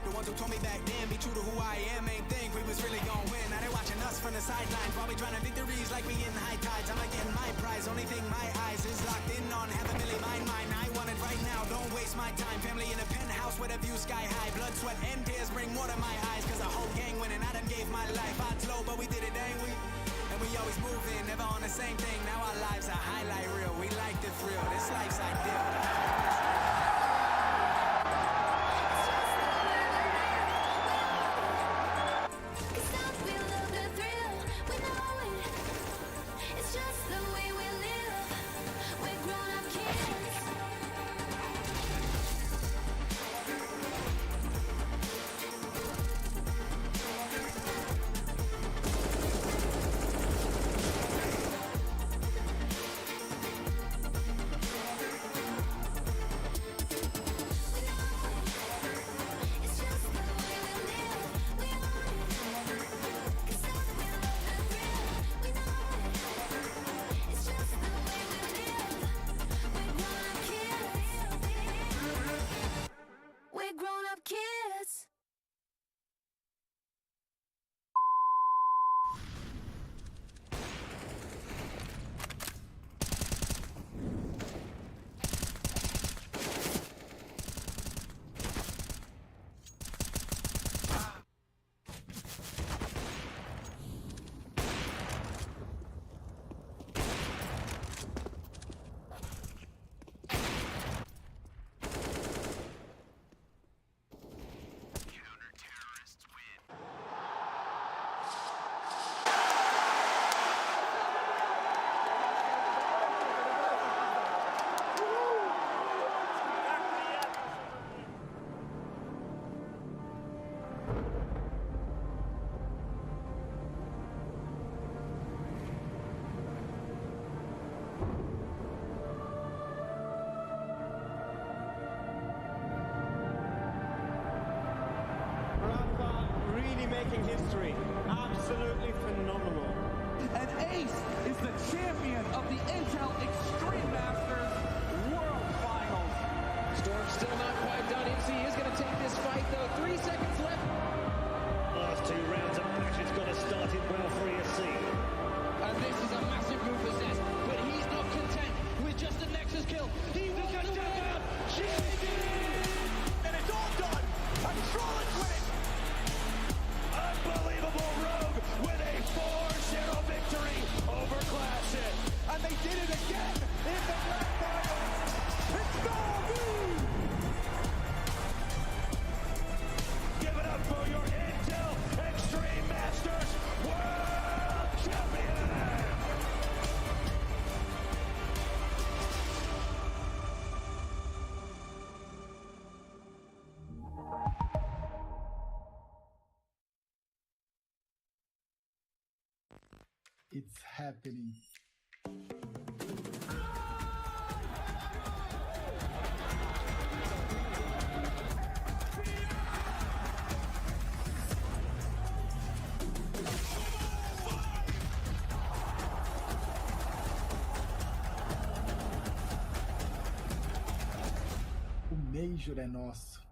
the ones who told me back then be true to who I am ain't think we was really gonna win. Now they watching us from the sidelines while we trying to victories like we in high tides. I'm not getting my prize. Only thing my eyes is locked in on. Have a million mine. I want it right now. Don't waste my time. Family in a penthouse with a view sky high. Blood, sweat, and tears bring water to my eyes. 'Cause the whole gang winning. I done gave my life. Odds low, but we did it, ain't we? And we always moving, never on the same thing. Now our lives are highlight reel. We like the thrill. This life's ideal. It's just the way we live. We're grown-up kids. making history. Absolutely phenomenal. And Ace is the champion of the Intel Extreme Masters World Finals. Storm's still not quite done. MC is going to take this fight, though. 3 seconds left. Last 2 rounds of action's got to start it well for ESC. And this is a massive move for Zez, but he's not content with just a Nexus kill. He wants to jump out. And it's all done. And Trollocs win it. Unbelievable Rogue with a 4-0 victory over Classic. And they did it again in the grand finals. It's Faze! Give it up for your Intel Extreme Masters World Champion! It's happening. O Major é nosso.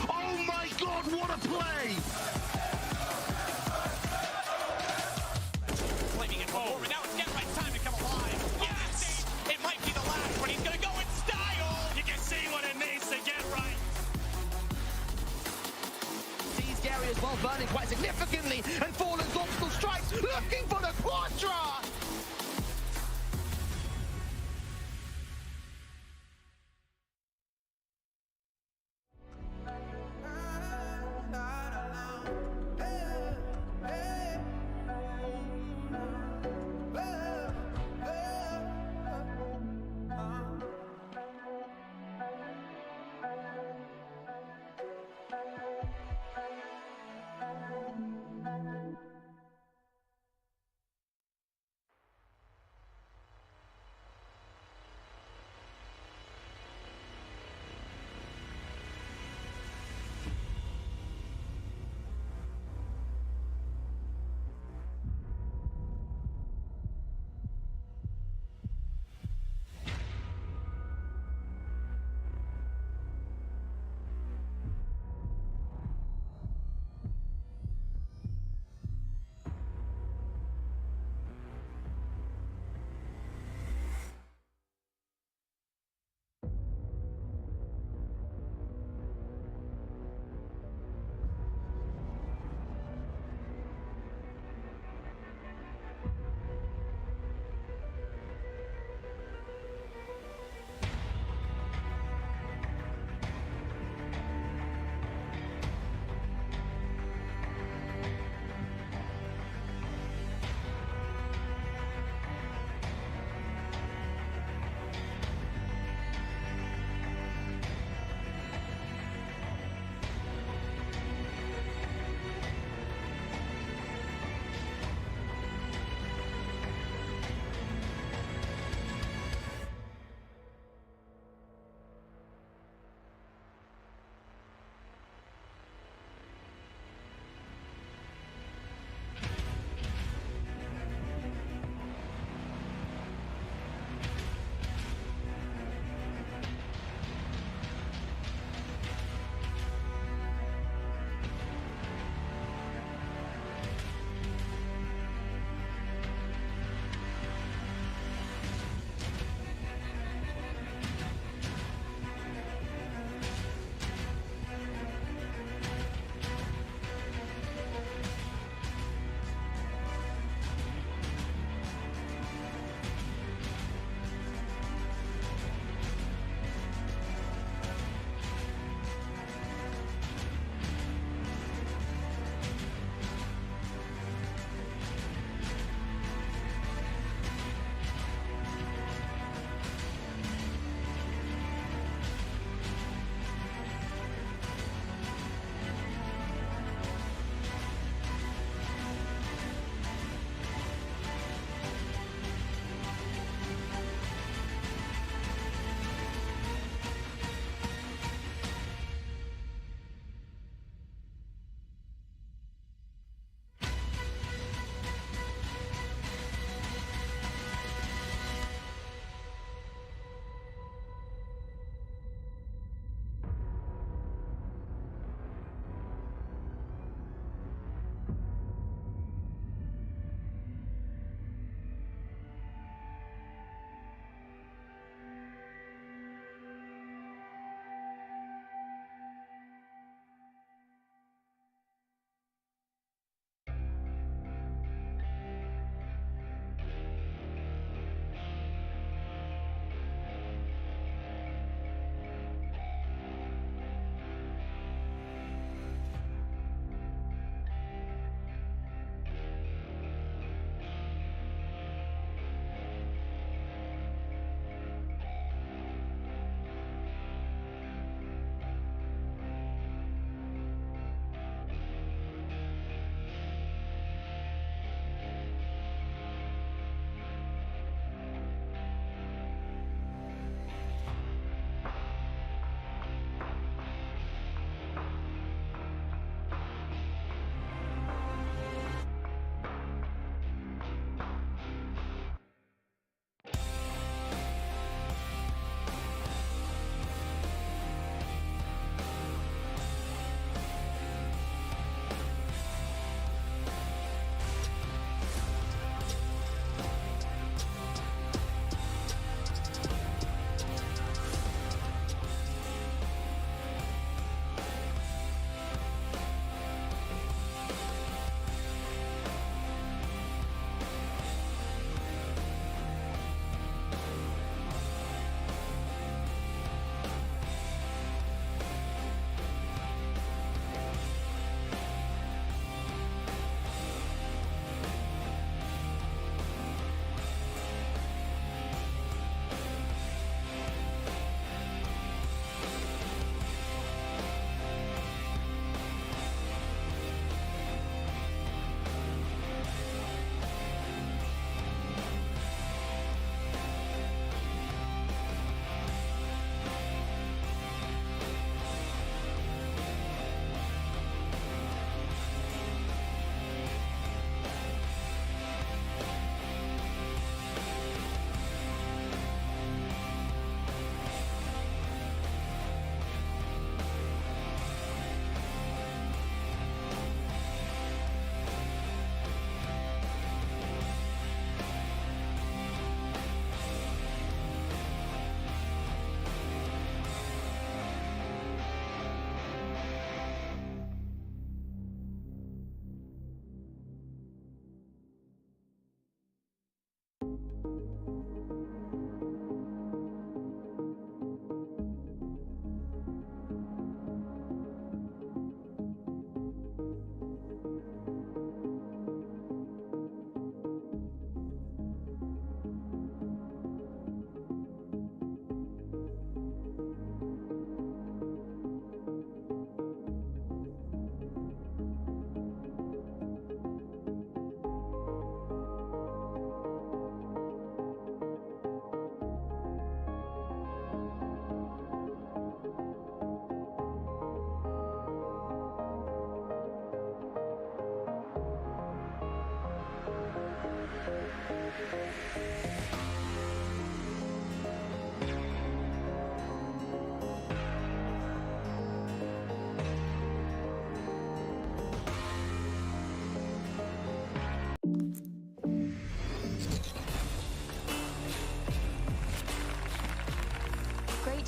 Oh my God, what a play! Flaming it before, but now it's get right time to come alive. Yes! It might be the last, but he's gonna go in style! You can see what it needs to get right. Sees Gary as well burning quite significantly, and Fallen's obstacle strikes, looking for the Quadra!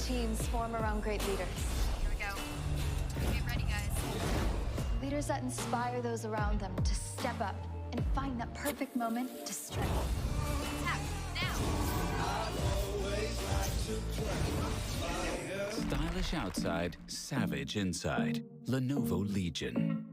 teams form around great leaders. Here we go. Get ready, guys. Leaders that inspire those around them to step up and find that perfect moment to strike. Tap, now. Stylish outside, savage inside. Lenovo Legion.